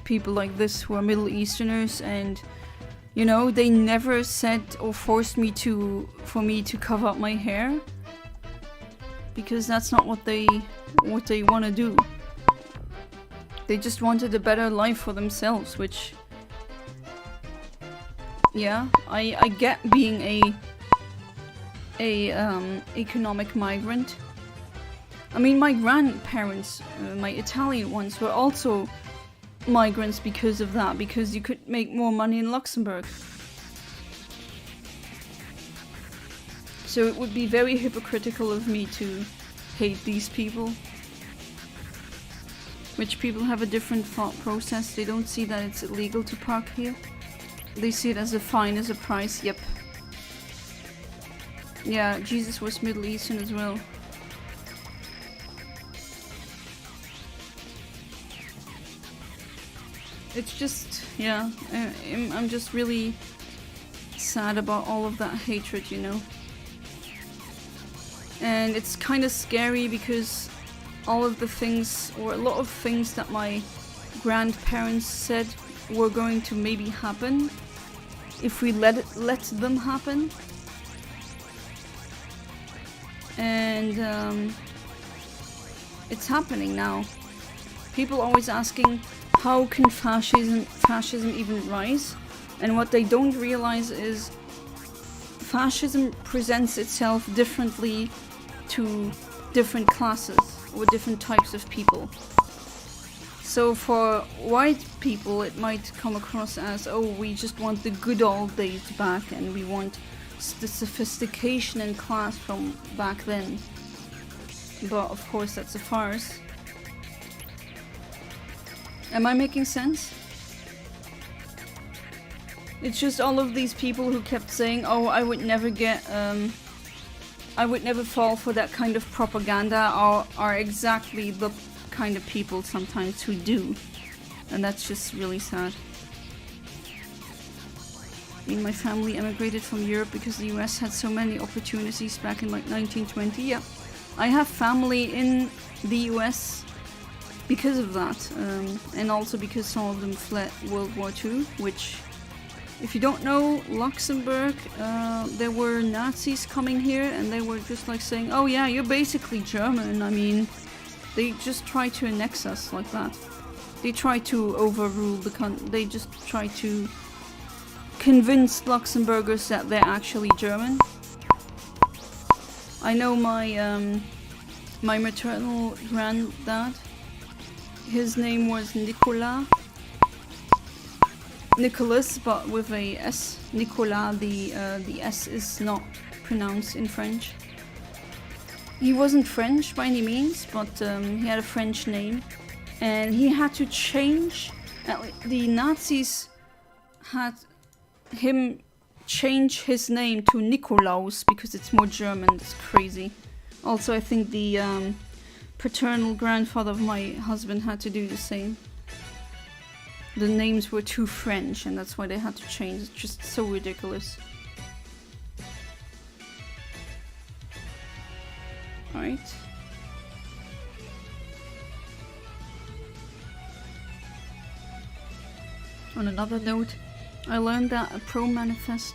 people like this who are Middle Easterners, and you know, they never said or forced me for me to cover up my hair, because that's not what they want to do. They just wanted a better life for themselves, which, yeah, I get being a economic migrant. I mean, my grandparents, my Italian ones, were also migrants because of that, because you could make more money in Luxembourg. So it would be very hypocritical of me to hate these people. Rich people have a different thought process. They don't see that it's illegal to park here. They see it as a fine, as a price. Yep. Yeah, Jesus was Middle Eastern as well. It's just, yeah, I'm just really sad about all of that hatred, you know. And it's kind of scary because all of the things, or a lot of things that my grandparents said were going to maybe happen if we let them happen. And it's happening now. People always asking, how can fascism even rise? And what they don't realize is fascism presents itself differently to different classes or different types of people. So for white people it might come across as, oh, we just want the good old days back and we want the sophistication and class from back then. But of course that's a farce. Am I making sense? It's just all of these people who kept saying, oh, I would never fall for that kind of propaganda, are exactly the kind of people sometimes who do. And that's just really sad. I mean, my family emigrated from Europe because the US had so many opportunities back in like 1920. Yeah, I have family in the US because of that. And also because some of them fled World War II, which, if you don't know, Luxembourg, there were Nazis coming here and they were just like saying, oh yeah, you're basically German. I mean, they just try to annex us like that. They try to overrule they just try to convince Luxembourgers that they're actually German. I know my maternal granddad, his name was Nicolas, but with a S. Nicolas, the S is not pronounced in French. He wasn't French by any means, but he had a French name. And he had to change... the Nazis had him change his name to Nikolaus because it's more German. It's crazy. Also, I think the paternal grandfather of my husband had to do the same. The names were too French and that's why they had to change. It's just so ridiculous. Alright. On another note, I learned that a pro-manifest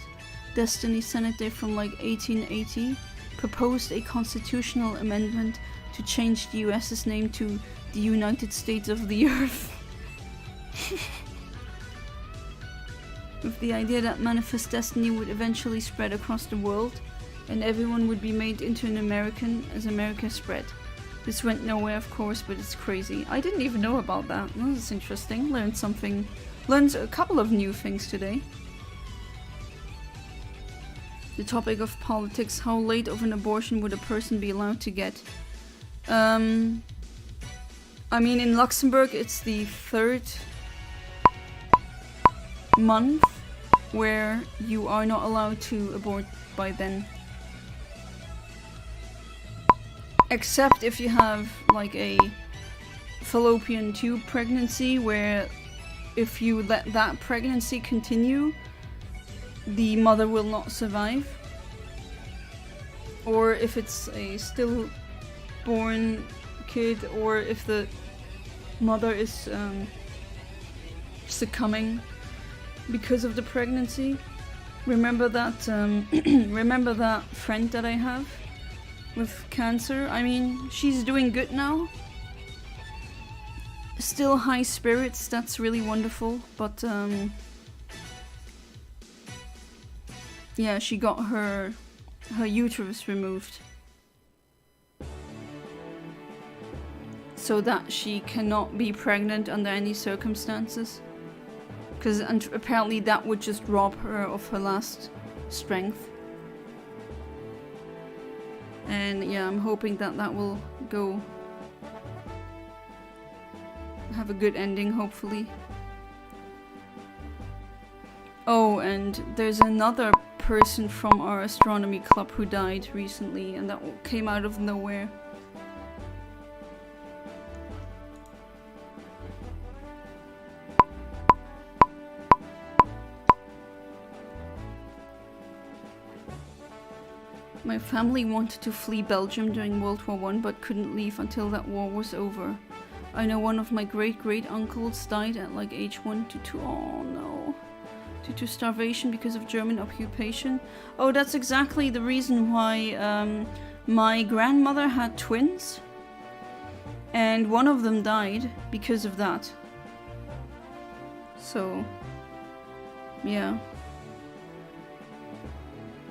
Destiny senator from like 1880 proposed a constitutional amendment to change the US's name to the United States of the Earth. With the idea that Manifest Destiny would eventually spread across the world and everyone would be made into an American as America spread. This went nowhere, of course, but it's crazy. I didn't even know about that. Well, that's interesting. Learned a couple of new things today. The topic of politics: how late of an abortion would a person be allowed to get? I mean, in Luxembourg it's the 3rd month where you are not allowed to abort by then. Except if you have like a fallopian tube pregnancy, where if you let that pregnancy continue, the mother will not survive. Or if it's a stillborn kid, or if the mother is succumbing because of the pregnancy. Remember that remember that friend that I have with cancer? I mean, she's doing good now. Still high spirits, that's really wonderful, but yeah, she got her uterus removed so that she cannot be pregnant under any circumstances, because apparently that would just rob her of her last strength. And yeah, I'm hoping that that will go have a good ending, hopefully. Oh, and there's another person from our astronomy club who died recently, and that came out of nowhere. My family wanted to flee Belgium during World War I but couldn't leave until that war was over. I know one of my great-great-uncles died at like age 1 to 2. Oh no. Due to starvation because of German occupation. Oh, that's exactly the reason why my grandmother had twins. And one of them died because of that. So, yeah.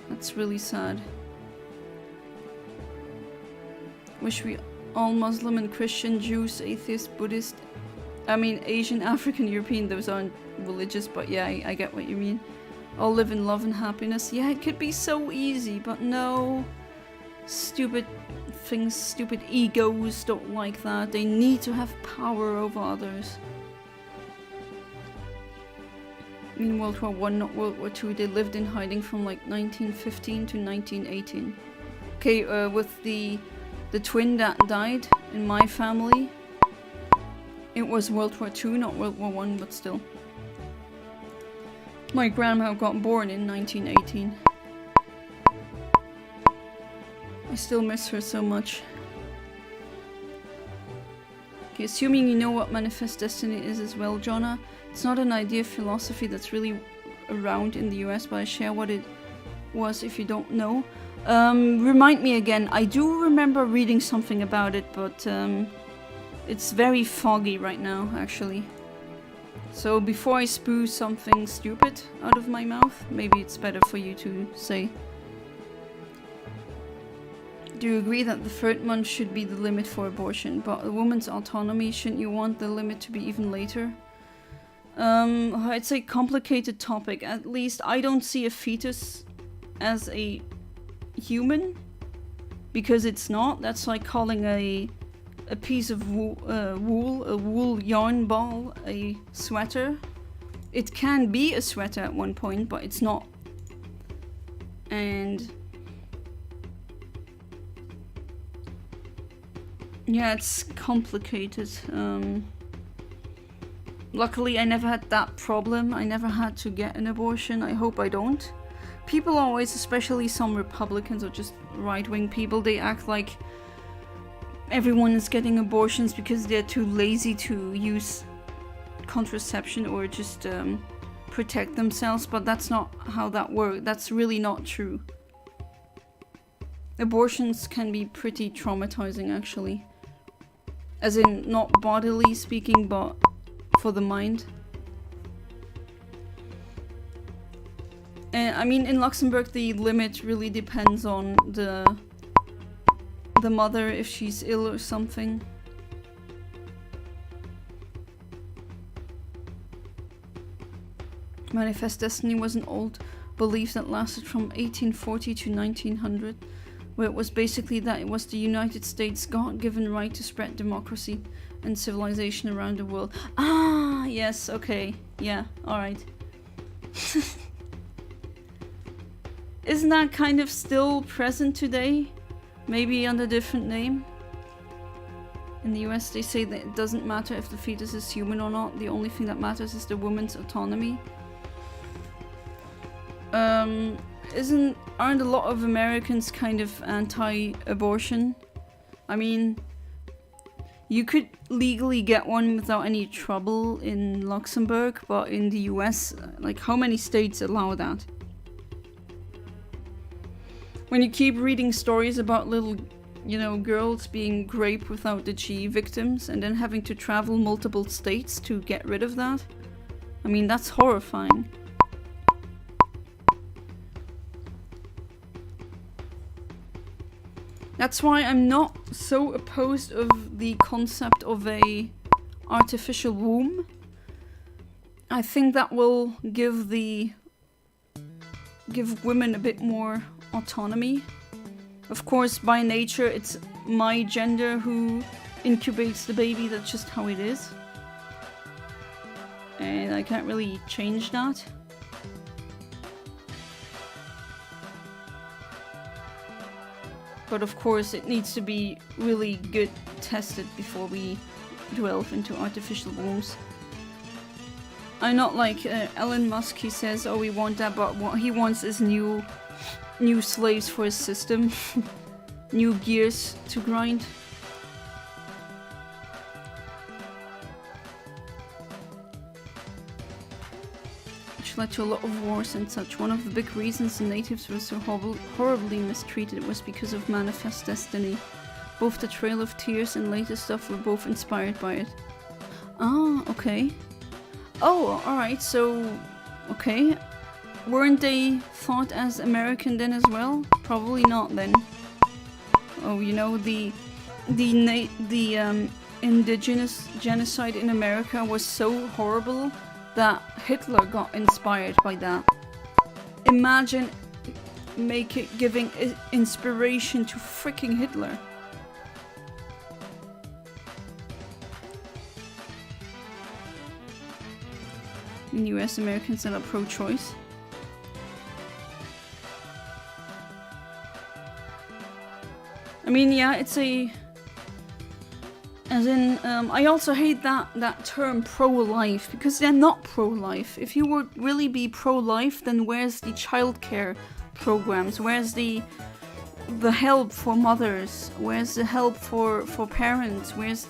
That's really sad. Wish we all Muslim and Christian, Jews, atheist, Buddhist, I mean Asian, African, European, those aren't religious, but yeah, I get what you mean. All live in love and happiness. Yeah, it could be so easy, but no. Stupid things, stupid egos don't like that. They need to have power over others. In World War I, not World War II, they lived in hiding from like 1915 to 1918. Okay, with the twin that died in my family, it was World War II, not World War I, but still. My grandma got born in 1918. I still miss her so much. Okay, assuming you know what Manifest Destiny is as well, Jonna. It's not an idea of philosophy that's really around in the US, but I share what it was if you don't know. Remind me again. I do remember reading something about it, but it's very foggy right now, actually. So before I spew something stupid out of my mouth, maybe it's better for you to say. Do you agree that the 3rd month should be the limit for abortion? But a woman's autonomy, shouldn't you want the limit to be even later? I'd say complicated topic. At least I don't see a fetus as a human, because it's not. That's like calling a piece of a wool yarn ball a sweater. It can be a sweater at one point, but it's not. And yeah, it's complicated. Luckily, I never had that problem. I never had to get an abortion. I hope I don't. People always, especially some Republicans or just right-wing people, they act like everyone is getting abortions because they're too lazy to use contraception or just protect themselves, but that's not how that works. That's really not true. Abortions can be pretty traumatizing, actually. As in, not bodily speaking, but for the mind. And I mean, in Luxembourg, the limit really depends on the mother, if she's ill or something. Manifest Destiny was an old belief that lasted from 1840 to 1900, where it was basically that it was the United States' God-given right to spread democracy and civilization around the world. Ah, yes, okay, yeah, alright. Isn't that kind of still present today? Maybe under a different name? In the US, they say that it doesn't matter if the fetus is human or not. The only thing that matters is the woman's autonomy. Aren't a lot of Americans kind of anti-abortion? I mean, you could legally get one without any trouble in Luxembourg, but in the US, like, how many states allow that? When you keep reading stories about little, you know, girls being raped without the G victims and then having to travel multiple states to get rid of that, I mean, that's horrifying. That's why I'm not so opposed of the concept of a artificial womb. I think that will give women a bit more autonomy. Of course, by nature, it's my gender who incubates the baby. That's just how it is. And I can't really change that. But of course, it needs to be really good tested before we delve into artificial wombs. I'm not like Elon Musk. He says, oh, we want that, but what he wants is new new slaves for his system. New gears to grind. Which led to a lot of wars and such. One of the big reasons the natives were so horribly mistreated was because of Manifest Destiny. Both the Trail of Tears and later stuff were both inspired by it. Ah, okay. Oh, alright, so... okay. Weren't they thought as American then as well? Probably not then. Oh, you know, the indigenous genocide in America was so horrible that Hitler got inspired by that. Imagine giving inspiration to freaking Hitler. In US, Americans that are pro-choice. I mean, yeah, it's a... as in, I also hate that term pro-life, because they're not pro-life. If you would really be pro-life, then where's the childcare programs? Where's the help for mothers? Where's the help for parents? Where's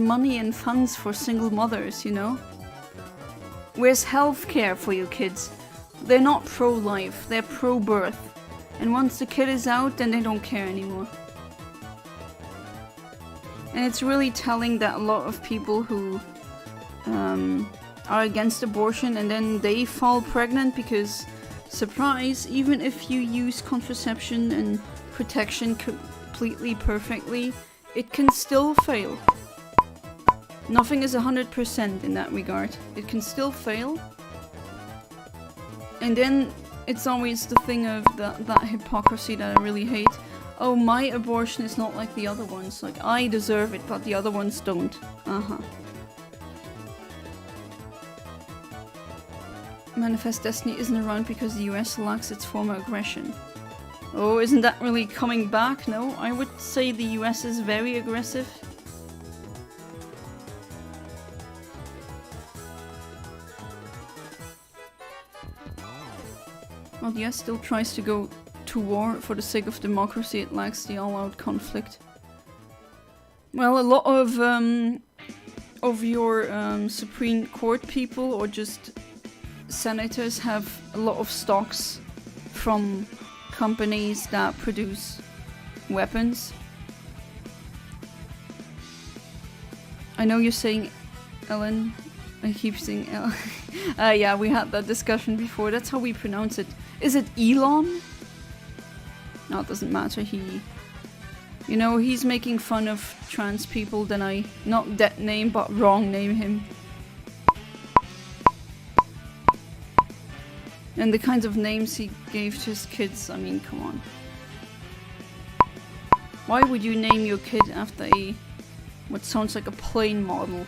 money and funds for single mothers, you know? Where's healthcare for your kids? They're not pro-life, they're pro-birth. And once the kid is out, then they don't care anymore. And it's really telling that a lot of people who are against abortion and then they fall pregnant because, surprise, even if you use contraception and protection completely perfectly, it can still fail. Nothing is 100% in that regard. It can still fail. And then it's always the thing of that hypocrisy that I really hate. Oh, my abortion is not like the other ones. Like, I deserve it, but the other ones don't. Uh-huh. Manifest Destiny isn't around because the US lacks its former aggression. Oh, isn't that really coming back? No, I would say the US is very aggressive. Well, the US still tries to go to war for the sake of democracy. It lacks the all-out conflict. Well, a lot of your Supreme Court people or just senators have a lot of stocks from companies that produce weapons. I know you're saying Ellen. I keep saying Ellen. Yeah, we had that discussion before. That's how we pronounce it. Is it Elon? No, it doesn't matter. You know, he's making fun of trans people, then I not that name, but wrong name him. And the kinds of names he gave to his kids, I mean, come on. Why would you name your kid after what sounds like a plane model?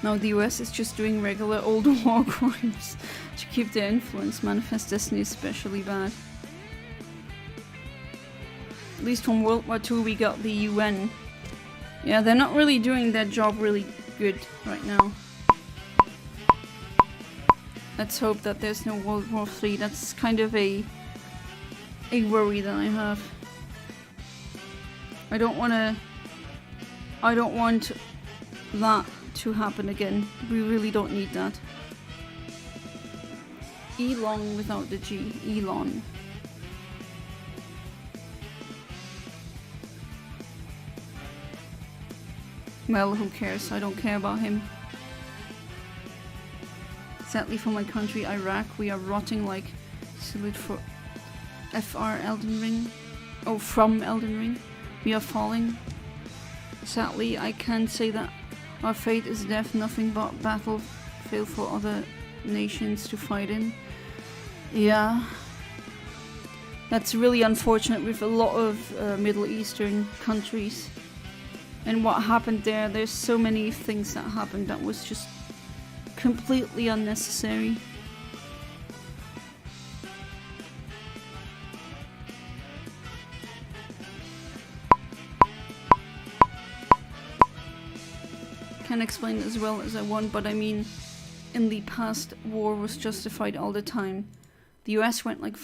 Now the US is just doing regular old war crimes to keep their influence. Manifest Destiny is especially bad. At least from World War II we got the UN. Yeah, they're not really doing their job really good right now. Let's hope that there's no World War III. That's kind of a worry that I have. I don't want that to happen again. We really don't need that. Elon without the G. Elon. Well, who cares? I don't care about him. Sadly for my country, Iraq, we are rotting like salute for FR Elden Ring. Oh, from Elden Ring. We are falling. Sadly, I can say that our fate is death, nothing but battlefield for other nations to fight in. Yeah. That's really unfortunate with a lot of Middle Eastern countries. And what happened there, there's so many things that happened that was just completely unnecessary. Can't explain it as well as I want, but I mean, in the past war was justified all the time. The US went like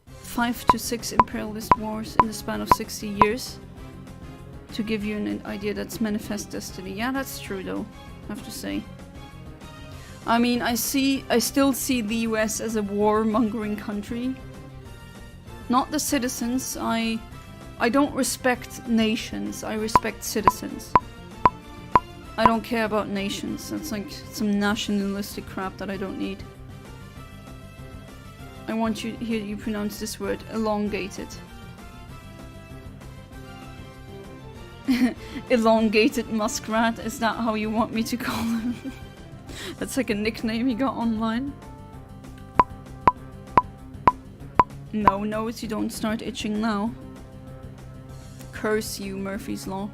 5 to 6 imperialist wars in the span of 60 years. To give you an idea, that's manifest destiny. Yeah, that's true though, I have to say. I mean, I still see the US as a warmongering country. Not the citizens. I don't respect nations, I respect citizens. I don't care about nations. That's like some nationalistic crap that I don't need. I want you to hear you pronounce this word, elongated. Elongated muskrat, is that how you want me to call him? That's like a nickname he got online. No, nose, you don't start itching now. Curse you, Murphy's Law.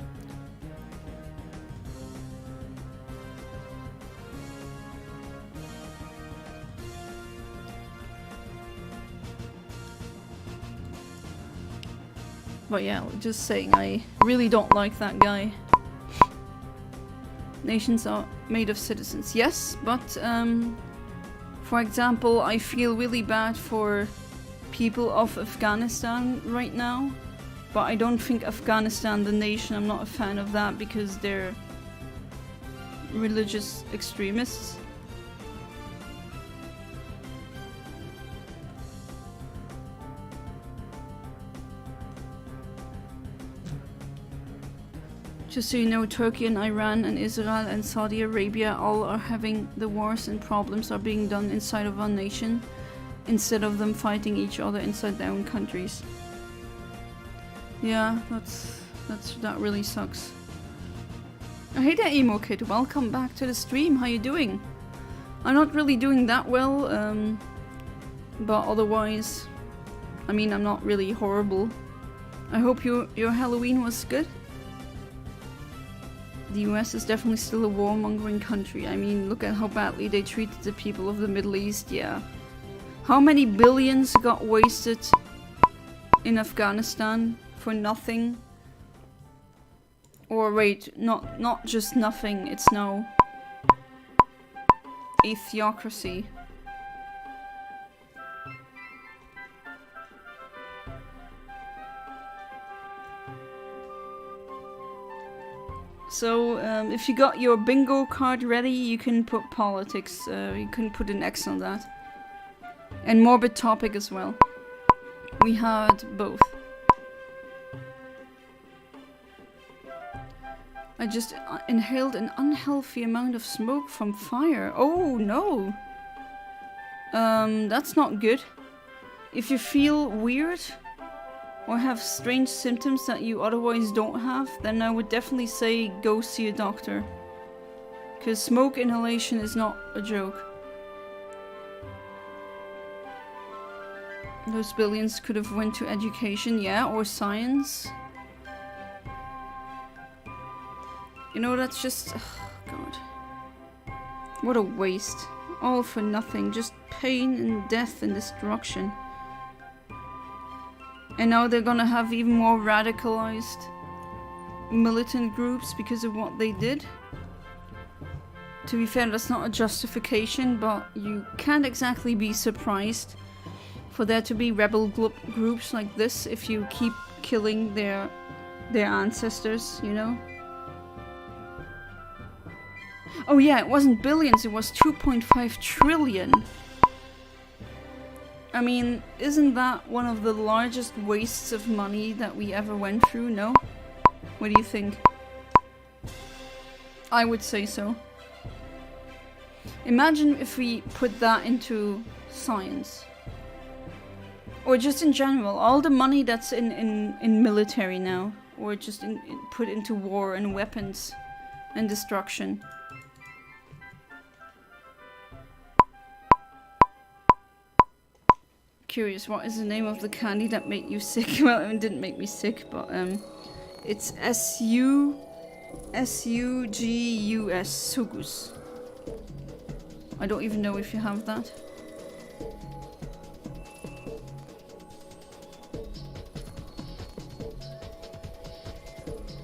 But yeah, just saying, I really don't like that guy. Nations are made of citizens. Yes, but for example, I feel really bad for people of Afghanistan right now. But I don't think Afghanistan, the nation, I'm not a fan of that because they're religious extremists. Just so you know, Turkey and Iran and Israel and Saudi Arabia all are having the wars and problems are being done inside of our nation instead of them fighting each other inside their own countries. Yeah, that really sucks. Oh, hey there, Emo Kid. Welcome back to the stream. How you doing? I'm not really doing that well, but otherwise, I mean, I'm not really horrible. I hope your Halloween was good. The US is definitely still a warmongering country. I mean, look at how badly they treated the people of the Middle East, yeah. How many billions got wasted in Afghanistan for nothing? Or wait, not just nothing, it's now a theocracy. So, if you got your bingo card ready, you can put politics, you can put an X on that. And morbid topic as well. We had both. I just inhaled an unhealthy amount of smoke from fire. Oh no! That's not good. If you feel weird or have strange symptoms that you otherwise don't have, then I would definitely say go see a doctor. Because smoke inhalation is not a joke. Those billions could have went to education, yeah, or science. You know, that's just... oh, God. What a waste. All for nothing. Just pain and death and destruction. And now they're gonna have even more radicalized militant groups because of what they did. To be fair, that's not a justification, but you can't exactly be surprised for there to be rebel groups like this if you keep killing their ancestors, you know? Oh yeah, it wasn't billions, it was 2.5 trillion. I mean, isn't that one of the largest wastes of money that we ever went through, no? What do you think? I would say so. Imagine if we put that into science. Or just in general, all the money that's in military now. Or just put into war and weapons and destruction. Curious, what is the name of the candy that made you sick? Well, it didn't make me sick, but it's S-U-G-U-S, Sugus. I don't even know if you have that.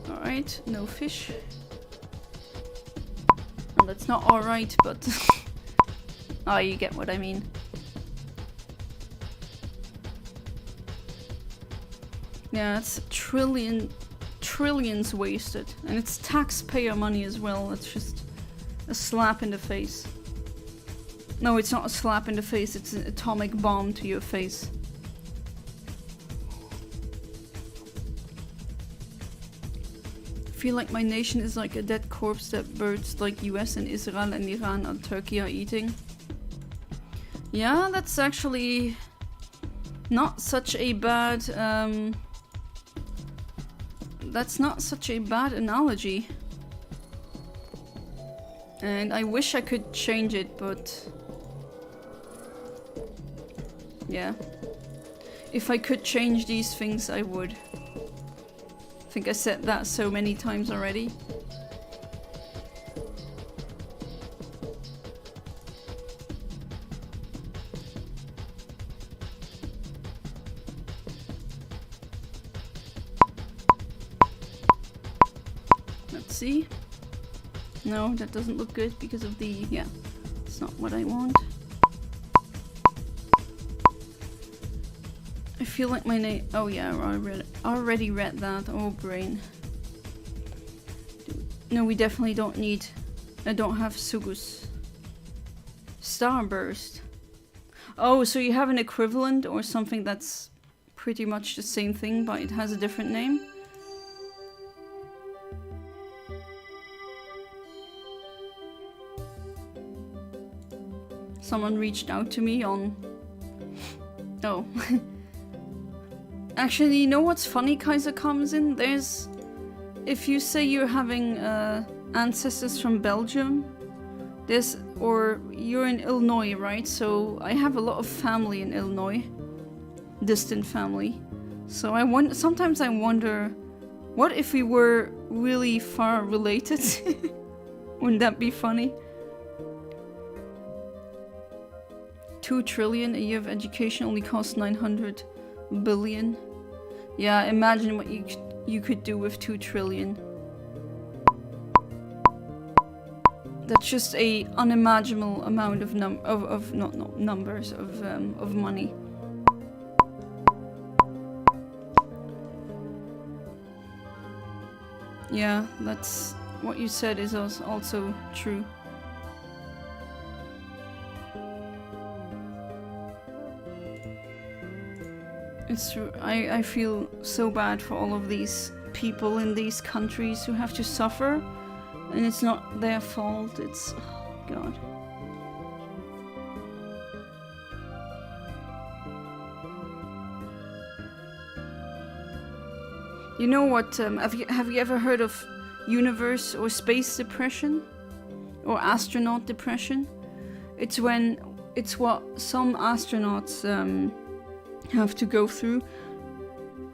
Alright, no fish. Well, that's not alright, but Oh, you get what I mean. Yeah, it's trillions wasted. And it's taxpayer money as well. It's just a slap in the face. No, it's not a slap in the face, it's an atomic bomb to your face. I feel like my nation is like a dead corpse that birds like US and Israel and Iran and Turkey are eating. Yeah, that's actually not such a bad, that's not such a bad analogy. And I wish I could change it, but yeah. If I could change these things, I would. I think I said that so many times already. Let's see. No, that doesn't look good because of the... yeah, it's not what I want. I feel like my name... oh yeah, I already read that. Oh, brain. No, we definitely don't need... I don't have Sugus. Starburst. Oh, so you have an equivalent or something that's pretty much the same thing, but it has a different name? Someone reached out to me on... oh. Actually, you know what's funny, Kaiser comes in? There's... if you say you're having ancestors from Belgium, there's... or you're in Illinois, right? So I have a lot of family in Illinois. Distant family. So sometimes I wonder, what if we were really far related? Wouldn't that be funny? 2 trillion a year of education only costs 900 billion. Yeah, imagine what you could do with 2 trillion. That's just a unimaginable amount of numbers of money. Yeah, that's what you said is also true. It's true. I feel so bad for all of these people in these countries who have to suffer, and it's not their fault. It's... oh, God. You know what? Have you ever heard of universe or space depression, or astronaut depression? It's what some astronauts have to go through.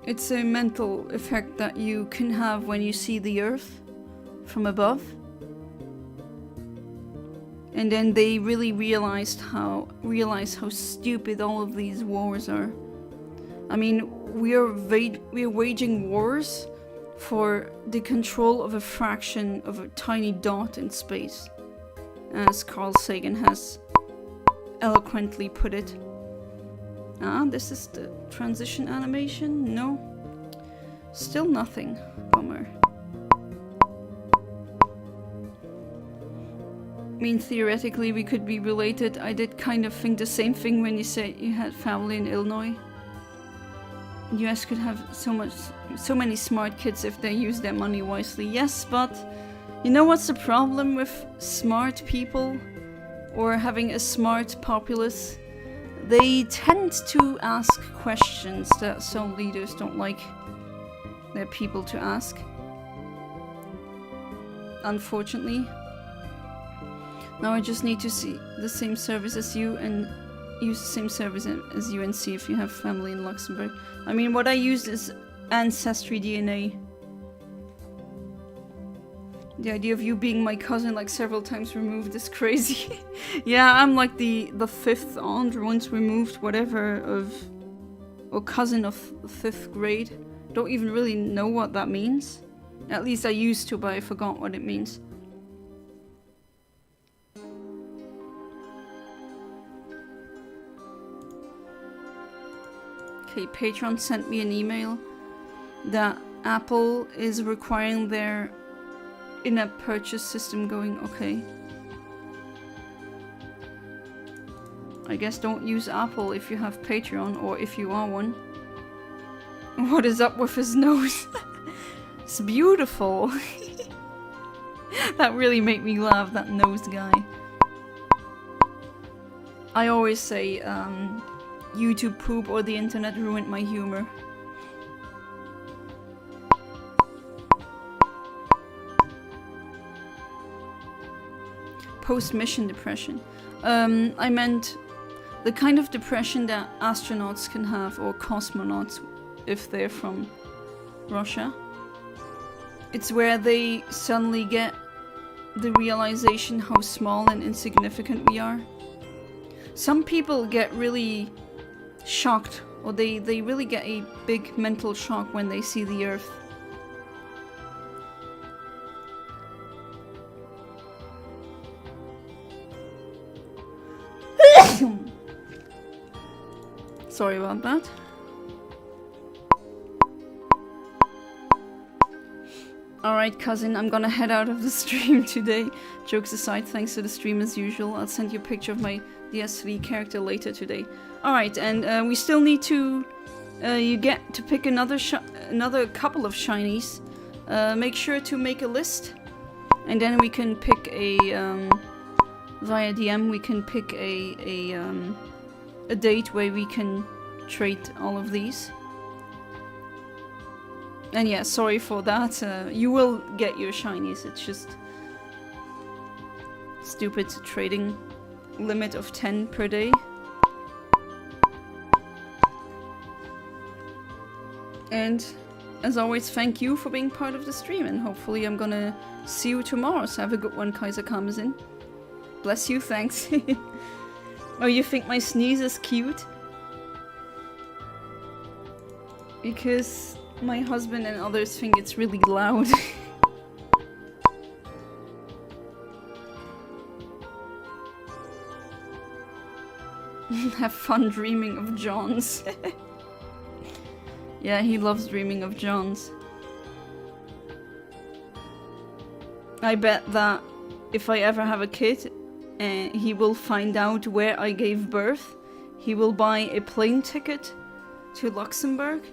It's a mental effect that you can have when you see the Earth from above. And then they really realize how stupid all of these wars are. I mean, we are waging wars for the control of a fraction of a tiny dot in space, as Carl Sagan has eloquently put it. Ah, this is the transition animation? No. Still nothing. Bummer. I mean, theoretically we could be related. I did kind of think the same thing when you said you had family in Illinois. US could have so many smart kids if they use their money wisely. Yes, but you know what's the problem with smart people or having a smart populace? They tend to ask questions that some leaders don't like their people to ask. Unfortunately. Now I just need to see the same service as you and use the same service as you and see if you have family in Luxembourg. I mean, what I used is Ancestry DNA. The idea of you being my cousin like several times removed is crazy. Yeah, I'm like the 5th aunt once removed, whatever, or cousin of 5th grade. Don't even really know what that means. At least I used to, but I forgot what it means. Okay, Patreon sent me an email that Apple is requiring their in-app purchase system going. Okay. I guess don't use Apple if you have Patreon or if you are one. What is up with his nose? It's beautiful. That really made me laugh, that nose guy. I always say YouTube poop or the internet ruined my humor. Post-mission depression. I meant the kind of depression that astronauts can have, or cosmonauts if they're from Russia. It's where they suddenly get the realization how small and insignificant we are. Some people get really shocked, or they really get a big mental shock when they see the Earth. Sorry about that. Alright, cousin, I'm gonna head out of the stream today. Jokes aside, thanks to the stream as usual. I'll send you a picture of my DS3 character later today. Alright, and we still need to... you get to pick another couple of shinies. Make sure to make a list. And then we can pick a... via DM, we can pick a date where we can trade all of these. And yeah, sorry for that. You will get your shinies. It's just stupid trading limit of 10 per day. And as always, thank you for being part of the stream, and hopefully I'm gonna see you tomorrow. So have a good one, Kaiser Kamazin. Bless you, thanks. Oh, you think my sneeze is cute? Because my husband and others think it's really loud. Have fun dreaming of Johns. Yeah, he loves dreaming of Johns. I bet that if I ever have a kid and he will find out where I gave birth, he will buy a plane ticket to Luxembourg,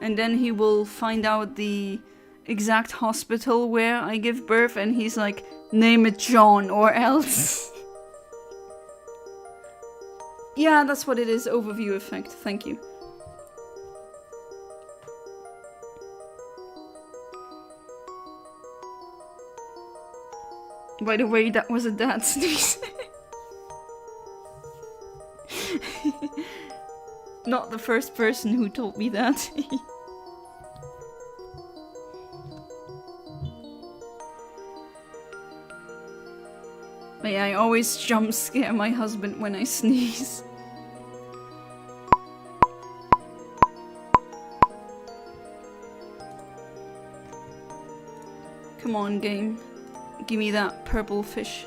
and then he will find out the exact hospital where I give birth, and he's like, name it John or else. Yeah, that's what it is, overview effect, thank you. By the way, that was a dad sneeze. Not the first person who told me that. But yeah, I always jump scare my husband when I sneeze. Come on, game. Give me that purple fish.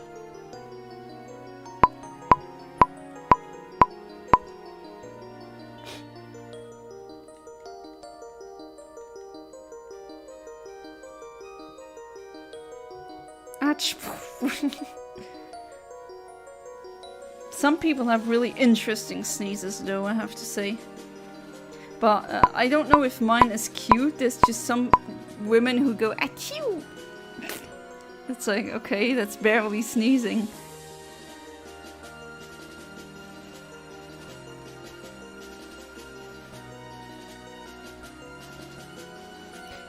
Ouch. Some people have really interesting sneezes though, I have to say. But I don't know if mine is cute. There's just some women who go achoo. It's like, okay, that's barely sneezing.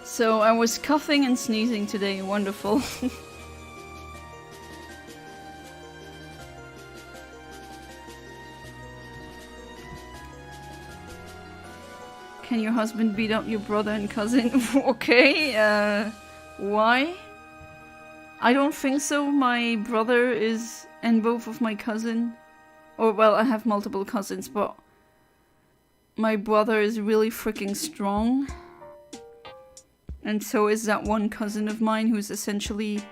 So I was coughing and sneezing today, wonderful. Can your husband beat up your brother and cousin? Okay, why? I don't think so. My brother is, and both of my cousin, or well, I have multiple cousins, but my brother is really freaking strong. And so is that one cousin of mine who's essentially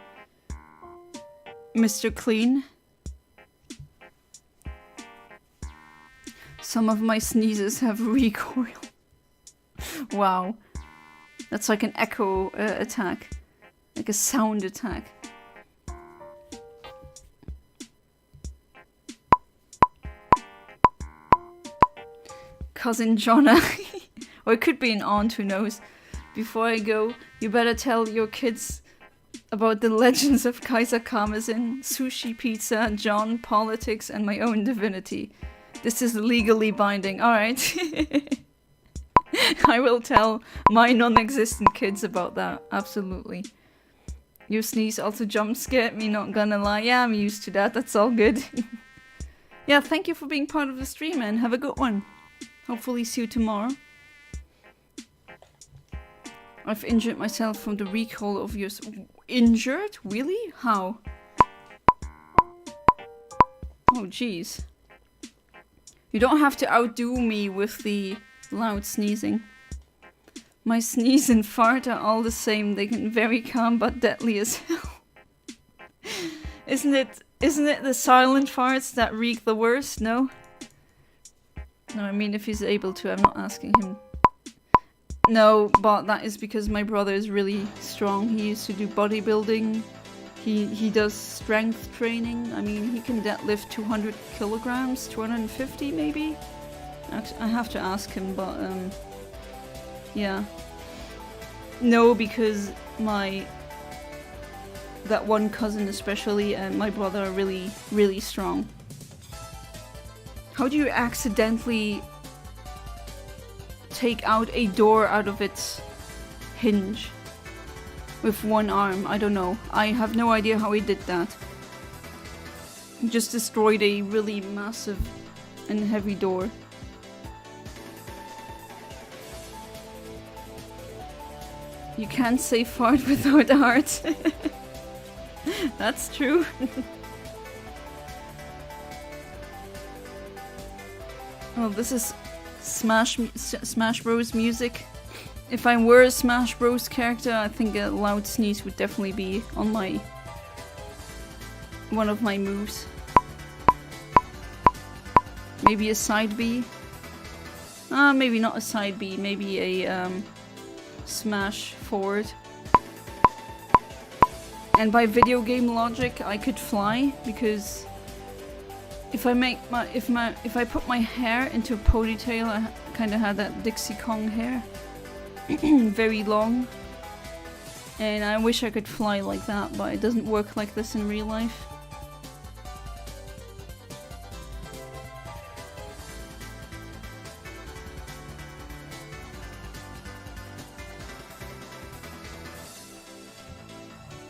Mr. Clean. Some of my sneezes have recoil. Wow. That's like an echo attack. Like a sound attack. Cousin Jonna. Or it could be an aunt, who knows. Before I go, you better tell your kids about the legends of Kaiser Karmazin, sushi pizza, John, politics, and my own divinity. This is legally binding. Alright. I will tell my non-existent kids about that. Absolutely. Your sneeze also jump scared me, not gonna lie. Yeah, I'm used to that. That's all good. Yeah, thank you for being part of the stream, and have a good one. Hopefully see you tomorrow. I've injured myself from the recall of yours. Injured? Really? How? Oh, jeez. You don't have to outdo me with the loud sneezing. My sneeze and fart are all the same. They can very calm but deadly as hell. Isn't it the silent farts that reek the worst? No? No, I mean if he's able to. I'm not asking him. No, but that is because my brother is really strong. He used to do bodybuilding. He does strength training. I mean, he can deadlift 200 kilograms, 250 maybe? Actually, I have to ask him, but yeah. No, because that one cousin especially and my brother are really, really strong. How do you accidentally take out a door out of its hinge with one arm? I don't know. I have no idea how he did that. He just destroyed a really massive and heavy door. You can't say fart without heart. That's true. Oh, this is Smash Bros music. If I were a Smash Bros character, I think a loud sneeze would definitely be on one of my moves. Maybe a side B. Maybe not a side B. Maybe a smash forward. And by video game logic, I could fly because if I put my hair into a ponytail, I kind of had that Dixie Kong hair, very long, and I wish I could fly like that, but it doesn't work like this in real life.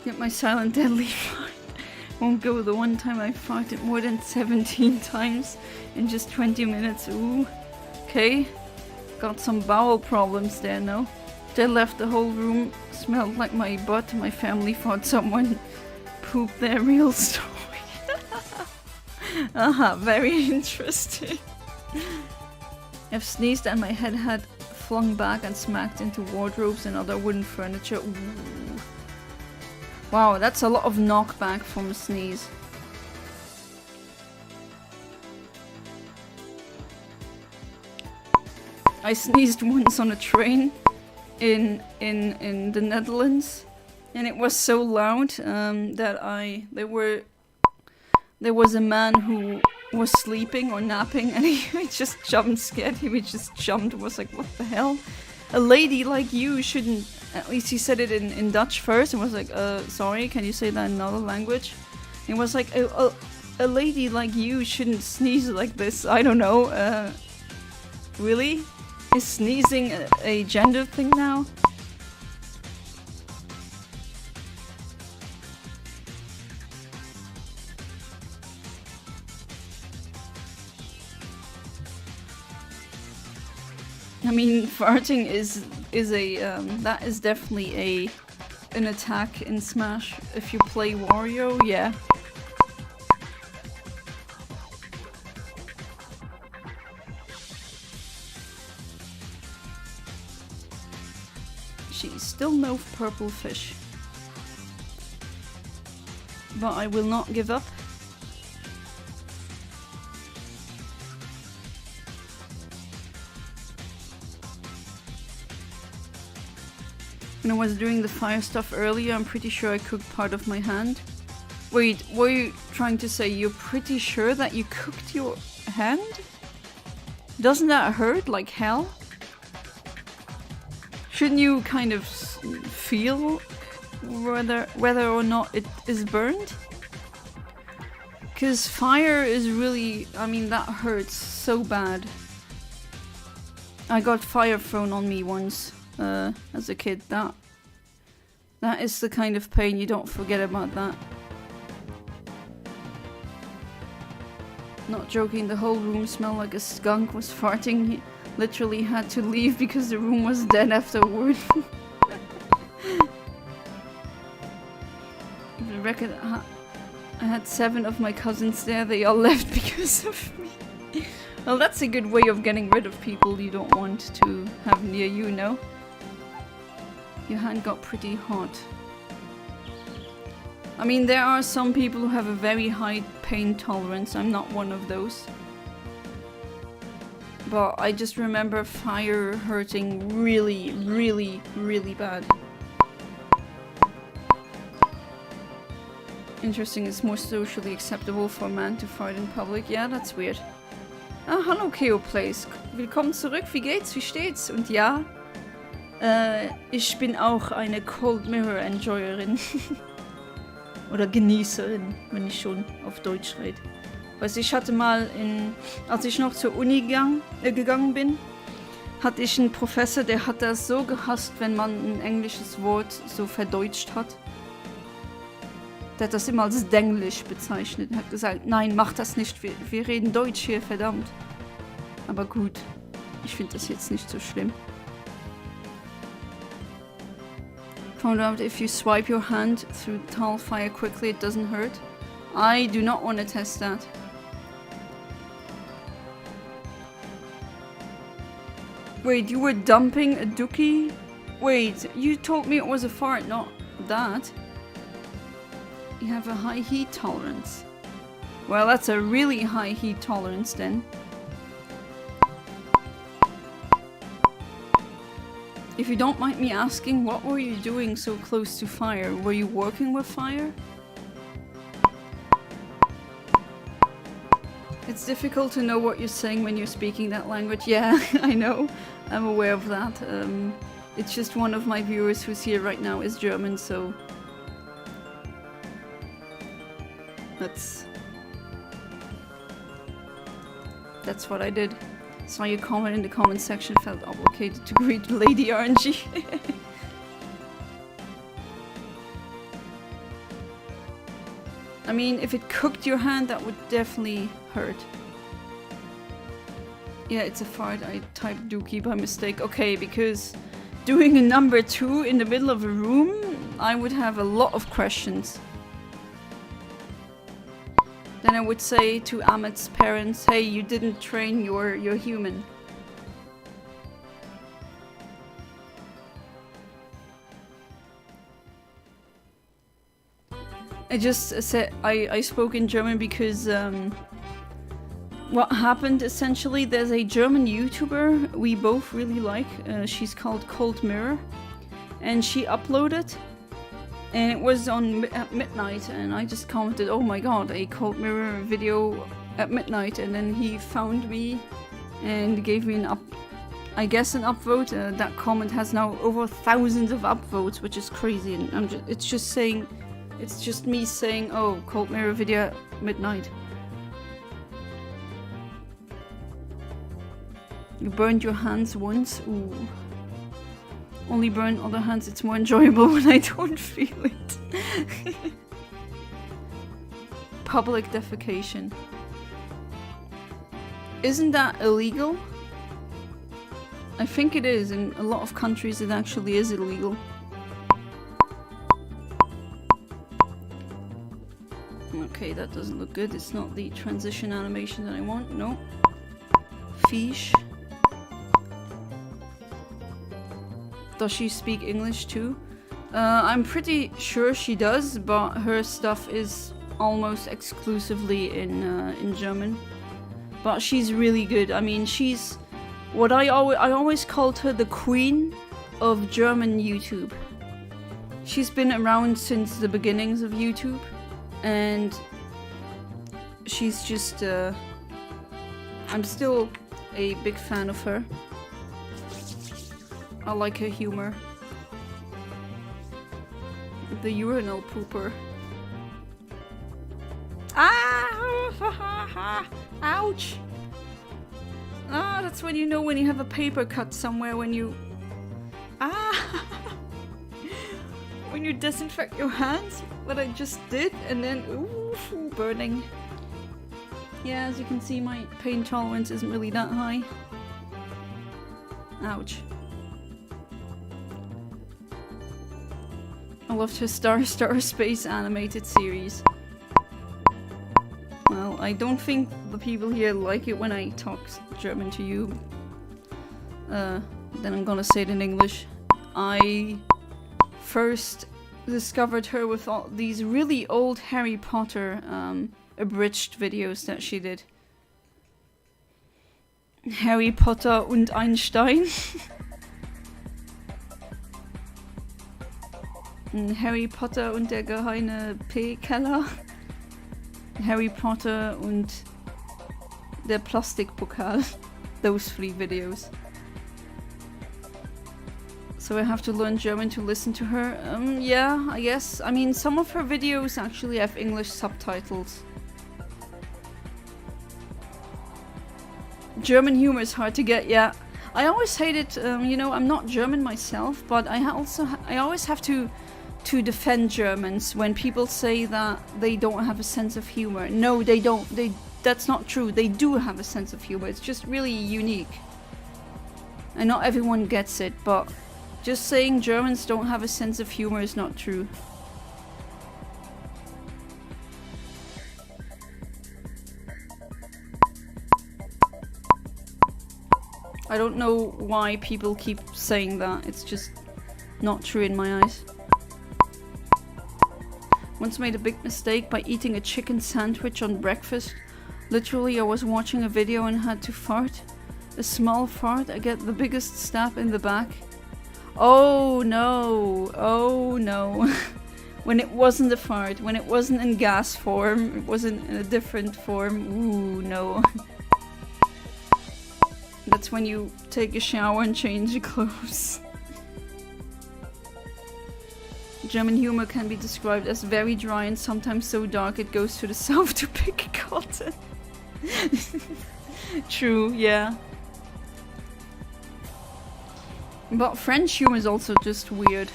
Get my silent deadly fart. Won't go the one time I farted more than 17 times in just 20 minutes. Ooh. Okay. Got some bowel problems there, no? They left the whole room, smelled like my butt. My family thought someone pooped their real story. Very interesting. I've sneezed and my head had flung back and smacked into wardrobes and other wooden furniture. Ooh. Wow, that's a lot of knockback from a sneeze. I sneezed once on a train in the Netherlands, and it was so loud that there was a man who was sleeping or napping, and he just jumped scared. He just jumped, was like, what the hell? A lady like you shouldn't. At least he said it in Dutch first and was like, sorry, can you say that in another language? And it was like, a lady like you shouldn't sneeze like this. I don't know. Really? Is sneezing a gender thing now? I mean, farting is that is definitely an attack in Smash. If you play Wario, yeah. She's still no purple fish, but I will not give up. When I was doing the fire stuff earlier, I'm pretty sure I cooked part of my hand. Wait, what are you trying to say? You're pretty sure that you cooked your hand? Doesn't that hurt like hell? Shouldn't you kind of feel whether or not it is burned? Because fire is really, I mean, that hurts so bad. I got fire thrown on me once as a kid. That is the kind of pain you don't forget about that. Not joking, the whole room smelled like a skunk was farting. He literally had to leave because the room was dead afterward. The record, I had 7 of my cousins there, they all left because of me. Well, that's a good way of getting rid of people you don't want to have near you, no? Your hand got pretty hot. I mean, there are some people who have a very high pain tolerance. I'm not one of those. But I just remember fire hurting really, really, really bad. Interesting, it's more socially acceptable for a man to fart in public. Yeah, that's weird. Ah, hallo Keoplace. Willkommen zurück, wie geht's, wie steht's? Und ja, ich bin auch eine Cold Mirror Enjoyerin. Oder Genießerin, wenn ich schon auf Deutsch rede. Weißt, ich hatte mal, als ich noch zur Uni gegangen bin, hatte ich einen Professor, der hat das so gehasst, wenn man ein englisches Wort so verdeutscht hat. Der hat das immer als Denglisch bezeichnet. Er hat gesagt, nein, mach das nicht, wir reden Deutsch hier, verdammt. Aber gut, ich finde das jetzt nicht so schlimm. Found out if you swipe your hand through tall fire quickly, it doesn't hurt. I do not want to test that. Wait, you were dumping a dookie? Wait, you told me it was a fart, not that. You have a high heat tolerance. Well, that's a really high heat tolerance then. If you don't mind me asking, what were you doing so close to fire? Were you working with fire? It's difficult to know what you're saying when you're speaking that language. Yeah, I know. I'm aware of that. It's just one of my viewers who's here right now is German, so... That's what I did. Saw your comment in the comment section, felt obligated to greet Lady RNG. I mean, if it cooked your hand, that would definitely hurt. Yeah, it's a fart. I typed dookie by mistake. Okay, because doing a number 2 in the middle of a room, I would have a lot of questions. Then I would say to Ahmed's parents, hey, you didn't train your human. I just said I spoke in German because what happened essentially, there's a German YouTuber we both really like. She's called Cold Mirror, and she uploaded. And it was on at midnight, and I just commented, oh my god, a Cold Mirror video at midnight, and then he found me and gave me an upvote. That comment has now over thousands of upvotes, which is crazy, and it's just me saying, oh, Cold Mirror video at midnight. You burned your hands once? Ooh. Only burn other hands, it's more enjoyable when I don't feel it. Public defecation. Isn't that illegal? I think it is. In a lot of countries it actually is illegal. Okay, that doesn't look good. It's not the transition animation that I want. No. Fish. Does she speak English too? I'm pretty sure she does, but her stuff is almost exclusively in German. But she's really good. I mean, she's what I always called her the queen of German YouTube. She's been around since the beginnings of YouTube, and she's just, I'm still a big fan of her. I like her humor. The urinal pooper. Ah! Ouch! Ah, that's when you know when you have a paper cut somewhere, when you... Ah! When you disinfect your hands, what I just did, and then, ooh, burning. Yeah, as you can see, my pain tolerance isn't really that high. Ouch. I loved her Star Space animated series. Well, I don't think the people here like it when I talk German to you. Then I'm gonna say it in English. I first discovered her with all these really old Harry Potter abridged videos that she did. Harry Potter und Einstein. Harry Potter und der geheime P-Keller. Harry Potter und der Plastikpokal. Those 3 videos. So I have to learn German to listen to her. Yeah, I guess. I mean, some of her videos actually have English subtitles. German humor is hard to get, yeah. I always hated, you know, I'm not German myself, but I always have to defend Germans when people say that they don't have a sense of humor. No, they don't. That's not true. They do have a sense of humor. It's just really unique. And not everyone gets it, but just saying Germans don't have a sense of humor is not true. I don't know why people keep saying that. It's just not true in my eyes. Once made a big mistake by eating a chicken sandwich on breakfast. Literally, I was watching a video and had to fart. A small fart, I get the biggest stab in the back. Oh no, oh no. When it wasn't a fart, when it wasn't in gas form, it wasn't in a different form, ooh no. That's when you take a shower and change your clothes. German humor can be described as very dry and sometimes so dark it goes to the south to pick cotton. True, yeah. But French humor is also just weird.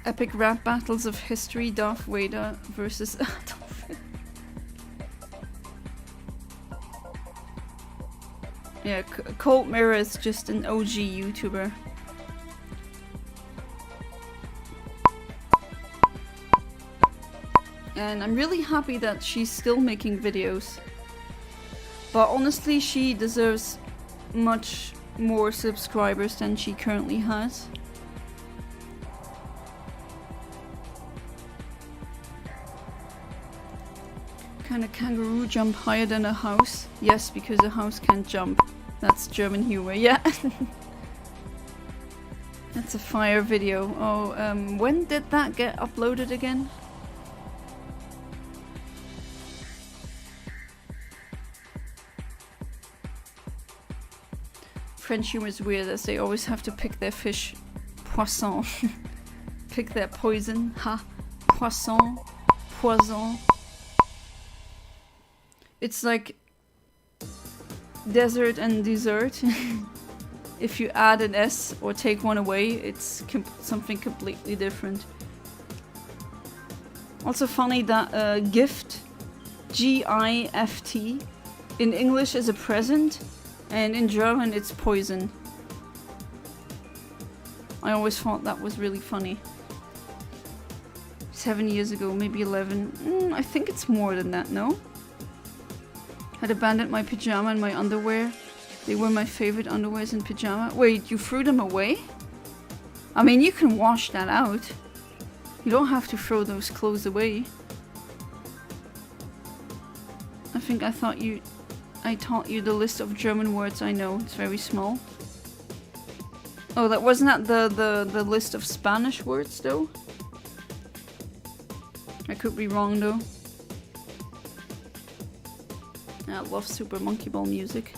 Epic rap battles of history, Darth Vader versus Adolf Hitler. Yeah, Cold Mirror is just an OG YouTuber. And I'm really happy that she's still making videos. But honestly, she deserves much more subscribers than she currently has. Can a kangaroo jump higher than a house? Yes, because a house can't jump. That's German humor, yeah. That's a fire video. Oh, when did that get uploaded again? French humor is weird as they always have to pick their fish. Poisson. Pick their poison. Ha. Poisson. Poison. It's like desert and dessert. If you add an S or take one away, it's something completely different. Also funny that gift, G-I-F-T, in English is a present, and in German it's poison. I always thought that was really funny. 7 years ago, maybe 11. I think it's more than that, no? Had abandoned my pajama and my underwear. They were my favorite underwears and pajama. Wait, you threw them away? I mean, you can wash that out. You don't have to throw those clothes away. I think I taught you the list of German words I know. It's very small. Oh, that wasn't that the list of Spanish words though? I could be wrong though. I love Super Monkey Ball music.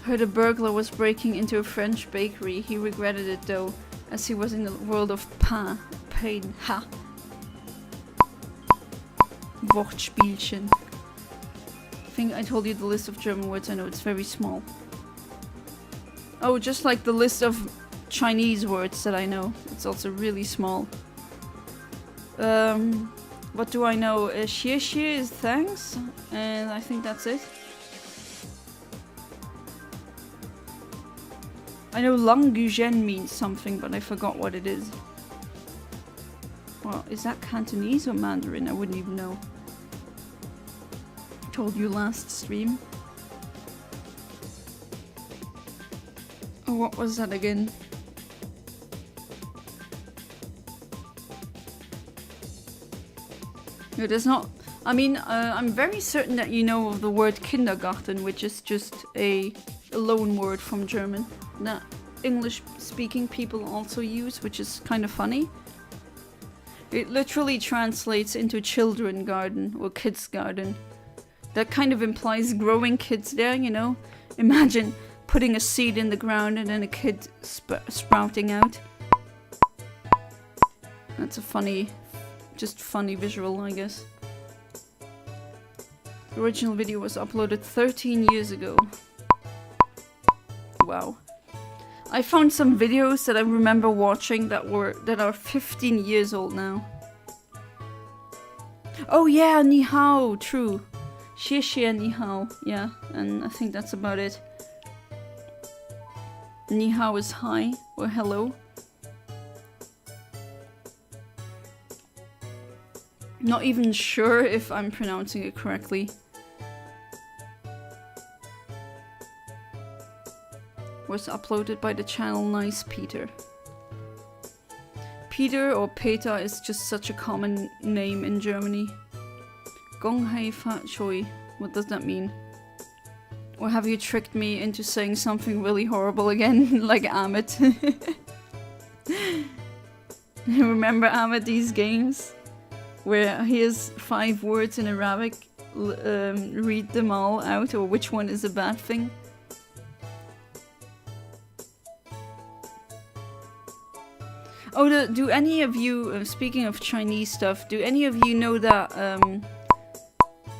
Heard a burglar was breaking into a French bakery. He regretted it though, as he was in the world of pain. Ha. Wortspielchen. I think I told you the list of German words. I know it's very small. Oh, just like the list of Chinese words that I know. It's also really small. What do I know? Xie xie is thanks, and I think that's it. I know Lang Guzhen means something, but I forgot what it is. Well, is that Cantonese or Mandarin? I wouldn't even know. Told you last stream. Oh, what was that again? No, there's not. I mean, I'm very certain that you know of the word Kindergarten, which is just a loan word from German that English-speaking people also use, which is kind of funny. It literally translates into children garden or kids garden. That kind of implies growing kids there, you know? Imagine putting a seed in the ground and then a kid sprouting out. That's a funny, just funny visual, I guess. The original video was uploaded 13 years ago. Wow. I found some videos that I remember watching that are 15 years old now. Oh yeah, ni hao, true. Xie xie ni hao, yeah, and I think that's about it. Ni hao is hi or hello. Not even sure if I'm pronouncing it correctly. Was uploaded by the channel Nice Peter. Peter or Peter is just such a common name in Germany. Gong hei fat choi. What does that mean? Or have you tricked me into saying something really horrible again, like Amit? Remember Amit, these games? Where here's 5 words in Arabic, read them all out, or which one is a bad thing? Oh, do any of you, speaking of Chinese stuff, do any of you know that,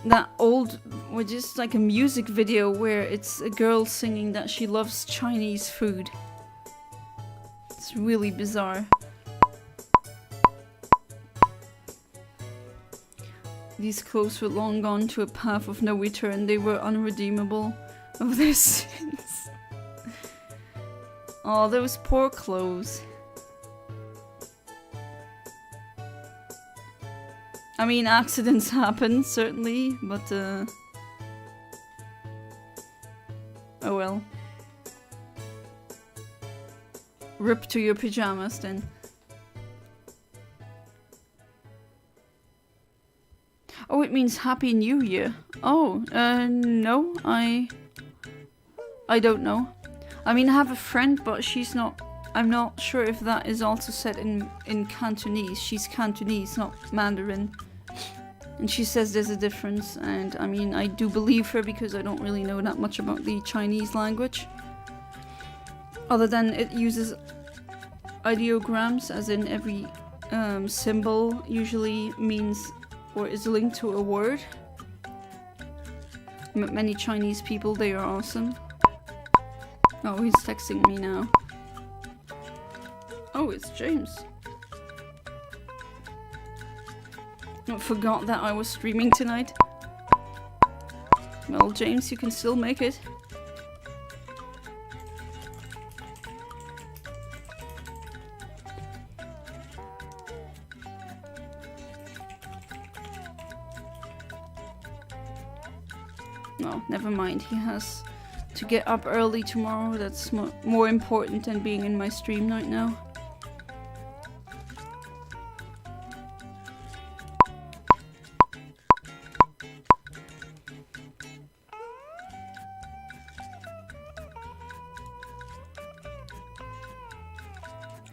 that old, or just like a music video where it's a girl singing that she loves Chinese food? It's really bizarre. These clothes were long gone to a path of no return. They were unredeemable of their sins. Oh, those poor clothes. I mean, accidents happen, certainly, but oh well. Rip to your pajamas then. Oh, it means Happy New Year. Oh, no, I don't know. I mean, I have a friend, but she's not... I'm not sure if that is also said in Cantonese. She's Cantonese, not Mandarin. And she says there's a difference, and I mean, I do believe her because I don't really know that much about the Chinese language. Other than it uses ideograms, as in every symbol usually means or is linked to a word. Many Chinese people, they are awesome. Oh, he's texting me now. Oh, it's James. I forgot that I was streaming tonight. Well, James, you can still make it. No, never mind. He has to get up early tomorrow. That's more important than being in my stream right now.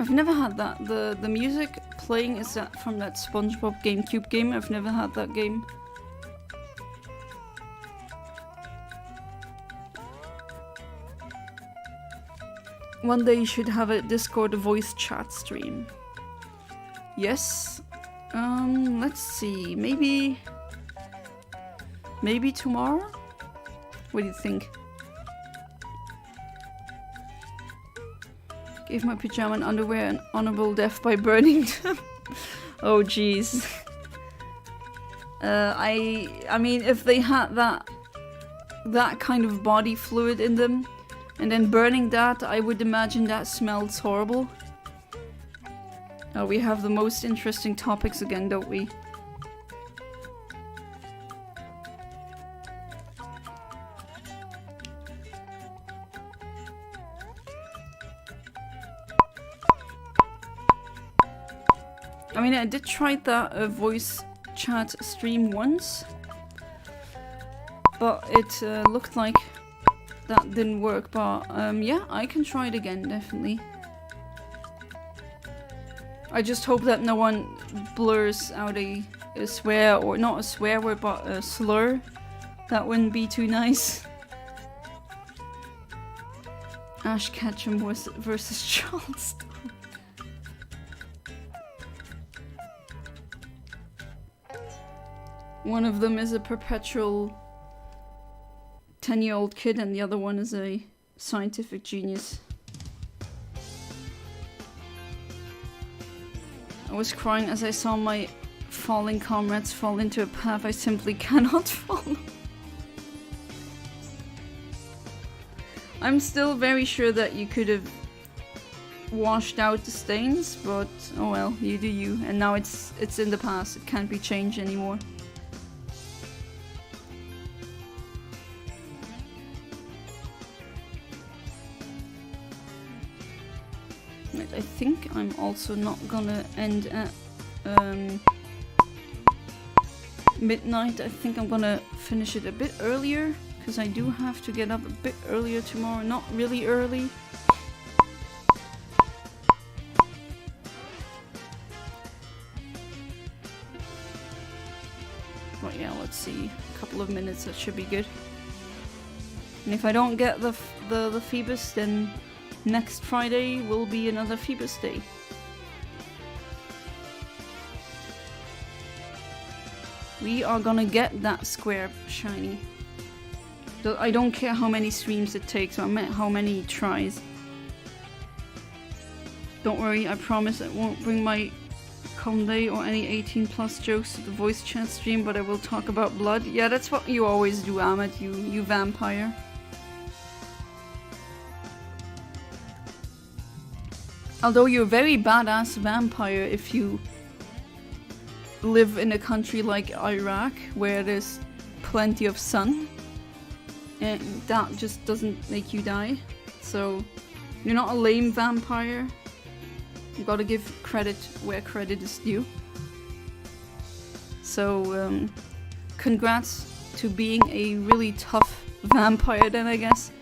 I've never had that. The music playing is that from that SpongeBob GameCube game. I've never had that game. One day you should have a Discord voice chat stream. Yes. Let's see. Maybe tomorrow? What do you think? Gave my pajama and underwear an honorable death by burning them. Oh jeez. I mean, if they had that kind of body fluid in them, and then burning that, I would imagine that smells horrible. Oh, we have the most interesting topics again, don't we? I mean, I did try that voice chat stream once, but it looked like that didn't work. But yeah, I can try it again, definitely. I just hope that no one blurs out a swear, or not a swear word, but a slur. That wouldn't be too nice. Ash Ketchum versus Charleston. One of them is a perpetual 10-year-old kid and the other one is a scientific genius. I was crying as I saw my falling comrades fall into a path I simply cannot follow. I'm still very sure that you could have washed out the stains, but oh well, you do you. And now it's in the past, it can't be changed anymore. I think I'm also not gonna end at midnight. I think I'm gonna finish it a bit earlier, because I do have to get up a bit earlier tomorrow. Not really early. But yeah, let's see. A couple of minutes, that should be good. And if I don't get the Feebas, then next Friday will be another Feebas day. We are gonna get that square shiny. I don't care how many streams it takes or how many tries. Don't worry, I promise I won't bring my Conde or any 18+ jokes to the voice chat stream, but I will talk about blood. Yeah, that's what you always do, Ahmed, you vampire. Although you're a very badass vampire if you live in a country like Iraq where there's plenty of sun, and that just doesn't make you die. So you're not a lame vampire. You gotta give credit where credit is due. So congrats to being a really tough vampire then, I guess.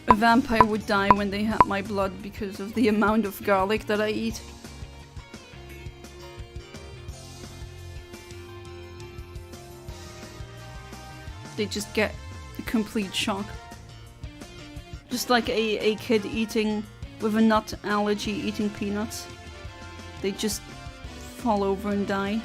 A vampire would die when they had my blood because of the amount of garlic that I eat. They just get a complete shock. Just like a kid eating with a nut allergy eating peanuts. They just fall over and die.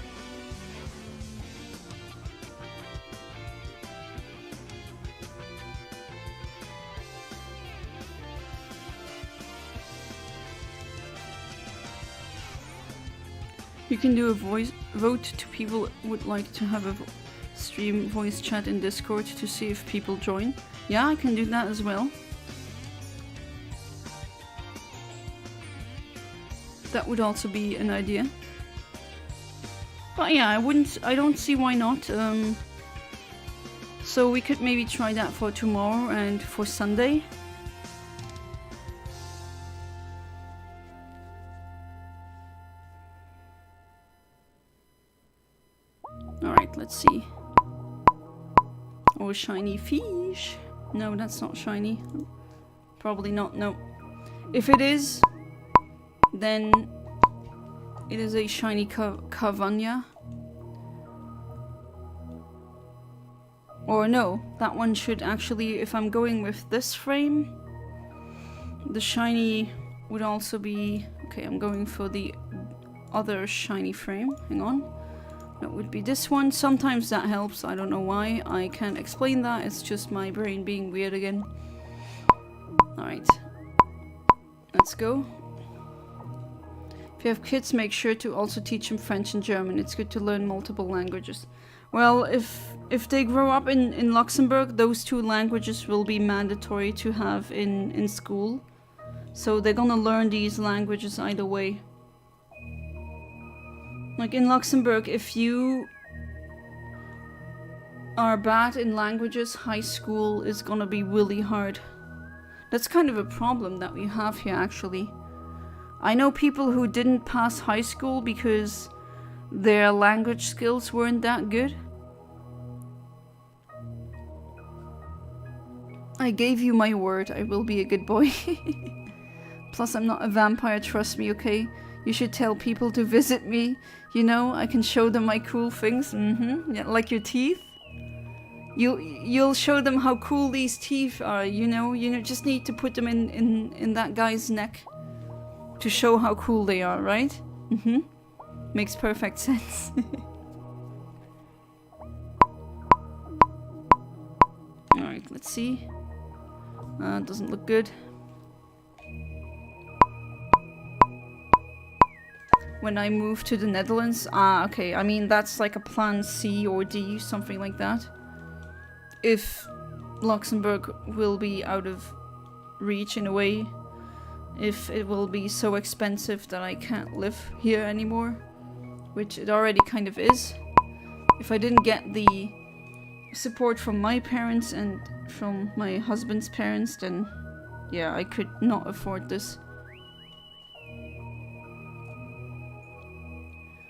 You can do a vote to people who would like to have a stream voice chat in Discord to see if people join. Yeah, I can do that as well. That would also be an idea. But yeah, I don't see why not. So we could maybe try that for tomorrow and for Sunday. Alright, let's see. Oh, shiny fish. No, that's not shiny. Probably not, no. If it is, then it is a shiny Cavania. Or no, that one should actually, if I'm going with this frame, the shiny would also be... Okay, I'm going for the other shiny frame. Hang on. That would be this one. Sometimes that helps. I don't know why. I can't explain that. It's just my brain being weird again. Alright. Let's go. If you have kids, make sure to also teach them French and German. It's good to learn multiple languages. Well, if they grow up in Luxembourg, those two languages will be mandatory to have in school. So they're gonna learn these languages either way. Like in Luxembourg, if you are bad in languages, high school is gonna be really hard. That's kind of a problem that we have here, actually. I know people who didn't pass high school because their language skills weren't that good. I gave you my word, I will be a good boy. Plus, I'm not a vampire, trust me, okay? You should tell people to visit me. You know, I can show them my cool things. Yeah, like your teeth. You'll show them how cool these teeth are, you know? You just need to put them in that guy's neck to show how cool they are, right? Makes perfect sense. Alright, let's see. Doesn't look good. When I move to the Netherlands, okay, I mean that's like a plan C or D, something like that. If Luxembourg will be out of reach in a way, if it will be so expensive that I can't live here anymore, which it already kind of is. If I didn't get the support from my parents and from my husband's parents, then yeah, I could not afford this.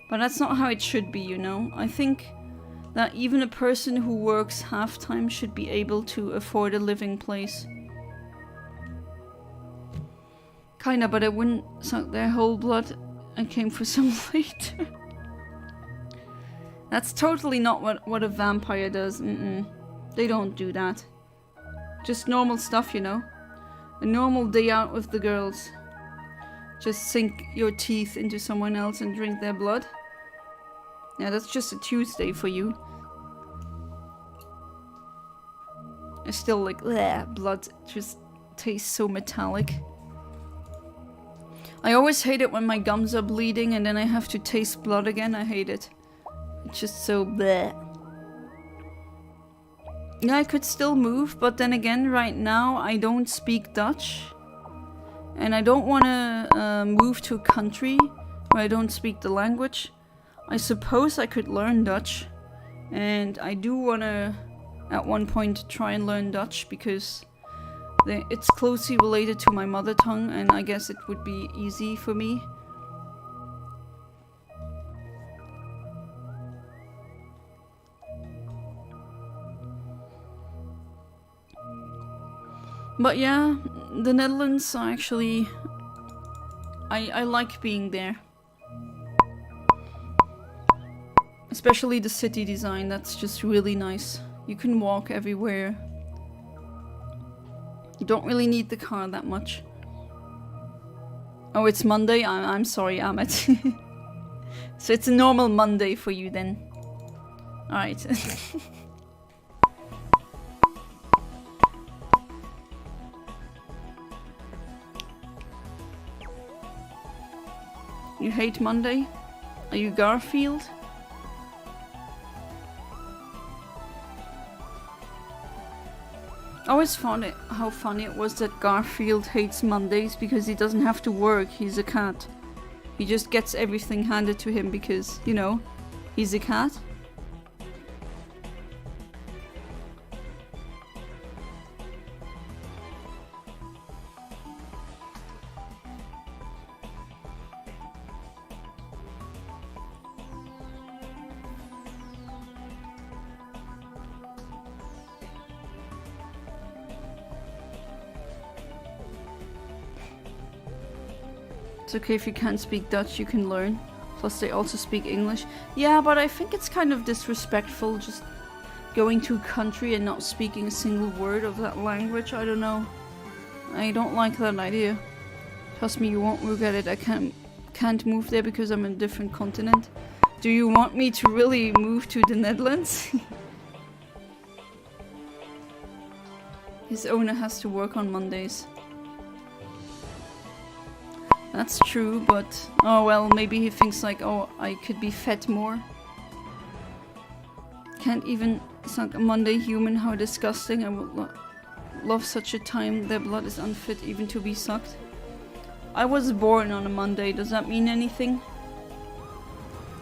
But that's not how it should be, you know? I think that even a person who works half-time should be able to afford a living place. Kinda, but I wouldn't suck their whole blood. I came for some later. That's totally not what a vampire does. They don't do that. Just normal stuff, you know? A normal day out with the girls. Just sink your teeth into someone else and drink their blood. Yeah, that's just a Tuesday for you. I still like, bleh, blood just tastes so metallic. I always hate it when my gums are bleeding and then I have to taste blood again. I hate it. It's just so bleh. Yeah, I could still move, but then again, right now I don't speak Dutch. And I don't want to move to a country where I don't speak the language. I suppose I could learn Dutch. And I do want to, at one point, try and learn Dutch because it's closely related to my mother tongue and I guess it would be easy for me. But yeah, the Netherlands are actually... I like being there. Especially the city design, that's just really nice. You can walk everywhere. You don't really need the car that much. Oh, it's Monday? I'm sorry, Ahmed. So it's a normal Monday for you then. Alright. You hate Monday? Are you Garfield? I always found it how funny it was that Garfield hates Mondays because he doesn't have to work, he's a cat. He just gets everything handed to him because, you know, he's a cat. It's okay if you can't speak Dutch, you can learn. Plus they also speak English. Yeah, but I think it's kind of disrespectful just going to a country and not speaking a single word of that language. I don't know. I don't like that idea. Trust me, you won't regret it. I can't move there because I'm in a different continent. Do you want me to really move to the Netherlands? His owner has to work on Mondays. That's true, but oh well, maybe he thinks like, oh, I could be fed more. Can't even suck a Monday human, how disgusting. I would love such a time. Their blood is unfit even to be sucked. I was born on a Monday, does that mean anything?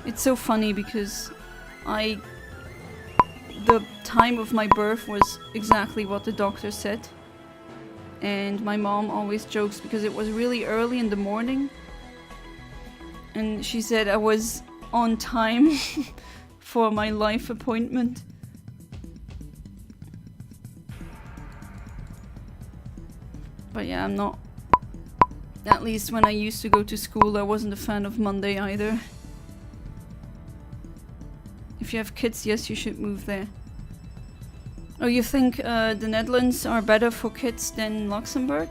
It's so funny because the time of my birth was exactly what the doctor said. And my mom always jokes because it was really early in the morning. And she said I was on time for my life appointment. But yeah, I'm not... At least when I used to go to school, I wasn't a fan of Monday either. If you have kids, yes, you should move there. Oh, you think the Netherlands are better for kids than Luxembourg?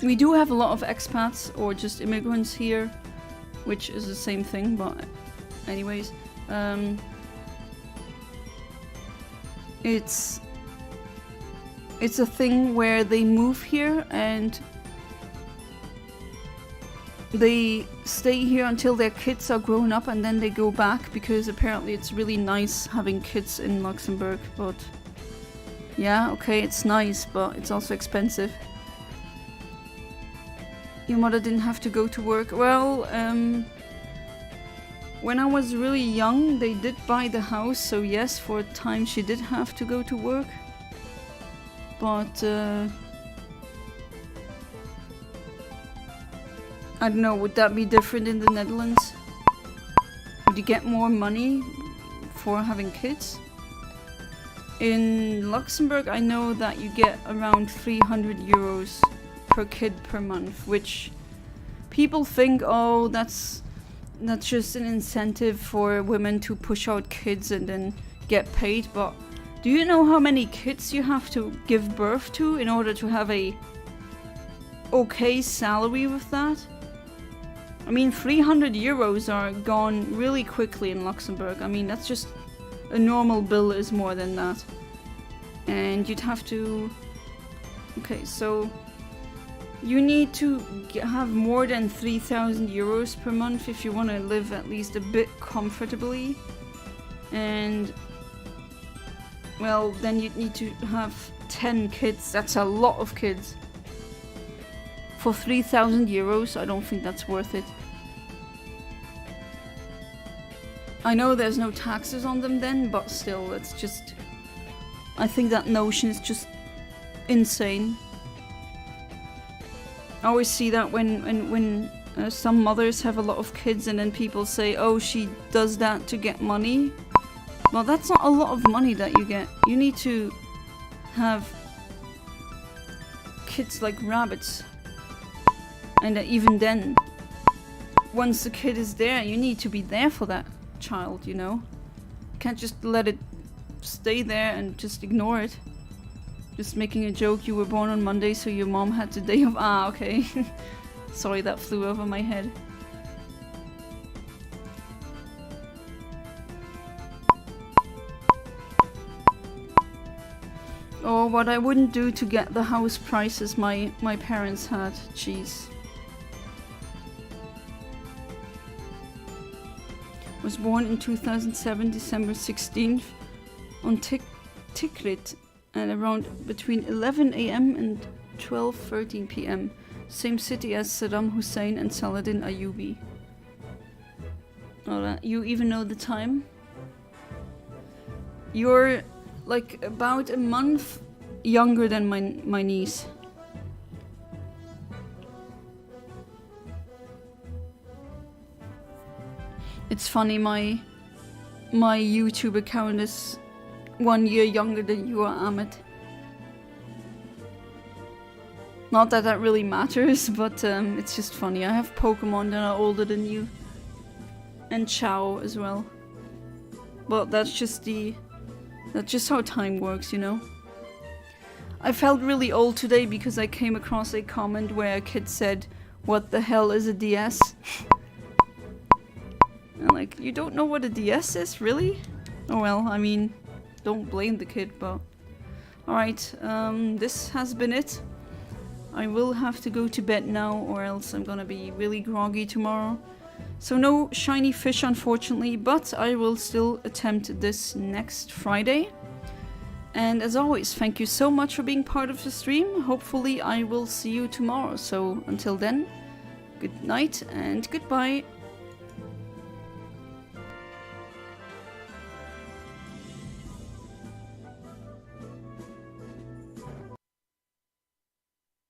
We do have a lot of expats or just immigrants here, which is the same thing, but anyways. It's a thing where they move here and they stay here until their kids are grown up and then they go back because apparently it's really nice having kids in Luxembourg, but yeah, okay, it's nice, but it's also expensive. Your mother didn't have to go to work. Well, when I was really young, they did buy the house, so yes, for a time she did have to go to work. But, I don't know, would that be different in the Netherlands? Would you get more money for having kids? In Luxembourg, I know that you get around 300 euros per kid per month, which people think, oh, that's just an incentive for women to push out kids and then get paid, but do you know how many kids you have to give birth to in order to have a okay salary with that? I mean, 300 euros are gone really quickly in Luxembourg. I mean, that's just a normal bill is more than that. And you'd have to... Okay, so you need to have more than 3,000 euros per month if you want to live at least a bit comfortably. And, well, then you'd need to have 10 kids. That's a lot of kids. For 3,000 euros, I don't think that's worth it. I know there's no taxes on them then, but still, it's just... I think that notion is just insane. I always see that when some mothers have a lot of kids and then people say, oh, she does that to get money. Well, that's not a lot of money that you get. You need to have kids like rabbits. And even then, once the kid is there, you need to be there for that child, you know? You can't just let it stay there and just ignore it. Just making a joke, you were born on Monday, so your mom had the day off. Ah, okay. Sorry, that flew over my head. Oh, what I wouldn't do to get the house prices my parents had. Jeez. Was born in 2007, December 16th, on Tikrit, at around between 11 AM and 12:13 PM. Same city as Saddam Hussein and Saladin Ayyubi. Oh, you even know the time? You're like about a month younger than my niece. It's funny, my YouTube account is 1 year younger than you are, Amit. Not that that really matters, but it's just funny. I have Pokemon that are older than you. And Chow as well. But that's just how time works, you know? I felt really old today because I came across a comment where a kid said, "What the hell is a DS?" And like, you don't know what a DS is, really? Oh well, I mean, don't blame the kid, but... Alright, this has been it. I will have to go to bed now, or else I'm gonna be really groggy tomorrow. So no shiny fish, unfortunately, but I will still attempt this next Friday. And as always, thank you so much for being part of the stream. Hopefully I will see you tomorrow. So until then, good night and goodbye.